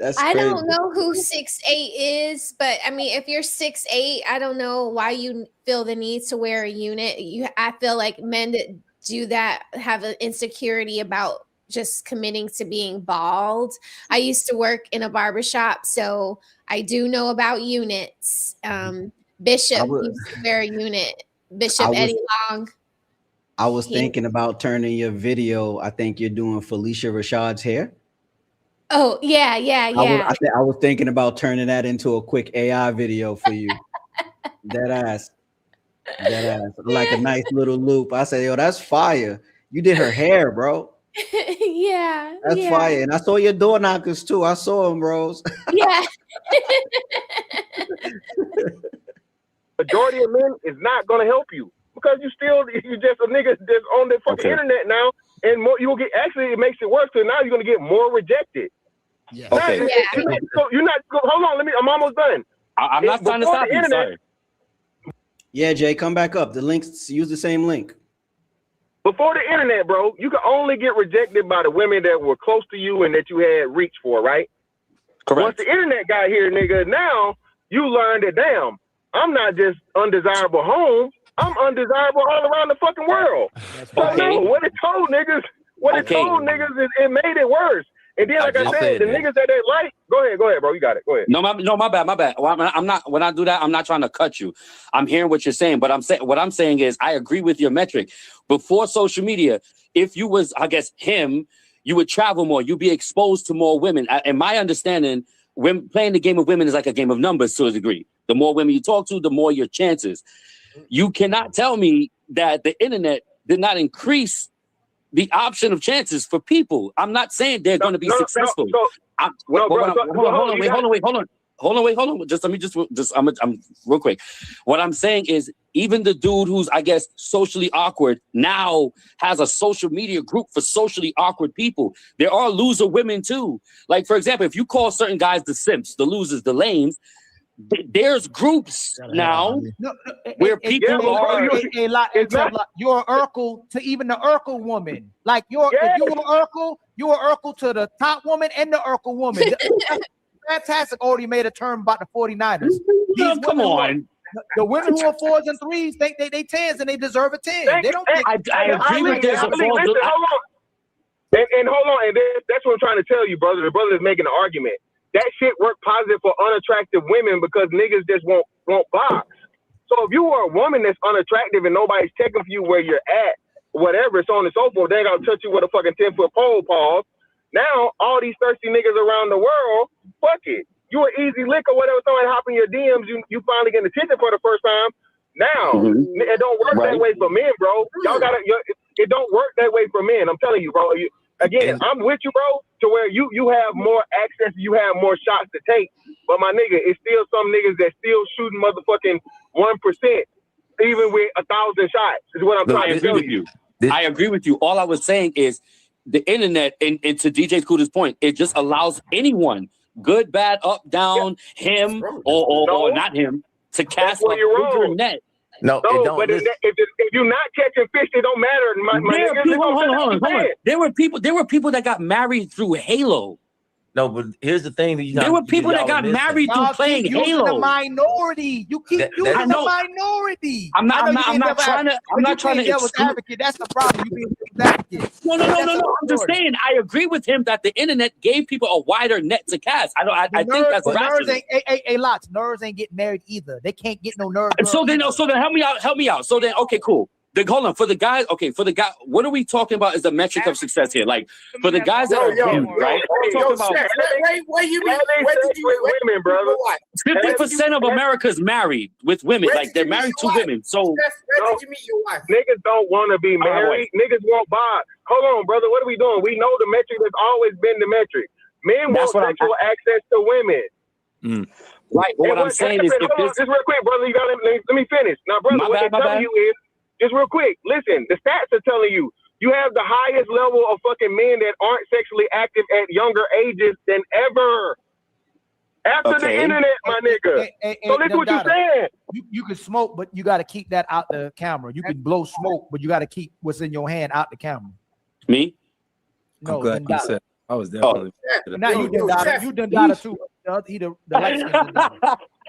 That's
I
crazy.
don't know who 6'8" is, but I mean, if you're 6'8", I don't know why you feel the need to wear a unit. I feel like men that do that have an insecurity about just committing to being bald. I used to work in a barbershop, so I do know about units. Bishop used to wear a unit. Bishop Eddie Long.
I was thinking about turning your video. I think you're doing Felicia Rashad's hair.
Oh, yeah.
I was thinking about turning that into a quick AI video for you. That ass. Like a nice little loop. I said, yo, that's fire. You did her hair, bro.
Yeah.
That's fire. And I saw your door knockers too. I saw them, bros.
Yeah.
Majority of men is not going to help you.
because you just a nigga that's on the fucking internet now, and more you will get. Actually, it makes it worse because now you're gonna get more rejected.
Yeah.
Okay.
So you're not. Hold on. I'm almost done.
I'm not trying to stop you. Sorry.
Yeah, Jay, come back up. The links, use the same link.
Before the internet, bro, you could only get rejected by the women that were close to you and that you had reach for, right?
Correct.
Once the internet got here, nigga, now you learned that, damn, I'm not just undesirable home, I'm undesirable all around the fucking world. So no, what it told niggas is it made it worse. And then, like I said, the niggas that they like, go ahead, bro. You got it. Go ahead.
No, my bad. Well, I'm not. When I do that, I'm not trying to cut you. I'm hearing what you're saying, but what I'm saying is, I agree with your metric. Before social media, if you was, I guess, him, you would travel more. You'd be exposed to more women. And my understanding, when playing the game of women is like a game of numbers to a degree. The more women you talk to, the more your chances. You cannot tell me that the internet did not increase the option of chances for people. I'm not saying they're going to be successful. Hold on. Just let me I'm real quick. What I'm saying is, even the dude who's, I guess, socially awkward now has a social media group for socially awkward people. There are loser women too. Like, for example, if you call certain guys the simps, the losers, the lames, there's groups now where people are.
You're an Urkel to even the Urkel woman. Like if you're an Urkel to the top woman and the Urkel woman. Fantastic already made a term about the 49ers.
Come on.
The women who are 4s and 3s think they 10s and they deserve a 10. They don't think
I agree with this.
Hold on. And hold on. And that's what I'm trying to tell you, brother. The brother is making an argument. That shit worked positive for unattractive women because niggas just won't box. So if you are a woman that's unattractive and nobody's checking for you where you're at, whatever, so on and so forth, they ain't gonna touch you with a fucking 10-foot pole, Paul. Now, all these thirsty niggas around the world, fuck it. You an easy lick or whatever, somebody hop in your DMs, you finally getting attention for the first time. Now, it don't work that way for men, bro. It don't work that way for men. I'm telling you, bro. Again, I'm with you, bro, to where you have more access, you have more shots to take. But my nigga, it's still some niggas that still shooting motherfucking 1%, even with 1,000 shots, is what I'm trying to tell you.
I agree with you. All I was saying is the internet, and to DJ Scooter's point, it just allows anyone, good, bad, up, down, him or not him, to cast a bigger net.
No, it don't.
But if you're not catching fish, it don't matter.
Hold on. There were people that got married through Halo.
No, but here's the thing that
there were people that got married through playing Halo.
The minority. You keep using the minority.
I'm not trying to
advocate. That's the problem. You being advocate.
No. I'm just saying. I agree with him that the internet gave people a wider net to cast. I think that's rational.
Nerds ain't getting married either. They can't get no nerds.
So then help me out. So then, okay, cool. Hold on, for the guys, what are we talking about is the metric of success here? Like, for the guys that are gay, right?
Where you mean? Where did you
women, brother?
50% of America's married with women. Like, they're married to women. So,
where did you meet your wife?
Niggas don't want to be married. Niggas won't buy. Hold on, brother. What are we doing? We know the metric has always been the metric. Men want sexual access to women.
Right. But what I'm saying is,
just real quick, brother. You gotta let me finish. Now, brother, what they're telling you is, just real quick, listen, the stats are telling you have the highest level of fucking men that aren't sexually active at younger ages than ever. After the internet, my nigga. So listen what you're saying.
You can smoke, but you got to keep that out the camera. You can blow smoke, but you got to keep what's in your hand out the camera.
Me?
No,
I'm glad you said. I was definitely.
Now you done data too. The light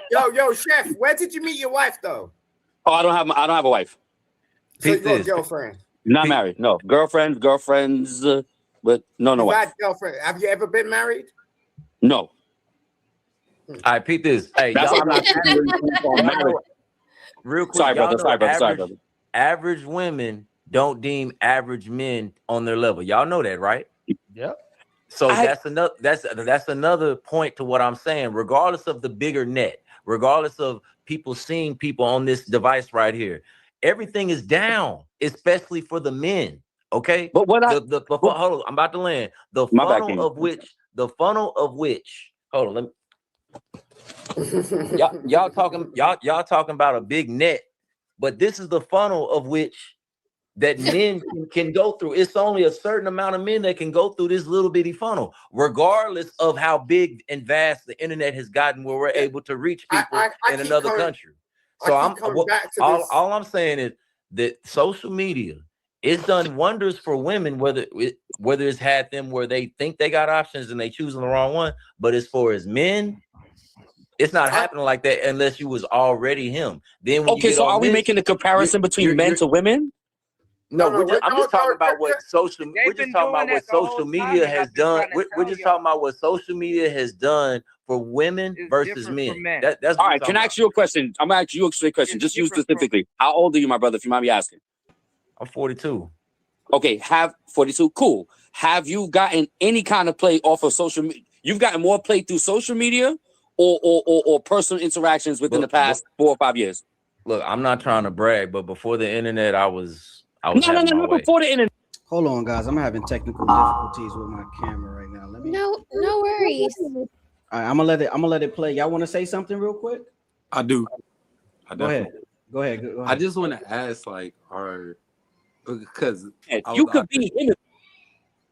Yo, Chef, where did you meet your wife though?
Oh, I don't have a wife.
So you got a girlfriend?
Not married. No, girlfriends, but no wife.
Bad girlfriend. Have you ever been married?
No.
All right, Pete this. Hey,
that's why I'm not
real quick.
Sorry, brother.
Average women don't deem average men on their level. Y'all know that, right?
Yep.
So that's another point to what I'm saying. Regardless of the bigger net, regardless of people seeing people on this device right here, everything is down, especially for the men. Okay,
but what
hold on, I'm about to land. The funnel of which. Hold on, let me. y'all talking about a big net but this is the funnel of which that men can go through. It's only a certain amount of men that can go through this little bitty funnel, regardless of how big and vast the internet has gotten, where we're able to reach people in another country. So all I'm saying is that social media, it's done wonders for women, whether it's had them where they think they got options and they choosing the wrong one. But as far as men, it's not happening like that unless you was already him. Then when
okay, so are we making a comparison between men to women?
No, I'm just talking about what social. We're just talking about what social media has done. We're just talking about what social media has done for women versus men. That's
all right. Can I ask you a question? I'm gonna ask you a straight question. Just you specifically. How old are you, my brother? If you mind me asking.
I'm 42.
Okay, have 42. Cool. Have you gotten any kind of play off of social media? You've gotten more play through social media or personal interactions within the past 4 or 5 years?
Look, I'm not trying to brag, but before the internet, I was
no, before the internet.
Hold on, guys. I'm having technical difficulties with my camera right now. Let me.
No worries.
All right, I'm gonna let it play. Y'all want to say something real quick?
I do.
Go ahead. Go ahead.
I just want to ask, like, because
you could be in it.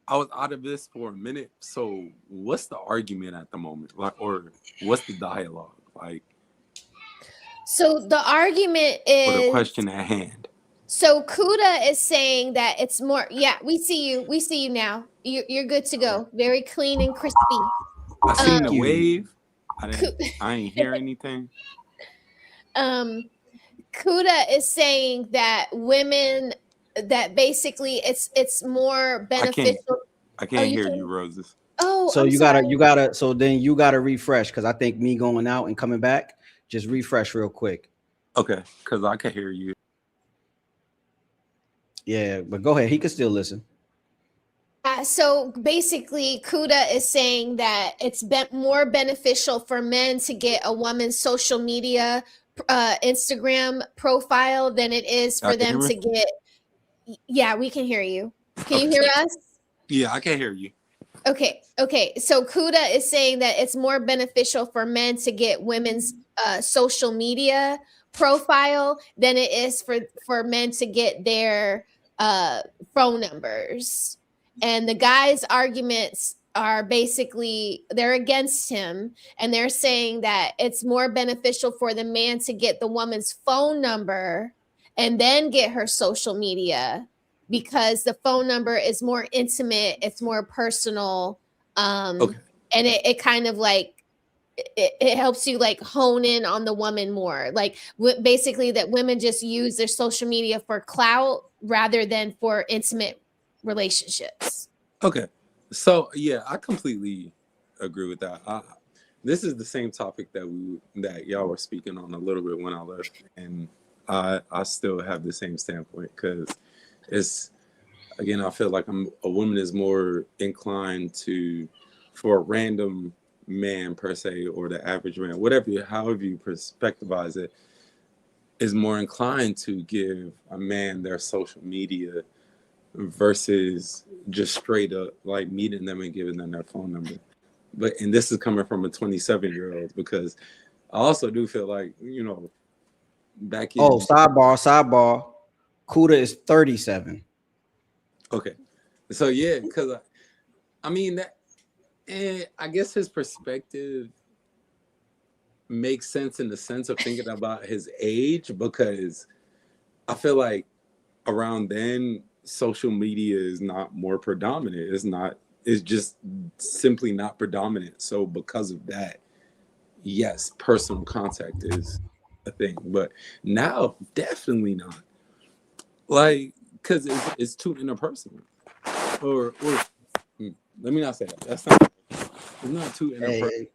I was out of this for a minute. So what's the argument at the moment? Like, or what's the dialogue? Like,
so the argument is,
or the question at hand.
So Kuda is saying that it's more. Yeah, we see you. We see you now. You're good to go. Very clean and crispy.
I seen the wave. I ain't hear anything.
Kuda is saying that women, that basically it's more beneficial.
I can't hear you, Roses.
Oh,
so you gotta. So then you gotta refresh, because I think me going out and coming back, just refresh real quick.
Okay, because I can hear you.
Yeah, but go ahead. He can still listen.
So basically, Kuda is saying that it's more beneficial for men to get a woman's social media Instagram profile than it is for them to get. Yeah, we can hear you. Can you hear us?
Yeah, I can hear you.
Okay. So Kuda is saying that it's more beneficial for men to get women's social media profile than it is for men to get their phone numbers. And the guys' arguments are basically, they're against him, and they're saying that it's more beneficial for the man to get the woman's phone number and then get her social media, because the phone number is more intimate, it's more personal, and it kind of like it helps you like hone in on the woman more. Like basically that women just use their social media for clout rather than for intimate relationships.
Okay, so yeah, I completely agree with that. This is the same topic that y'all were speaking on a little bit when I left, and I still have the same standpoint, because it's, again, I feel like a woman is more inclined for a random man per se, or the average man, however you perspectivize it, is more inclined to give a man their social media versus just straight up like meeting them and giving them their phone number. And this is coming from a 27-year-old, because I also do feel like, back in.
Oh, sidebar. Kuda is 37.
Okay. So yeah, because I mean that, and I guess his perspective makes sense in the sense of thinking about his age, because I feel like around then social media is not more predominant. It's just simply not predominant. So because of that, yes, personal contact is a thing, but now definitely not. Like, because it's too interpersonal. Or let me not say that. It's not too interpersonal.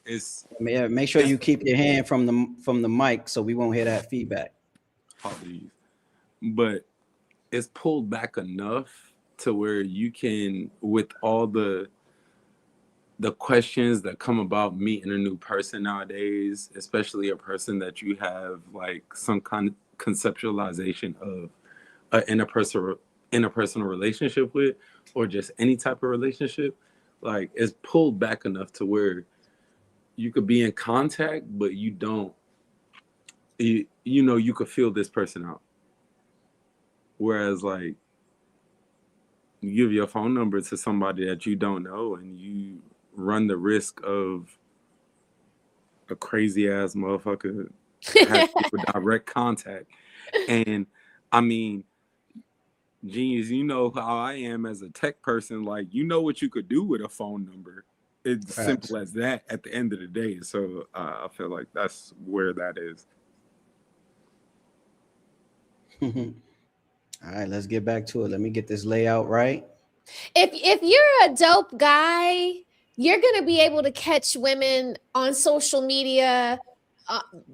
It's
make sure you keep your hand from the mic so we won't hear that feedback.
Apologies. But it's pulled back enough to where you can, with all the questions that come about meeting a new person nowadays, especially a person that you have like some kind of conceptualization of an interpersonal relationship with, or just any type of relationship, like it's pulled back enough to where you could be in contact, but you don't you know, you could feel this person out. Whereas like you give your phone number to somebody that you don't know and you run the risk of a crazy ass motherfucker having direct contact. And I mean, Genius, you know how I am as a tech person. Like, you know what you could do with a phone number. It's simple as that at the end of the day. So I feel like that's where that is.
All right, let's get back to it. Let me get this layout right.
If you're a dope guy, you're gonna be able to catch women on social media,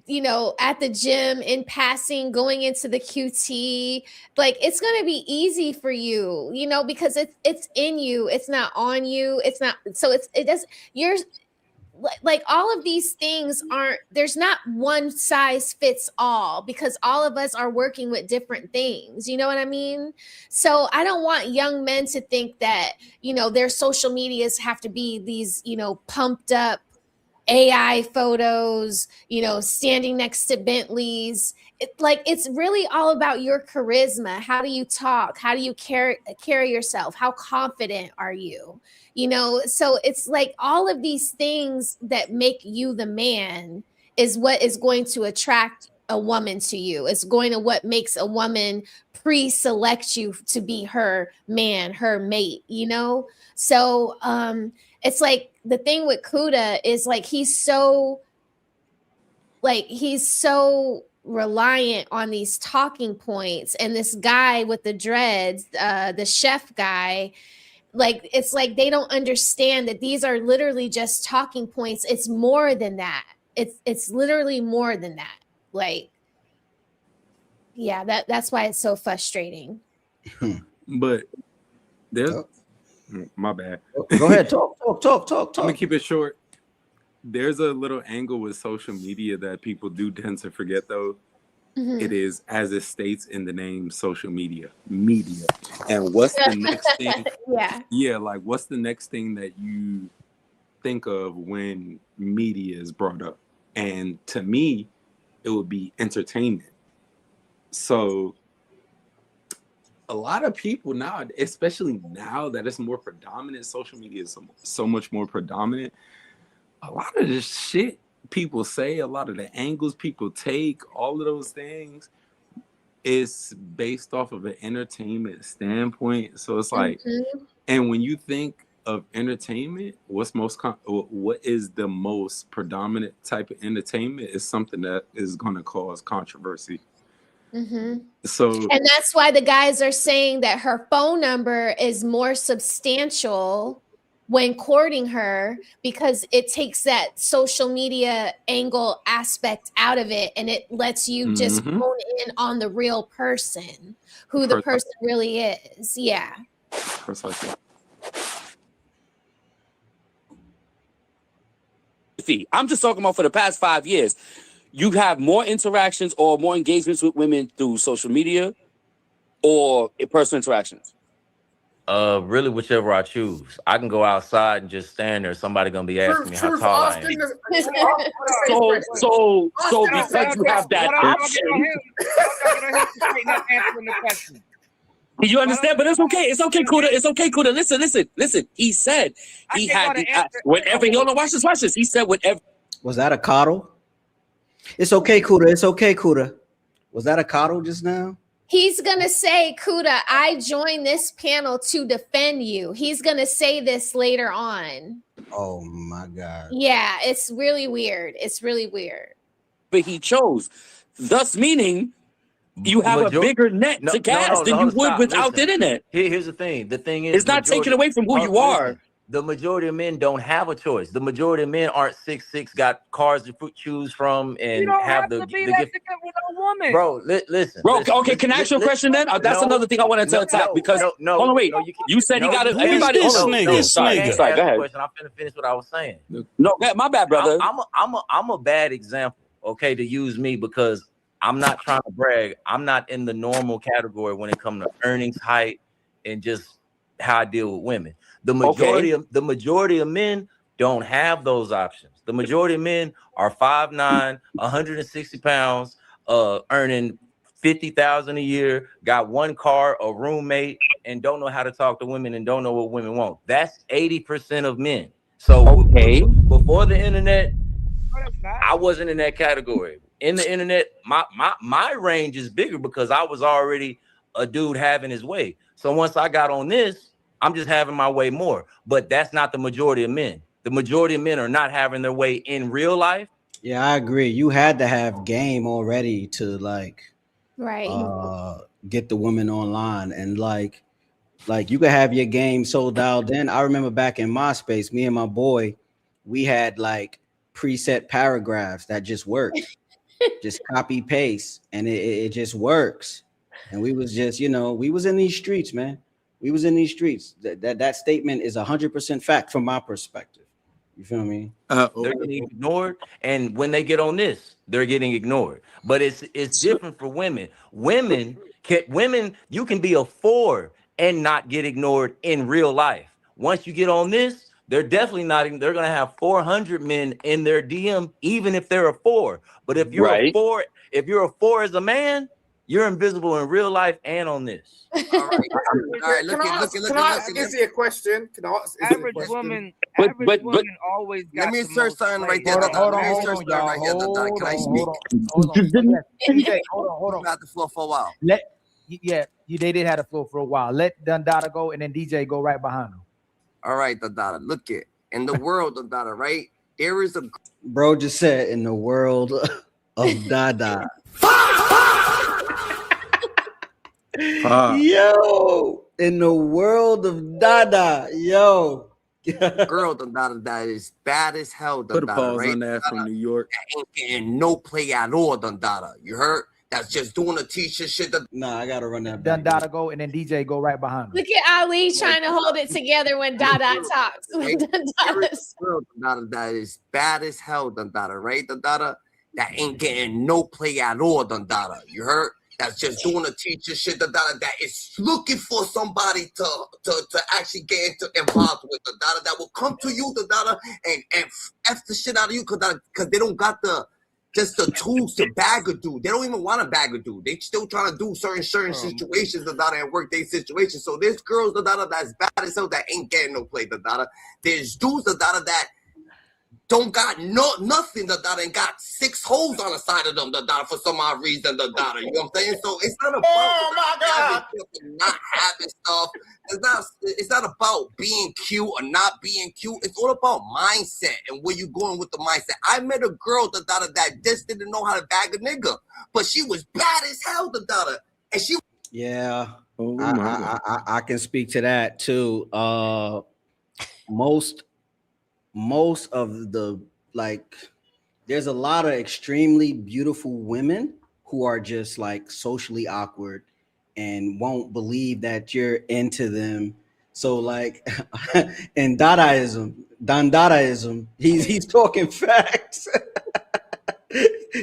you know, at the gym, in passing, going into the QT. Like, it's gonna be easy for you, you know, because it's in you. It's not on you. It's not. So it does. You're like, all of these things aren't. There's not one size fits all, because all of us are working with different things. You know what I mean? So I don't want young men to think that, you know, their social medias have to be these, you know, pumped up AI photos, you know, standing next to Bentleys. It's really all about your charisma. How do you talk? How do you carry yourself? How confident are you? You know, so it's like all of these things that make you the man is what is going to attract a woman to you. It's going to what makes a woman pre-select you to be her man, her mate, you know? So it's like the thing with Kuda is like he's so reliant on these talking points, and this guy with the dreads, the chef guy, like, it's like they don't understand that these are literally just talking points. It's more than that. It's literally more than that. Like, yeah, that's why it's so frustrating.
But there's my bad.
Go ahead, talk.
I'm gonna keep it short. There's a little angle with social media that people do tend to forget, though. Mm-hmm. It is, as it states in the name, social media. And what's the next thing? Yeah, like, what's the next thing that you think of when media is brought up? And to me, it would be entertainment. So a lot of people now, especially now that it's more predominant, social media is so much more predominant. A lot of this shit people say, a lot of the angles people take, all of those things is based off of an entertainment standpoint. So it's like, and when you think of entertainment, what is the most predominant type of entertainment is something that is going to cause controversy. So,
and that's why the guys are saying that her phone number is more substantial when courting her, because it takes that social media angle aspect out of it, and it lets you just hone in on the real person, who the person really is. Yeah.
Precisely.
I'm just talking about for the past 5 years. You have more interactions or more engagements with women through social media or in personal interactions?
Really, whichever I choose. I can go outside and just stand there. Somebody gonna be asking me how tall I am.
So because you have that option. You understand? But it's okay. It's okay, Kuda. It's okay, Kuda. Listen. He said he had whenever he watch this. He said whenever.
Was that a coddle? It's okay, Kuda. It's okay, Kuda. Was that a coddle just now?
He's going to say, Kuda, I joined this panel to defend you. He's going to say this later on.
Oh, my God.
Yeah, it's really weird.
But he chose, thus meaning you have a bigger net to cast than you would without the internet.
Here's the thing. The thing is,
it's not taken away from who you are.
The majority of men don't have a choice. The majority of men aren't 6'6", got cars to choose from, and
you don't
have
to be that to get with a woman.
Bro, listen.
Bro, okay, can I ask you a question then? That's another thing I wanted to attack because hold on, wait. You said he got it. Everybody,
this nigga.
Sorry, go ahead.
I'm finna finish what I was saying.
No, my bad, brother.
I'm a bad example, okay, to use me because I'm not trying to brag. I'm not in the normal category when it comes to earnings, height, and just how I deal with women. The majority of men don't have those options. The majority of men are 5'9", 160 pounds, earning $50,000 a year, got one car, a roommate, and don't know how to talk to women and don't know what women want. That's 80% of men. So before the internet, I wasn't in that category. In the internet, my range is bigger because I was already a dude having his way. So once I got on this, I'm just having my way more. But that's not the majority of men. The majority of men are not having their way in real life.
Yeah, I agree. You had to have game already to like get the woman online, and like you could have your game so dialed in. I remember back in MySpace, me and my boy, we had like preset paragraphs that just worked. Just copy paste, and it just works. And we was just, we was in these streets, man. We was in these streets. That statement is 100% fact from my perspective. You feel me?
They're getting ignored, and when they get on this, they're getting ignored. But it's different for women. Women, you can be a 4 and not get ignored in real life. Once you get on this, they're definitely not. They're gonna have 400 men in their DM, even if they're a 4. But if you're a 4, if you're a 4 as a man, you're invisible in real life and on this.
All right. Look. Can I ask you a question? Can I ask
average woman always got.
Let me insert something right there.
Hold on,
Can I speak?
Hold on.
Got the floor for a while.
They did have the floor for a while. Let Dundada go, and then DJ go right behind him.
All right, Dundada. Look it in the world, Dundada. Right, there is a
bro just said in the world of Dada. Yo, in the world of Dada, yo.
Girl, Dundada, that is bad as hell, Dundada.
Put a pause
right?
on that from New York.
That ain't getting no play at all, Dundada. You heard? That's just doing a teacher shit.
Nah, I gotta run that.
Dundada go, and then DJ go right behind him.
Look at Ali trying to hold it together when Dada talks.
Girl, Dundada, that is bad as hell, Dundada, right, Dundada? That ain't getting no play at all, Dundada. You heard? That's just doing a teacher shit, Dundada, that is looking for somebody to actually get involved with, Dundada, that will come to you, Dundada, and F the shit out of you, because they don't got the tools to bag a dude. They don't even want to bag a dude. They still trying to do certain situations, Dundada, and work their situations. So there's girls, Dundada, that's bad as hell that ain't getting no play, Dundada. There's dudes, Dundada, that don't got nothing, Dundada, and got 6 holes on the side of them, Dundada, for some odd reason, Dundada. You know what I'm saying? So it's not about not having stuff. It's not about being cute or not being cute. It's all about mindset and where you going with the mindset. I met a girl, Dundada, that just didn't know how to bag a nigga, but she was bad as hell, Dundada, and she.
Yeah, I can speak to that too. Most of the there's a lot of extremely beautiful women who are just like socially awkward and won't believe that you're into them. So like in Dadaism, he's talking facts.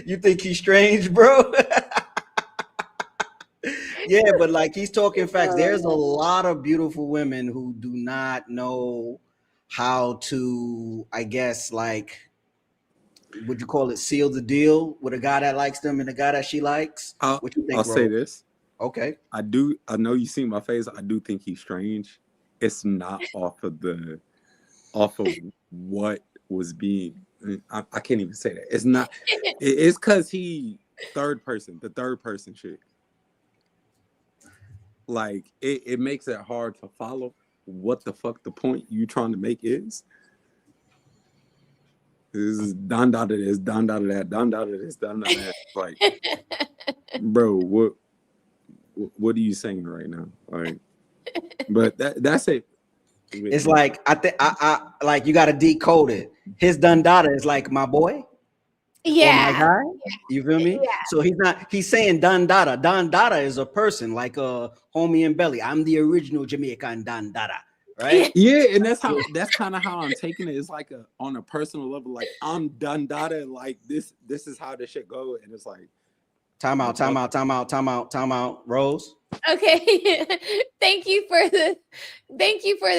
You think he's strange, bro? Yeah, but like he's talking facts. There's a lot of beautiful women who do not know how to, I guess, like, would you call it, seal the deal with a guy that likes them and a guy that she likes? What you think,
I'll say this.
Okay.
I know you see my face. I do think he's strange. It's not off of what was being. I can't even say that. It's not. It's because the third person shit. Like it makes it hard to follow what the fuck the point you trying to make is. This is Dundada this, Dundada that, Dundada this, Dundada that. Like, bro, what are you saying right now? Like, but that's it.
It's like I like you got to decode it. His Dundada is like my boy.
Yeah.
My guy. You feel me?
Yeah.
So he's saying Dundada. Dundada is a person, like a homie and Belly. I'm the original Jamaican Dundada, right?
Yeah, and that's kind of how I'm taking it. It's like on a personal level, like I'm Dundada, like this is how this shit go. And it's like
time out, Rose.
Okay. Thank you for the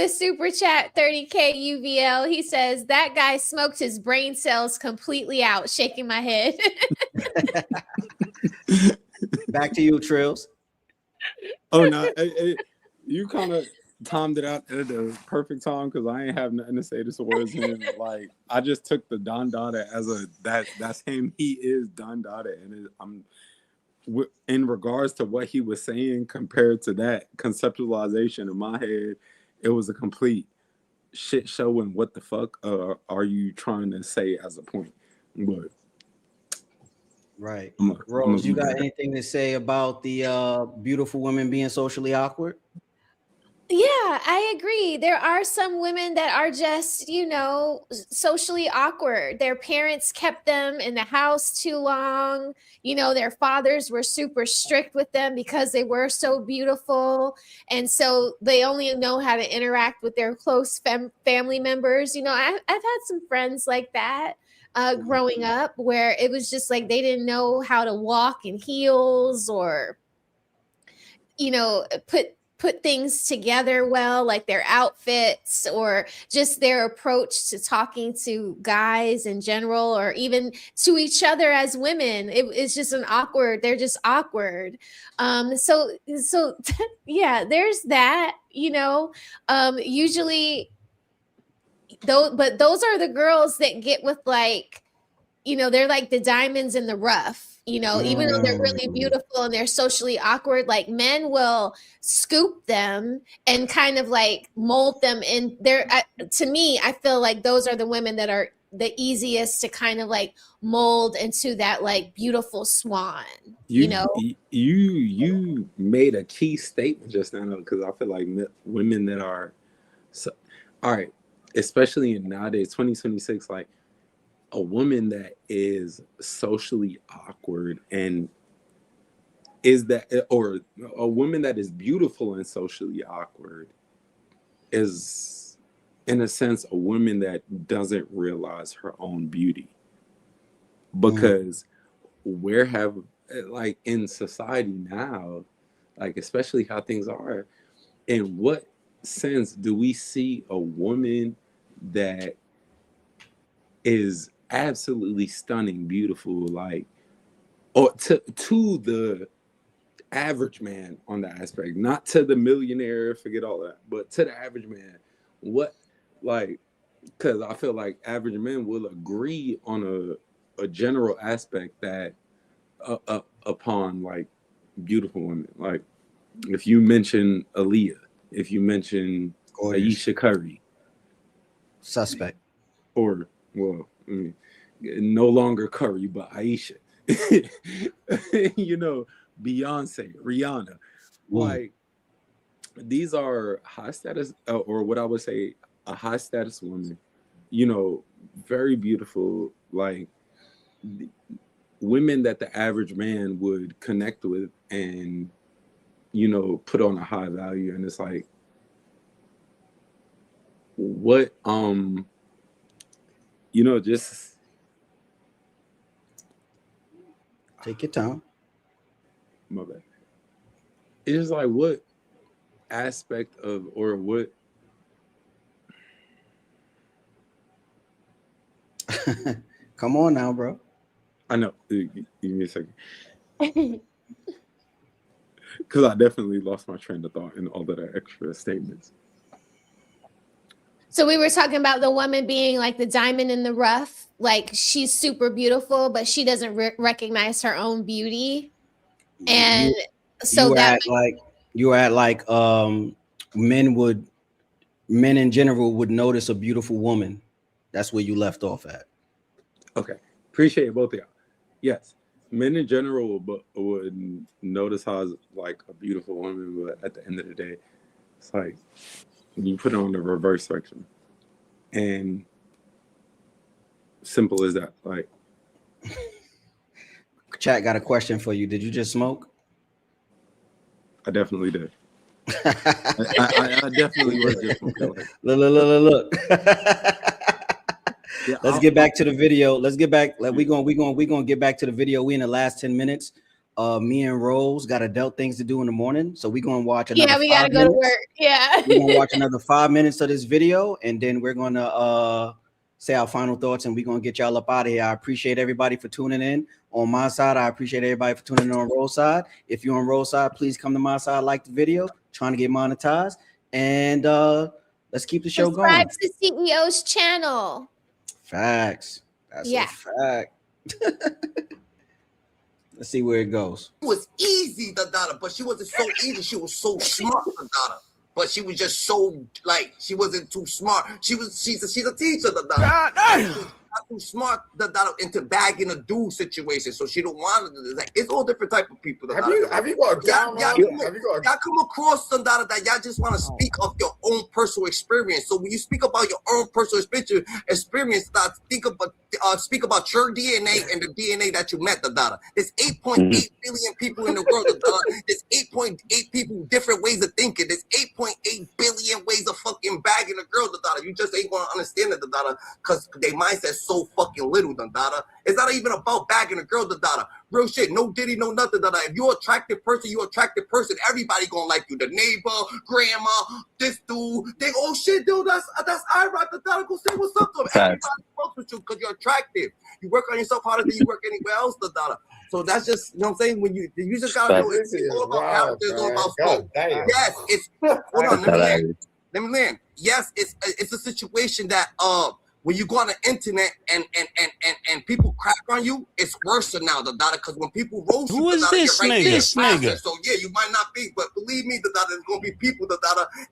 super chat, 30K UVL. He says that guy smoked his brain cells completely out, shaking my head.
Back to you, Trills.
Oh no, you kind of timed it out at the perfect time because I ain't have nothing to say towards him. Like I just took the Don Dada as that's him. He is Don Dada, and in regards to what he was saying compared to that conceptualization in my head, it was a complete shit show. And what the fuck are you trying to say as a point? But
right, Rose, you got anything to say about the beautiful women being socially awkward?
Yeah, I agree. There are some women that are just, socially awkward. Their parents kept them in the house too long. Their fathers were super strict with them because they were so beautiful. And so they only know how to interact with their close family members. I've had some friends like that growing up where it was just like they didn't know how to walk in heels or, put things together well, like their outfits or just their approach to talking to guys in general, or even to each other as women. It's just they're just awkward. So yeah, there's that, usually but those are the girls that get with they're like the diamonds in the rough. Even though they're really beautiful and they're socially awkward, like men will scoop them and kind of like mold them in there. To me, I feel like those are the women that are the easiest to kind of like mold into that like beautiful swan.
You made a key statement just now because I feel like women that are all right, especially in nowadays 2026, like a woman that is socially awkward and or a woman that is beautiful and socially awkward is, in a sense, a woman that doesn't realize her own beauty. Because where have, like in society now, like especially how things are, in what sense do we see a woman that is absolutely stunning, beautiful, like, or to the average man on the aspect, not to the millionaire, forget all that, but to the average man, what, like, because I feel like average men will agree on a general aspect that upon like beautiful women, like if you mention Aaliyah, if you mention Ayesha Curry,
suspect, or
well, no longer Curry, but Aisha, Beyonce, Rihanna, like these are high status, or what I would say a high status woman, very beautiful, like women that the average man would connect with and, put on a high value. And it's like, what, just
take your time.
My bad. It's just like what aspect of, or what
come on now, bro.
I know. Give me a second. Because I definitely lost my train of thought in all of the extra statements.
So we were talking about the woman being like the diamond in the rough, like she's super beautiful, but she doesn't recognize her own beauty. And
you were at men in general would notice a beautiful woman. That's where you left off at.
Okay. Appreciate both of y'all. Yes. Men in general would notice how like a beautiful woman, but at the end of the day, it's like you put it on the reverse spectrum. And simple as that. Like,
chat got a question for you. Did you just smoke?
I definitely did. I definitely was just smoking.
Look. Yeah, let's get back to the video. Let's get back. Like we're gonna get back to the video. We in the last 10 minutes. Me and Rose got adult things to do in the morning, so we're gonna watch another.
Yeah, we gotta go to work. Yeah,
we're gonna watch another 5 minutes of this video, and then we're gonna say our final thoughts, and we're gonna get y'all up out of here. I appreciate everybody for tuning in. On my side, I appreciate everybody for tuning in on Roadside. If you're on Roadside, please come to my side, like the video, trying to get monetized, and let's keep the show going.
Subscribe to CEO's channel.
Facts. That's a fact. Let's see where it goes.
It was easy, but she wasn't so easy. She was so smart, but she was just so like she wasn't too smart. She's a teacher, not too smart, into bagging a dude situation. So she don't want to. Like, it's all different type of people.
Have you got
y'all come across that y'all just want to speak of your own personal experience. So when you speak about your own personal experience, speak about your DNA and the DNA that you met. There's 8.8 billion people in the world. There's 8.8 people different ways of thinking. There's 8.8 billion ways of fucking bagging a girl. You just ain't gonna understand it, because their mindset's so fucking little. It's not even about bagging a girl. Real shit. No Diddy, no nothing. If you're an attractive person, everybody gonna like you. The neighbor, grandma, this dude. They oh shit, dude, that's Ira. Go say what's up to him. Everybody fucks with you because you're attractive. You work on yourself harder than you work anywhere else. So that's just, you know what I'm saying? When you just gotta know it's all about character, it's all about scope. Yes, it's hold on, let me land. Yes, it's a situation that when you go on the internet and people crack on you, it's worse now, because when people roast you,
who is this nigga?
So yeah, you might not be, but believe me, there's gonna be people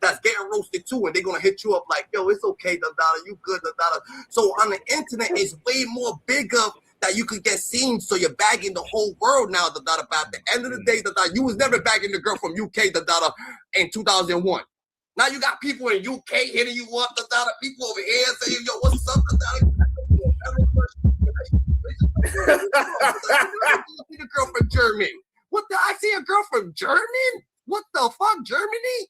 that's getting roasted too, and they're gonna hit you up like, yo, it's okay, you good, So on the internet, it's way more bigger that you could get seen, so you're bagging the whole world now, But at the end of the day, you was never bagging the girl from UK, in 2001. Now you got people in UK hitting you up, people over here saying, yo, what's up, see the girl from Germany. What the? I see a girl from Germany? What the fuck, Germany?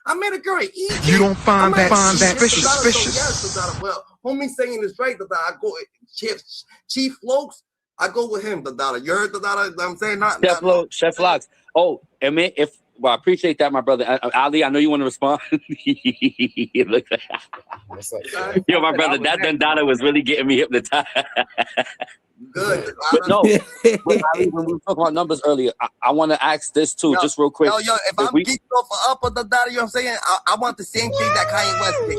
I met a girl in Egypt.
You don't find that suspicious.
Yes, well, homie saying is right, I go Chief Lokes, I go with him, You heard I'm saying not
Chef Locks. Oh, I mean, I appreciate that, my brother. Ali, I know you want to respond. Yo, my brother, that Dundada was really getting me hypnotized.
Good.
But no, Ali, when we were talking about numbers earlier, I want to ask this too, just real quick.
Yo, if I'm geeked off for up or you know what I'm saying? I want the same thing that Kanye West did.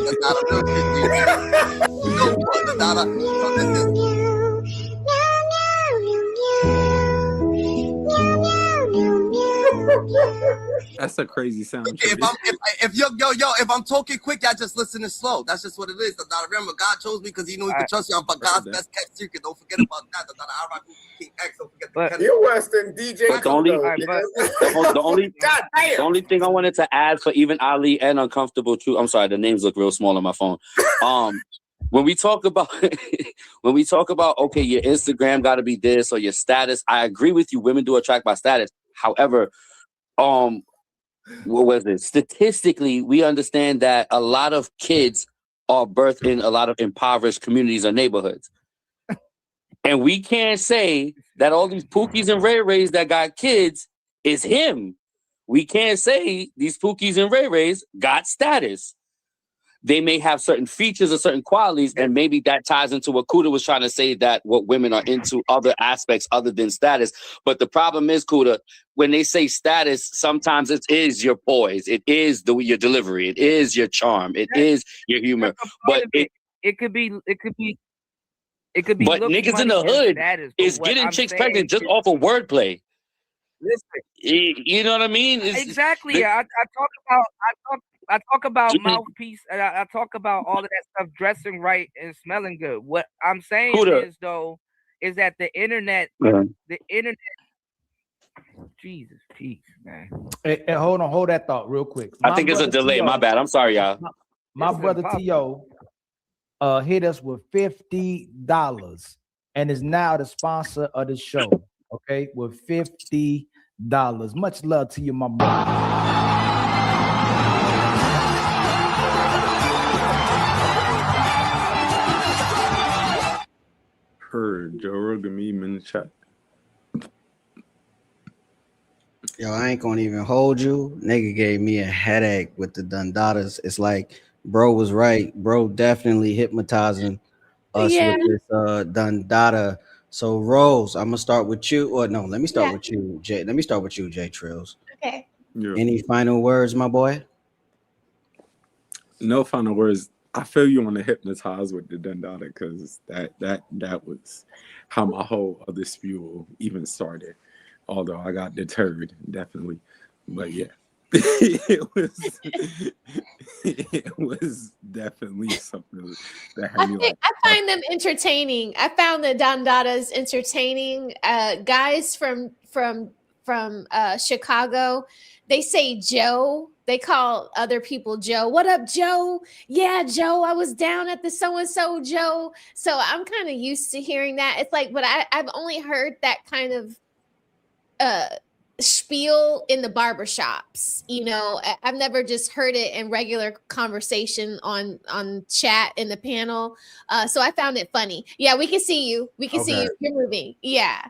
That's a crazy sound.
If I'm talking quick, I just listen to slow. That's just what it is. Remember, God chose me because He knew He could trust you. I'm God's best kept secret. Don't forget about that.
You're worse than DJ.
The only thing I wanted to add for even Ali and Uncomfortable Truth. I'm sorry, the names look real small on my phone. When we talk about okay, your Instagram got to be this or your status, I agree with you. Women do attract by status. However, what was it? Statistically, we understand that a lot of kids are birthed in a lot of impoverished communities or neighborhoods. And we can't say that all these Pookies and Ray Rays that got kids is him. We can't say these Pookies and Ray Rays got status. They may have certain features or certain qualities, and maybe that ties into what Kuda was trying to say, that what women are into other aspects other than status. But the problem is, Kuda, when they say status, sometimes it is your poise, it is your delivery, it is your charm, it is your humor. But
it could be.
But niggas in the hood is getting chicks pregnant just off of wordplay.
Listen,
you know what I mean?
Exactly. I talk about mouthpiece, and I talk about all of that stuff, dressing right and smelling good. What I'm saying is that the internet, Jesus, peace, man.
Hey, hold that thought real quick.
I think it's a delay. My bad. I'm sorry, y'all.
My brother T.O. hit us with $50 and is now the sponsor of the show. Okay, with $50. Much love to you, my brother.
Heard Joe Rogan meme in the chat.
Yo, I ain't gonna even hold you. Nigga gave me a headache with the Dundadas. It's like, bro was right. Bro definitely hypnotizing us
Yeah.
with this Dundada. So Rose, I'm gonna start with you. Or no, let me start with you, Jay. Let me start with you, Jay Trills.
Okay.
Yeah.
Any final words, my boy?
No final words. I feel you on the hypnotize with the Dundada because that was how my whole other spew even started. Although I got deterred, definitely. But yeah. it was definitely something that had me
I find them entertaining. I found the Dandadas entertaining. Guys from Chicago, they say Joe. They call other people Joe. What up, Joe? Yeah, Joe. I was down at the so and so, Joe. So I'm kind of used to hearing that. It's like, but I've only heard that kind of spiel in the barbershops. You know, I've never just heard it in regular conversation on chat in the panel. So I found it funny. Yeah, we can see you. We can see you. You're moving. Yeah.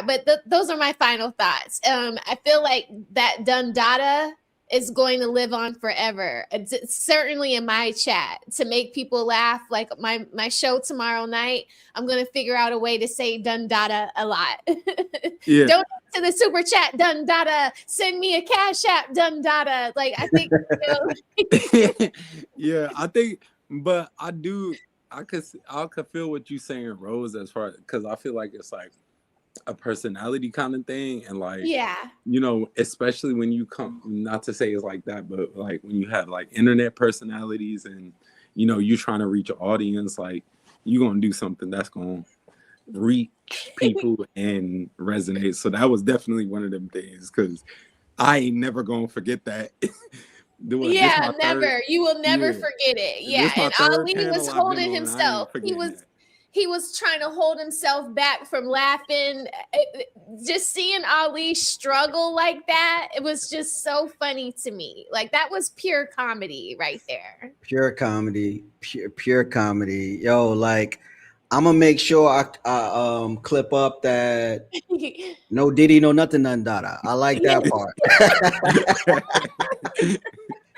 But those are my final thoughts. I feel like that Dundada is going to live on forever. It's certainly in my chat to make people laugh. Like my show tomorrow night, I'm going to figure out a way to say Dundada a lot.
Yeah.
Donate to the super chat, Dundada. Send me a cash app, Dundada. Like, I think,
yeah, I think, but I could feel what you're saying, Rose, as far, because I feel like it's like a personality kind of thing, and like,
yeah,
you know, especially when you come, not to say it's like that, but like when you have like internet personalities and, you know, you trying to reach an audience, like you're gonna do something that's gonna reach people and resonate. So that was definitely one of them things, because I ain't never gonna forget that.
Yeah, never. You will never forget it. Yeah, and Ali was holding himself. He was trying to hold himself back from laughing. Just seeing Ali struggle like that, it was just so funny to me. Like, that was pure comedy right there.
Pure comedy. Pure comedy. Yo, like, I'm gonna make sure I clip up that no Diddy, no nothing, Dundada. I like that part.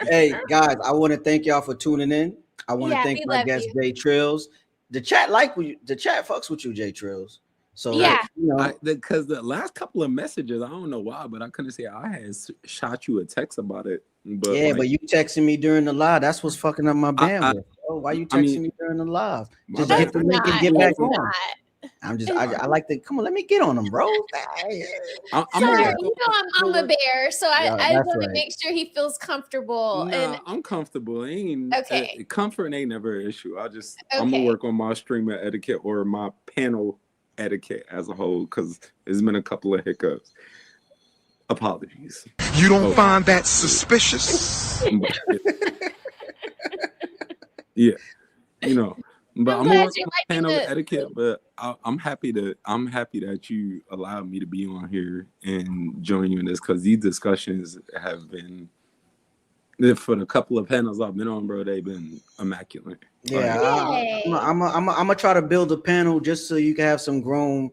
Hey guys, I want to thank y'all for tuning in. I want to thank my guest Jay Trills. The chat the chat fucks with you, Jay Trills. So
yeah,
you know,
because the last couple of messages, I don't know why, but I couldn't say I had shot you a text about it. But
yeah, like, but you texting me during the live. That's what's fucking up my bandwidth. Why you texting me during the live? Just get the link and get back on. I like to come on. Let me get on them, bro.
Sorry, you know I'm a bear, so I want to make sure he feels comfortable.
Nah, I'm comfortable. Comfort ain't never an issue. I'm gonna work on my streamer etiquette or my panel etiquette as a whole, because there's been a couple of hiccups. Apologies.
You don't find that suspicious?
Yeah, you know. But I'm gonna work on panel etiquette. But I'm happy that you allowed me to be on here and join you in this, because these discussions have been, for the couple of panels I've been on, bro, they've been immaculate.
Yeah, I'm gonna try to build a panel just so you can have some grown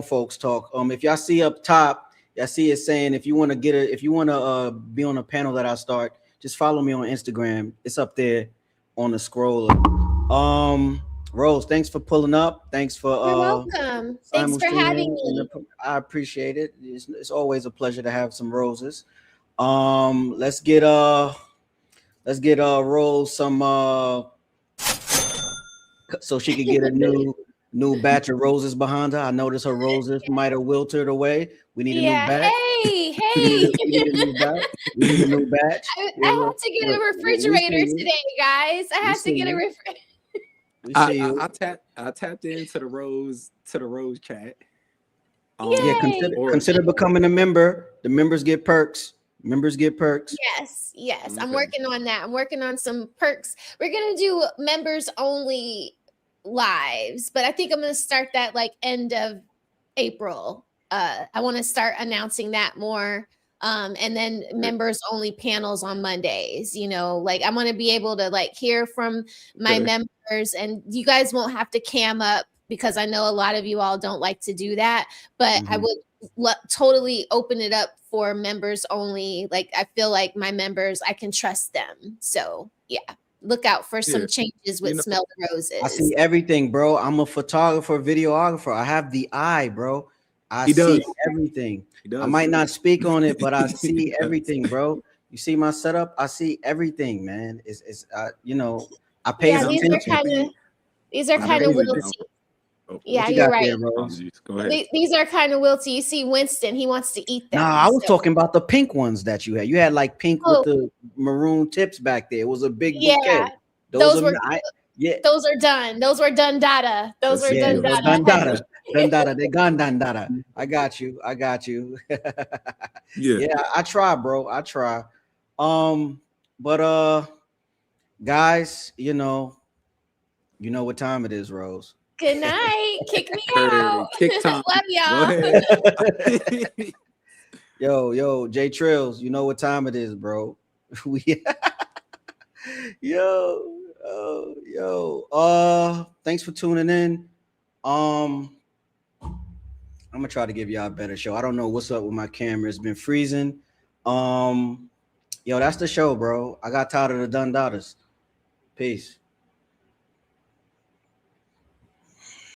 folks talk. If y'all see up top, y'all see it saying if you want to be on a panel that I start, just follow me on Instagram. It's up there on the scroller. Rose, thanks for pulling up. Thanks for
You're welcome. Thanks for having me.
I appreciate it. It's always a pleasure to have some roses. Let's get Rose some so she could get a new batch of roses behind her. I noticed her roses might have wilted away. We need a new batch.
Hey.
We need a new batch.
I have to get a refrigerator today, guys. I have to get a refrigerator.
I tapped into the Rose chat.
Consider becoming a member. The members get perks.
Yes. Okay. I'm working on that. I'm working on some perks. We're gonna do members only lives, but I think I'm gonna start that like end of April. I want to start announcing that more. And then members only panels on Mondays, you know, like I want to be able to like hear from my members, and you guys won't have to cam up, because I know a lot of you all don't like to do that, but I would totally open it up for members only. Like, I feel like my members, I can trust them. So yeah. look out for some
Yeah.
changes with Smell the Roses.
I see everything, bro. I'm a photographer, videographer. I have the eye, bro. I
He does.
see everything.
He does.
I might not speak on it, but I see everything, bro. You see my setup? I see everything, man. It's you know, I pay
Yeah, these are
attention.
kind of wilty. Yeah,
you
you're
got
right.
there, Rose?
Go ahead.
These are kind of wilty. You see Winston, he wants to eat them.
Nah, I was
so-
talking about the pink ones that you had. You had like pink
Oh.
with the maroon tips back there. It was a big
Yeah,
bouquet.
those
are
were
yeah.
those are done. Those were done data. Those were
Yeah,
done data.
done data. Done data. They gone done data. I got you. I got you. Yeah, I try, bro. I try. But guys, you know what time it is, Rose.
Good night. Kick me
Hey,
out.
kick time.
Love
Go
y'all.
ahead.
Yo, Jay Trills, you know what time it is, bro. We thanks for tuning in. I'm gonna try to give y'all a better show. I don't know what's up with my camera. It's been freezing. Yo, that's the show, bro. I got tired of the done daughters. Peace.